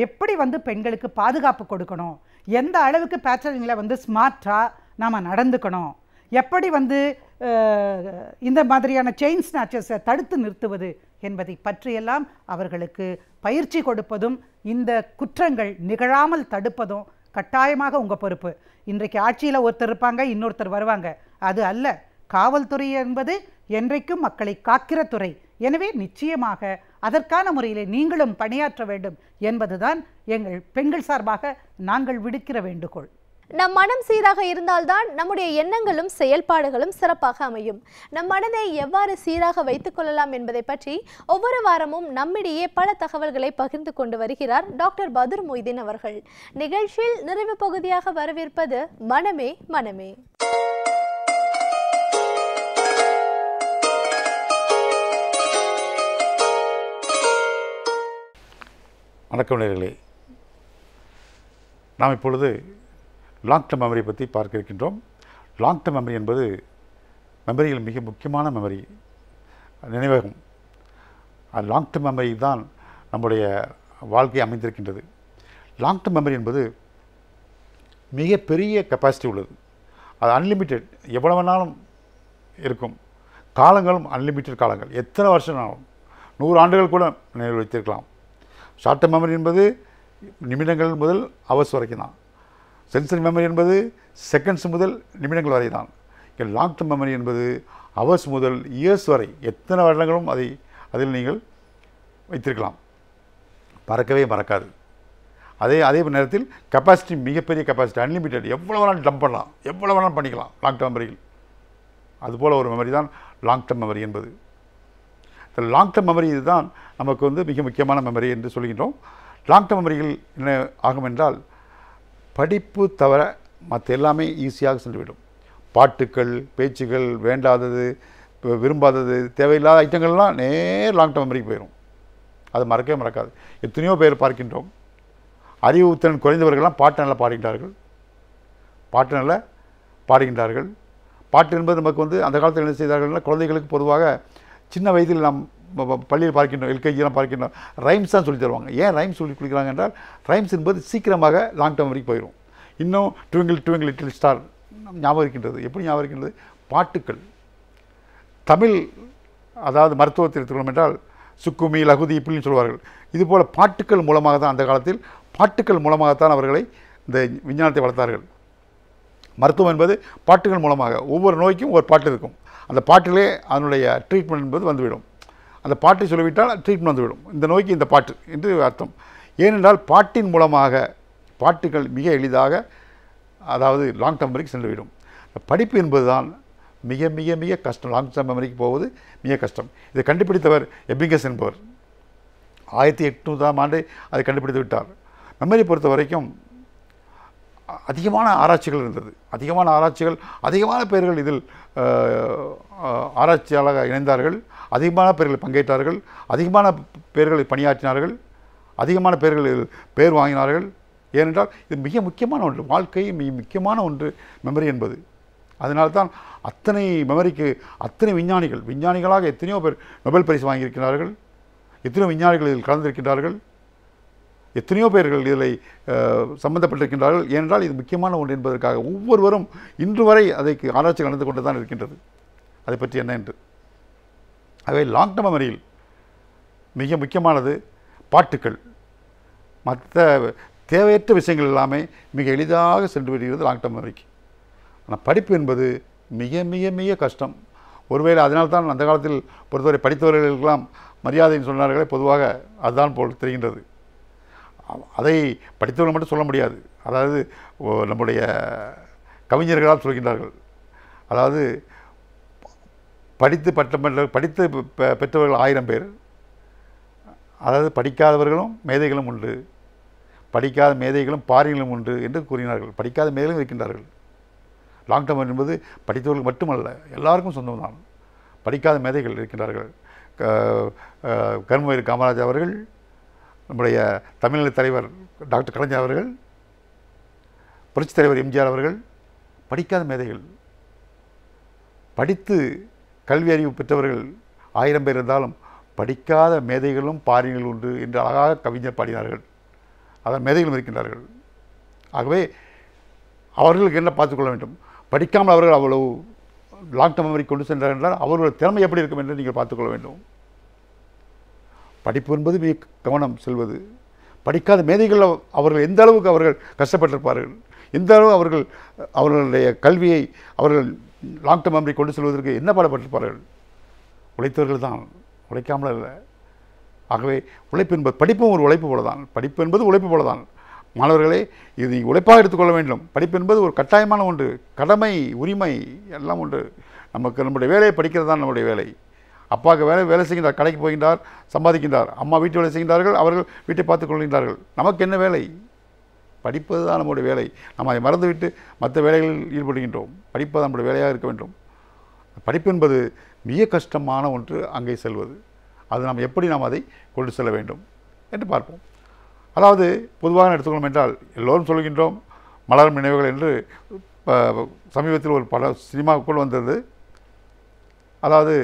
எப்படி பெண்களுக்கு பாதுகாப்பு கொடுக்கணும், எந்த அளவுக்கு பேட்ரோலிங்கில் ஸ்மார்ட்டாக நாம் நடந்துக்கணும், எப்படி இந்த மாதிரியான செயின் ஸ்நாச்சர்ஸை தடுத்து நிறுத்துவது என்பதை பற்றியெல்லாம் அவர்களுக்கு பயிற்சி கொடுப்பதும் இந்த குற்றங்கள் நிகழாமல் தடுப்பதும் கட்டாயமாக உங்கள் பொறுப்பு. இன்றைக்கு ஆட்சியில் ஒருத்தர் இருப்பாங்க, இன்னொருத்தர் வருவாங்க, அது அல்ல. காவல்துறை என்பது என்றைக்கும் மக்களை காக்கிற துறை. எனவே நிச்சயமாக அதற்கான முறையில் நீங்களும் பணியாற்ற வேண்டும் என்பதுதான் எங்கள் பெண்கள் சார்பாக நாங்கள் விடுக்கிற வேண்டுகோள். நம் மனம் சீராக இருந்தால்தான் நம்முடைய எண்ணங்களும் செயல்பாடுகளும் சிறப்பாக அமையும். நம் மனதை எவ்வாறு சீராக வைத்துக் கொள்ளலாம் என்பதை பற்றி ஒவ்வொரு வாரமும் நம்மிடையே பல தகவல்களை பகிர்ந்து கொண்டு வருகிறார் டாக்டர் பதுர் மொய்தீன் அவர்கள். நிகழ்ச்சியில் நிறைவு பகுதியாக வரவேற்பது மனமே மனமே. வணக்கம் நேயர்களே, நாம் இப்பொழுது லாங் டேர்ம் மெமரி பற்றி பார்க்க இருக்கின்றோம். லாங் டேர்ம் மெமரி என்பது மெமரியில் மிக முக்கியமான மெமரி, நினைவகம். லாங் டேர்ம் மெமரி தான் நம்முடைய வாழ்க்கை அமைந்திருக்கின்றது. லாங் டேர்ம் மெமரி என்பது மிகப்பெரிய கெப்பாசிட்டி உள்ளது. அது அன்லிமிட்டெட், எவ்வளவு வேணாலும் இருக்கும். காலங்களும் அன்லிமிட்டெட் காலங்கள், எத்தனை வருஷம் ஆகும், 100 ஆண்டுகள் கூட நினைவு வைத்திருக்கலாம். ஷார்ட் டேர்ம் மெமரி என்பது நிமிடங்கள் முதல் ஹவர்ஸ் வரைக்கும் தான். சென்சரி மெமரி என்பது செகண்ட்ஸ் முதல் நிமிடங்கள் வரை தான். லாங் டேர்ம் மெமரி என்பது ஹவர்ஸ் முதல் இயர்ஸ் வரை, எத்தனை வருடங்களும் அதில் நீங்கள் வைத்திருக்கலாம், மறக்கவே மறக்காது. அதே நேரத்தில் கெப்பாசிட்டி, மிகப்பெரிய கெப்பாசிட்டி, அன்லிமிட்டெட், எவ்வளோ வேணாலும் டம்ப் பண்ணலாம், எவ்வளோ வேணாலும் பண்ணிக்கலாம் லாங் டேர்ம் மெமரியில். அதுபோல் ஒரு மெமரி தான் லாங் டேர்ம் மெமரி என்பது. இந்த லாங் டேர்ம் மெமரி இதுதான் நமக்கு மிக முக்கியமான மெமரி என்று சொல்கின்றோம். லாங் டேர்ம் மெமரியில் என்ன ஆகும் என்றால், படிப்பு தவிர மற்ற எல்லாமே ஈஸியாக சென்றுவிடும். பாட்டுக்கள், பேச்சுகள், வேண்டாதது, விரும்பாதது, தேவையில்லாத ஐட்டங்கள்லாம் நேர் லாங் டேர்ம் மெமரிக்கு போயிடும். அது மறக்கவே மறக்காது. எத்தனையோ பேர் பார்க்கின்றோம், அறிவுத்திறன் குறைந்தவர்கள்லாம் பாட்டு நல்லா பாடுகின்றார்கள். பாட்டு என்பது நமக்கு அந்த காலத்தில் என்ன செய்தார்கள்னா, குழந்தைகளுக்கு பொதுவாக சின்ன வயதில் நாம் பள்ளியில் பார்க்கின்றோம், எல்கேஜிலாம் பார்க்கின்றோம், ரைம்ஸ் தான் சொல்லி தருவாங்க. ஏன் ரைம்ஸ் சொல்லி கொடுக்குறாங்க என்றால், ரைம்ஸ் என்பது சீக்கிரமாக லாங் டேர்ம் வரைக்கும் போயிடும். இன்னும் ட்விங்கிள் ட்விங்கிள் லிட்டில் ஸ்டார் ஞாபகம் இருக்கின்றது. எப்படி ஞாபகம் இருக்கின்றது? பாட்டுக்கள். தமிழ், அதாவது மருத்துவத்தில் எடுத்துக்கணும் என்றால் சுக்குமி, லகுதி இப்படின்னு சொல்வார்கள். இதுபோல் பாட்டுக்கள் மூலமாக தான், அந்த காலத்தில் பாட்டுக்கள் மூலமாகத்தான் அவர்களை இந்த விஞ்ஞானத்தை வளர்த்தார்கள். மருத்துவம் என்பது பாட்டுகள் மூலமாக, ஒவ்வொரு நோய்க்கும் ஒரு பாட்டு இருக்கும். அந்த பாட்டிலே அதனுடைய ட்ரீட்மெண்ட் என்பது வந்துவிடும். அந்த பாட்டை சொல்லிவிட்டால் ட்ரீட்மெண்ட் வந்துவிடும். இந்த நோய்க்கு இந்த பாட்டு என்று அர்த்தம். ஏனென்றால் பாட்டின் மூலமாக பாட்டுகள் மிக எளிதாக, அதாவது லாங் டேர்ம் மெமரிக்கு சென்றுவிடும். படிப்பு என்பது தான் மிக மிக மிக கஷ்டம். லாங் டேர்ம் மெமரிக்கு போவது மிக கஷ்டம். இதை கண்டுபிடித்தவர் எபிங்கஸ் என்பவர் 1800ஆம் ஆண்டு அதை கண்டுபிடித்து விட்டார். மெமரி பொறுத்த வரைக்கும் அதிகமான ஆராய்ச்சிகள் இருந்தது. அதிகமான பேர்கள் இதில் ஆராய்ச்சியாளராக இணைந்தார்கள். அதிகமான பேர்கள் பங்கேற்றார்கள். அதிகமான பேர்களை பணியாற்றினார்கள். அதிகமான பேர்கள் பேர் வாங்கினார்கள். ஏனென்றால் இது மிக முக்கியமான ஒன்று, வாழ்க்கையில் மிக முக்கியமான ஒன்று மெமரி என்பது. அதனால்தான் அத்தனை மெமரிக்கு அத்தனை விஞ்ஞானிகளாக எத்தனையோ பேர் நொபேல் பரிசு வாங்கியிருக்கிறார்கள். எத்தனையோ விஞ்ஞானிகள் இதில் கலந்திருக்கின்றார்கள். எத்தனையோ பேர்கள் இதில் சம்பந்தப்பட்டிருக்கின்றார்கள். ஏனென்றால் இது முக்கியமான ஒன்று என்பதற்காக ஒவ்வொருவரும் இன்று வரை அதற்கு ஆராய்ச்சி நடந்து கொண்டு தான் இருக்கின்றது, அதை பற்றி என்ன என்று. ஆகவே லாங் டர்ம் மெமரியில் மிக முக்கியமானது பாட்டுக்கள். மற்ற தேவையற்ற விஷயங்கள் எல்லாமே மிக எளிதாக சென்று விடுகிறது லாங் டர்ம் மெமரிக்கு. ஆனால் படிப்பு என்பது மிக மிக மிக கஷ்டம். ஒருவேளை அதனால்தான் அந்த காலத்தில் பொறுத்தவரை படித்தவர்களுக்கெல்லாம் மரியாதைன்னு சொன்னார்களே, பொதுவாக அதுதான் போல் தெரிகின்றது. அதை படித்தவர்கள் மட்டும் சொல்ல முடியாது. அதாவது நம்முடைய கவிஞர்களால் சொல்கின்றார்கள். அதாவது படித்து பெற்றவர்கள் 1000 பேர், அதாவது படிக்காதவர்களும் மேதைகளும் உண்டு, படிக்காத மேதைகளும் பாரிகளும் உண்டு என்று கூறினார்கள். படிக்காத மேதைகளும் இருக்கின்றார்கள். லாங் டர்ம் என்பது படித்தவர்கள் மட்டுமல்ல, எல்லாருக்கும் சொந்தம்தான். படிக்காத மேதைகள் இருக்கின்றார்கள். கர்மவீரர் காமராஜ் அவர்கள், நம்முடைய தமிழக தலைவர் டாக்டர் கலைஞர் அவர்கள், புரட்சித் தலைவர் எம்ஜிஆர் அவர்கள் படிக்காத மேதைகள். படித்து கல்வி அறிவு பெற்றவர்கள் 1000 பேர் இருந்தாலும் படிக்காத மேதைகளும் பாரிகளும் உண்டு என்று அழகாக கவிஞர் பாடினார்கள். அதன் மேதைகளும் இருக்கின்றார்கள். ஆகவே அவர்களுக்கு என்ன பார்த்துக்கொள்ள வேண்டும், படிக்காமல் அவர்கள் அவ்வளவு லாங் டர்ம் மெமரி கொண்டு சென்றார்கள் என்றால் அவர்களோட திறமை எப்படி இருக்கும் என்று நீங்கள் பார்த்துக்கொள்ள வேண்டும். படிப்பு என்பது மிக கவனம் செல்வது. படிக்காத மேதைகள் அவர்கள் எந்த அளவுக்கு அவர்கள் கஷ்டப்பட்டிருப்பார்கள், எந்த அளவு அவர்களுடைய கல்வியை அவர்கள் லாங் டர்ம் மெமரி கொண்டு செல்வதற்கு என்ன பாடப்பட்டிருப்பார்கள். உழைத்தவர்கள் தான், உழைக்காமல் அல்ல. ஆகவே உழைப்பு என்பது படிப்பும் ஒரு உழைப்பு போலதான். படிப்பு என்பது உழைப்பு போலதான். மாணவர்களே, இது உழைப்பாக எடுத்துக்கொள்ள வேண்டும். படிப்பு என்பது ஒரு கட்டாயமான ஒன்று, கடமை, உரிமை எல்லாம் உண்டு. நம்முடைய வேலையை படிக்கிறது தான் நம்முடைய வேலை. அப்பாவுக்கு வேலை செய்கின்றார், கடைக்கு போகின்றார், சம்பாதிக்கின்றார். அம்மா வீட்டு வேலை செய்கின்றார்கள், அவர்கள் வீட்டை பார்த்துக் கொள்கின்றார்கள். நமக்கு என்ன வேலை? படிப்பது தான் நம்முடைய வேலை. நம்ம அதை மறந்துவிட்டு மற்ற வேலைகளில் ஈடுபடுகின்றோம். படிப்பது நம்முடைய வேலையாக இருக்க வேண்டும். படிப்பு என்பது மிக கஷ்டமான ஒன்று. அங்கே செல்வது, அது நாம் எப்படி நாம் அதை கொண்டு செல்ல வேண்டும் என்று பார்ப்போம். அதாவது பொதுவாக எடுத்துக்கொள்ளும் என்றால் எல்லோரும் சொல்கின்றோம் மலரும் நினைவுகள் என்று. சமீபத்தில் ஒரு சினிமாவுக்குள் வந்தது. அதாவது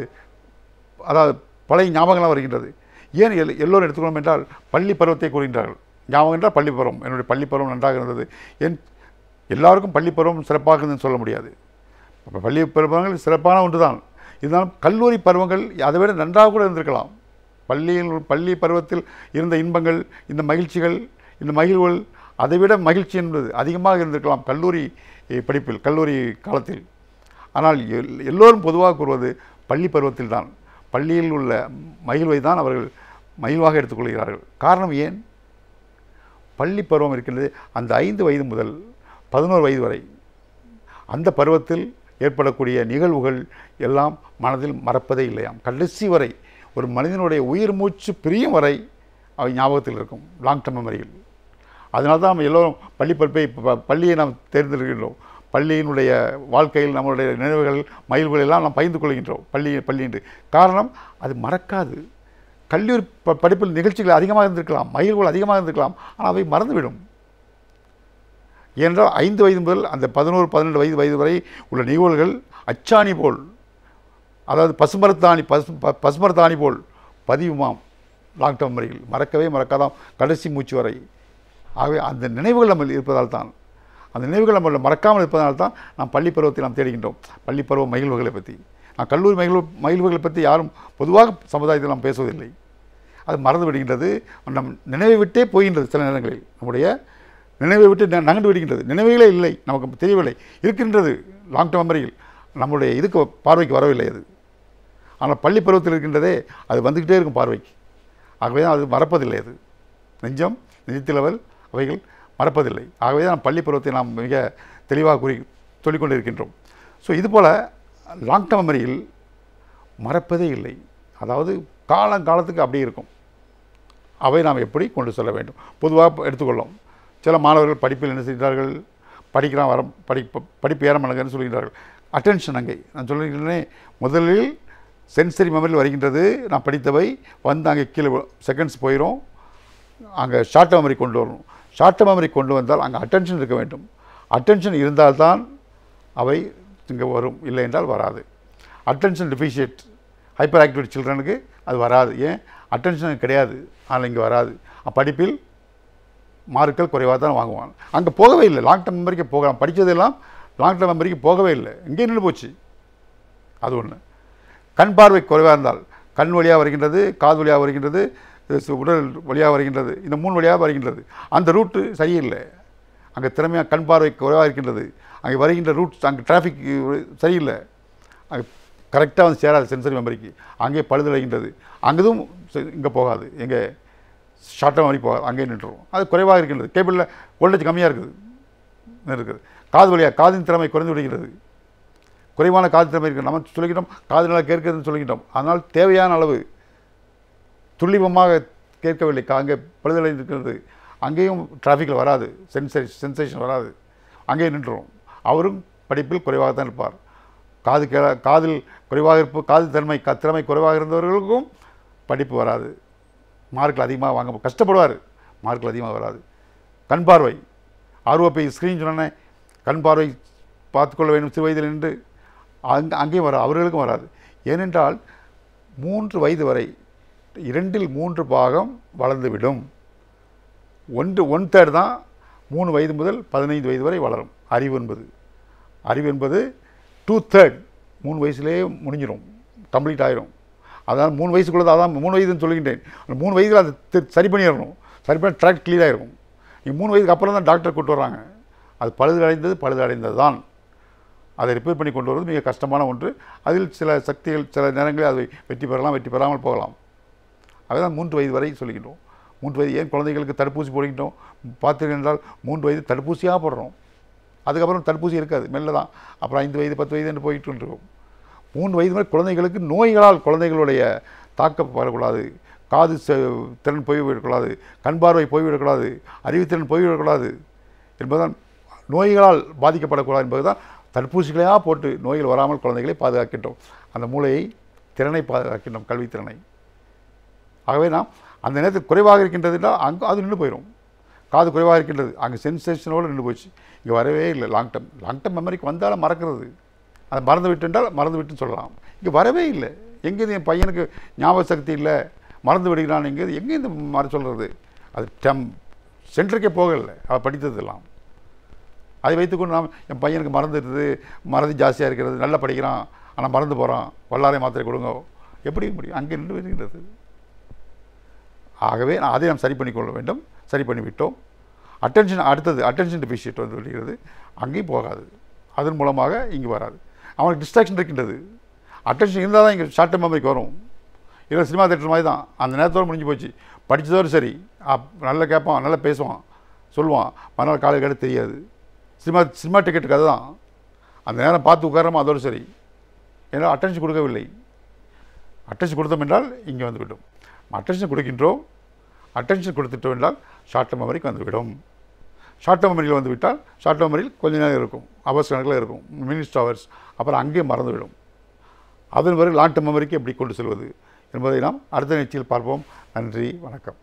பழைய ஞாபகங்கள்லாம் வருகின்றது. ஏன் எல்லோரும் எடுத்துக்கொள்ளும் என்றால் பள்ளி பருவத்தை கூறுகின்றார்கள். ஞாபகம் என்றால் பள்ளி பருவம். என்னுடைய பள்ளி பருவம் நன்றாக இருந்தது. எல்லாருக்கும் பள்ளி பருவம் சிறப்பாக இருந்ததுன்னு சொல்ல முடியாது. பள்ளி பருவங்கள் சிறப்பான ஒன்று தான். இருந்தாலும் கல்லூரி பருவங்கள் அதை விட நன்றாக கூட இருந்திருக்கலாம். பள்ளி பருவத்தில் இருந்த இன்பங்கள், இந்த மகிழ்ச்சிகள், இந்த மகிழ்வுகள், அதைவிட மகிழ்ச்சி என்பது அதிகமாக இருந்திருக்கலாம் கல்லூரி படிப்பில், கல்லூரி காலத்தில். ஆனால் எல்லோரும் பொதுவாக கூறுவது பள்ளி பருவத்தில் தான். பள்ளியில் உள்ள மகிழ்வை தான் அவர்கள் மகிழ்வாக எடுத்துக்கொள்கிறார்கள். காரணம் ஏன்? பள்ளி பருவம் இருக்கின்றது அந்த 5 வயது முதல் 11 வயது வரை. அந்த பருவத்தில் ஏற்படக்கூடிய நிகழ்வுகள் எல்லாம் மனதில் மறப்பதே இல்லையாம். கடைசி வரை, ஒரு மனிதனுடைய உயிர் மூச்சு பிரியும் வரை அவை ஞாபகத்தில் இருக்கும், லாங் டர்ம் மெமரியில். அதனால்தான் நம்ம எல்லோரும் பள்ளியை நாம் தேர்ந்தெடுக்கின்றோம். பள்ளியினுடைய வாழ்க்கையில் நம்மளுடைய நினைவுகள், மகிழ்வுகள் எல்லாம் நாம் பகிர்ந்து கொள்கின்றோம் பள்ளி என்று. காரணம், அது மறக்காது. கல்லூரி படிப்பில் நிகழ்ச்சிகள் அதிகமாக இருந்திருக்கலாம், மகிழ்வுகள் அதிகமாக இருந்திருக்கலாம், ஆனால் அவை மறந்துவிடும். ஏனென்றால் 5 வயது முதல் அந்த 11, 12 வயது வரை உள்ள நிகழ்வுகள் அச்சாணி போல், அதாவது பசுமரத்தாணி போல் பதிவுமாம் லாங் டர்ம் மெமரியில். மறக்கவே மறக்காதாம் கடைசி மூச்சு வரை. ஆகவே அந்த நினைவுகள் நம்ம இருப்பதால் தான், அந்த நினைவுகள் நம்ம மறக்காமல் இருப்பதனால்தான் நாம் பள்ளி பருவத்தை நாம் தேடுகின்றோம். பள்ளி பருவ மகிழ்வுகளை பற்றி, நான் கல்லூரி மகிழ்வுகளை பற்றி யாரும் பொதுவாக சமுதாயத்தில் நாம் பேசுவதில்லை. அது மறந்து விடுகின்றது, நம் நினைவை விட்டே போகின்றது. சில நேரங்களில் நம்முடைய நினைவை விட்டு நகர்ந்து விடுகின்றது. நினைவுகளே இல்லை, நமக்கு தெரியவில்லை. இருக்கின்றது லாங் டர்ம் மெமரியில், நம்முடைய இதுக்கு பார்வைக்கு வரவில்லை அது. ஆனால் பள்ளி பருவத்தில் இருக்கின்றதே, அது வந்துக்கிட்டே இருக்கும் பார்வைக்கு. ஆகவே தான் அது மறப்பதில்லை. அது நெஞ்சத்தில் அவைகள் மறப்பதில்லை. ஆகவே தான் பள்ளி பருவத்தை நாம் மிக தெளிவாக சொல்லிக்கொண்டு இருக்கின்றோம். ஸோ இதுபோல் லாங் டர்ம் மெமரியில் மறப்பதே இல்லை. அதாவது காலத்துக்கு அப்படியே இருக்கும். அவை நாம் எப்படி கொண்டு செல்ல வேண்டும் பொதுவாக எடுத்துக்கொள்ளும். சில மாணவர்கள் படிப்பில் என்ன செய்கிறார்கள், படிக்கிறான் வர படிப்பு ஏற மாட்டேங்கன்னு சொல்கிறார்கள். அட்டென்ஷன் அங்கே நான் சொல்லிக்கிறேனே, முதலில் சென்சரி மெமரியில் வருகின்றது, நான் படித்தவை வந்து அங்கே கீழே செகண்ட்ஸ் போயிடும், அங்கே ஷார்ட் மெமரி கொண்டு வரணும். ஷார்ட் மெமரி கொண்டு வந்தால் அங்கே அட்டென்ஷன் இருக்க வேண்டும். அட்டென்ஷன் இருந்தால்தான் அவை இங்கே வரும், இல்லை என்றால் வராது. அட்டென்ஷன் டெஃபிஷியேட் ஹைப்பர் ஆக்டிவிட்டி சில்ட்ரனுக்கு அது வராது. ஏன்? அட்டென்ஷன் கிடையாது, ஆனால் இங்கே வராது. படிப்பில் மார்க்குகள் குறைவாக தான் வாங்குவாங்க. அங்கே போகவே இல்லை, லாங் டர்ம் மெமரிக்கு போகலாம். படித்ததெல்லாம் லாங் டர்ம் மெமரிக்கு போகவே இல்லை, இங்கே நின்று போச்சு. அது ஒன்று. கண் பார்வை குறைவாக இருந்தால் கண் வழியாக வருகின்றது, காது வழியாக வருகின்றது, உடல் வழியாக வருகின்றது, இந்த 3 வழியாக வருகின்றது. அந்த ரூட்டு சரியில்லை, அங்கே திறமையாக கண் பார்வை குறைவாக இருக்கின்றது, அங்கே வருகின்ற ரூட் அங்கே டிராஃபிக் சரியில்லை, அங்கே கரெக்டாக வந்து சேராது சென்சரி மெமரிக்கு, அங்கே பழுதடைகின்றது. அங்கேதும் இங்கே போகாது, எங்கே ஷார்ட் மெமரி போகாது, அங்கே நின்றுடும். அது குறைவாக இருக்கின்றது. கேபிளில் வோல்டேஜ் கம்மியாக இருக்குது. காது வழியாக காதின் திறமை குறைந்து விடுகிறது, குறைவான காது திறமை இருக்குது. நம்ம சொல்லிக்கிட்டோம் காது நல்லா கேட்குறதுன்னு சொல்லிக்கிட்டோம். அதனால் தேவையான அளவு துல்லிபமாக கேட்கவில்லை, அங்கே பழுதடைந்திருக்கிறது. அங்கேயும் டிராஃபிக்கில் வராது, சென்சேஷன் வராது, அங்கேயே நின்றுடும். அவரும் படிப்பில் குறைவாக தான் இருப்பார். காதில் குறைவாக காது திறமை குறைவாக இருந்தவர்களுக்கும் படிப்பு வராது, மார்க்கில் அதிகமாக வாங்க கஷ்டப்படுவார், மார்க்கில் அதிகமாக வராது. கண் பார்வை ஆர்ஓபி ஸ்க்ரீன் சொன்னே, கண் பார்வை பார்த்துக்கொள்ள வேண்டும் சிறு வயதில் நின்று, அங்கேயும் வராது, அவர்களுக்கும் வராது. ஏனென்றால் 3 வயது வரை 2இல் 3 பாகம் வளர்ந்துவிடும். 1/3 தான் 3 வயது முதல் 15 வயது வரை வளரும். அறிவு என்பது 2/3 3 வயசுலேயே முடிஞ்சிடும், கம்ப்ளீட் ஆகிடும். அதனால் 3 வயசுக்குள்ளே தான், அதான் 3 வயதுன்னு சொல்லிக்கிட்டேன். அந்த 3 வயதில் அதை சரி பண்ணிடணும், சரி பண்ணி ட்ராக் கிளியர் ஆகிடும். நீங்கள் 3 வயதுக்கு அப்புறம் தான் டாக்டர் கூட்டு வர்றாங்க. அது பழுதடைந்தது தான். அதை ரிப்பேர் பண்ணி கொண்டு வருவது மிக கஷ்டமான ஒன்று. அதில் சில சக்திகள் சில நேரங்களில் அதை வெற்றி பெறலாம், வெற்றி பெறாமல் போகலாம். அதுதான் 3 வயது வரை சொல்லிக்கிட்டோம். 3 வயது ஏன் குழந்தைகளுக்கு தடுப்பூசி போடுகின்றோம் பார்த்தீர்கள் என்றால் 3 வயது தடுப்பூசியாக போடுறோம். அதுக்கப்புறம் தடுப்பூசி இருக்காது, மெல்ல தான். அப்புறம் 5 வயது 10 வயது என்று போயிட்டு இருக்கோம். 3 வயது வரை குழந்தைகளுக்கு நோய்களால் குழந்தைகளுடைய தாக்கம் வரக்கூடாது, காது திறன் போய்விடக்கூடாது, கண் பார்வை போய்விடக்கூடாது, அறிவுத்திறன் போய்விடக்கூடாது என்பதுதான், நோய்களால் பாதிக்கப்படக்கூடாது என்பதுதான் தடுப்பூசிகளையாக போட்டு நோய்கள் வராமல் குழந்தைகளை பாதுகாக்கின்றோம். அந்த மூளையை திறனை பாதுகாக்கின்றோம், கல்வித்திறனை. ஆகவே நாம் அந்த நேரத்தில் குறைவாக இருக்கின்றது என்றால் அங்கே அது நின்று போயிடும். காது குறைவாக இருக்கின்றது, அங்கே சென்சேஷனோடு நின்று போச்சு, இங்கே வரவே இல்லை. லாங் டர்ம் மெமரிக்கு வந்தாலும் மறக்கிறது, அதை மறந்து விட்டு என்றால் மறந்து விட்டுன்னு சொல்லலாம். இங்கே வரவே இல்லை. எங்கேருந்து என் பையனுக்கு ஞாபக சக்தி இல்லை, மறந்து விடுகிறான், எங்கேருந்து மற சொல்கிறது? அது சென்டருக்கே போகலை, அவள் படித்ததெல்லாம். அதை வைத்துக்கொண்டு நாம் என் பையனுக்கு மறதி ஜாஸ்தியாக இருக்கிறது, நல்லா படிக்கிறான் ஆனால் மறந்து போகிறான், வல்லாரை மாத்திரை கொடுங்க, எப்படி முடியும்? அங்கே நின்று வருகின்றது. ஆகவே அதை நாம் சரி பண்ணிக்கொள்ள வேண்டும். சரி பண்ணிவிட்டோம். அட்டென்ஷன் டெஃபிஷியேட் வந்து வருகிறது, அங்கேயும் போகாது, அதன் மூலமாக இங்கே வராது. அவனுக்கு டிஸ்ட்ராக்ஷன் இருக்கின்றது. அட்டென்ஷன் இருந்தால் தான் இங்கே ஷார்ட் டர்ம் மெமரிக்கு வரும். இல்லை சினிமா தேட்டர் மாதிரி தான், அந்த நேரத்தோடு முடிஞ்சு போச்சு. படித்ததோடு சரி, நல்லா கேட்பான், நல்லா பேசுவான், சொல்லுவான், மறுநாள் காலையில் கேட்டு தெரியாது. சினிமா டிக்கெட்டுக்கு அதுதான், அந்த நேரம் பார்த்து உட்காரமா, அதோடு சரி. ஏன்னா அட்டென்ஷன் கொடுக்கவில்லை. அட்டென்ஷன் கொடுத்தோம் என்றால் இங்கே வந்துவிடும். அட்டென்ஷன் கொடுக்கின்றோம், அட்டென்ஷன் கொடுத்துட்டோம் என்றால் ஷார்ட் டர்ம் மெமரிக்கு வந்துவிடும். ஷார்ட் டர்ம் மெமரியில் வந்துவிட்டால் ஷார்ட் டர்ம் மெமரியில் கொஞ்ச நேரம் இருக்கும், ஹவர்ஸ் கணக்கில் இருக்கும், மினிட்ஸ் ஹவர்ஸ், அப்புறம் அங்கேயே மறந்துவிடும். அதன் பிறகு லாங் டர்ம் மெமரிக்கு எப்படி கொண்டு செல்வது என்பதை நாம் அடுத்த நிகழ்ச்சியில் பார்ப்போம். நன்றி, வணக்கம்.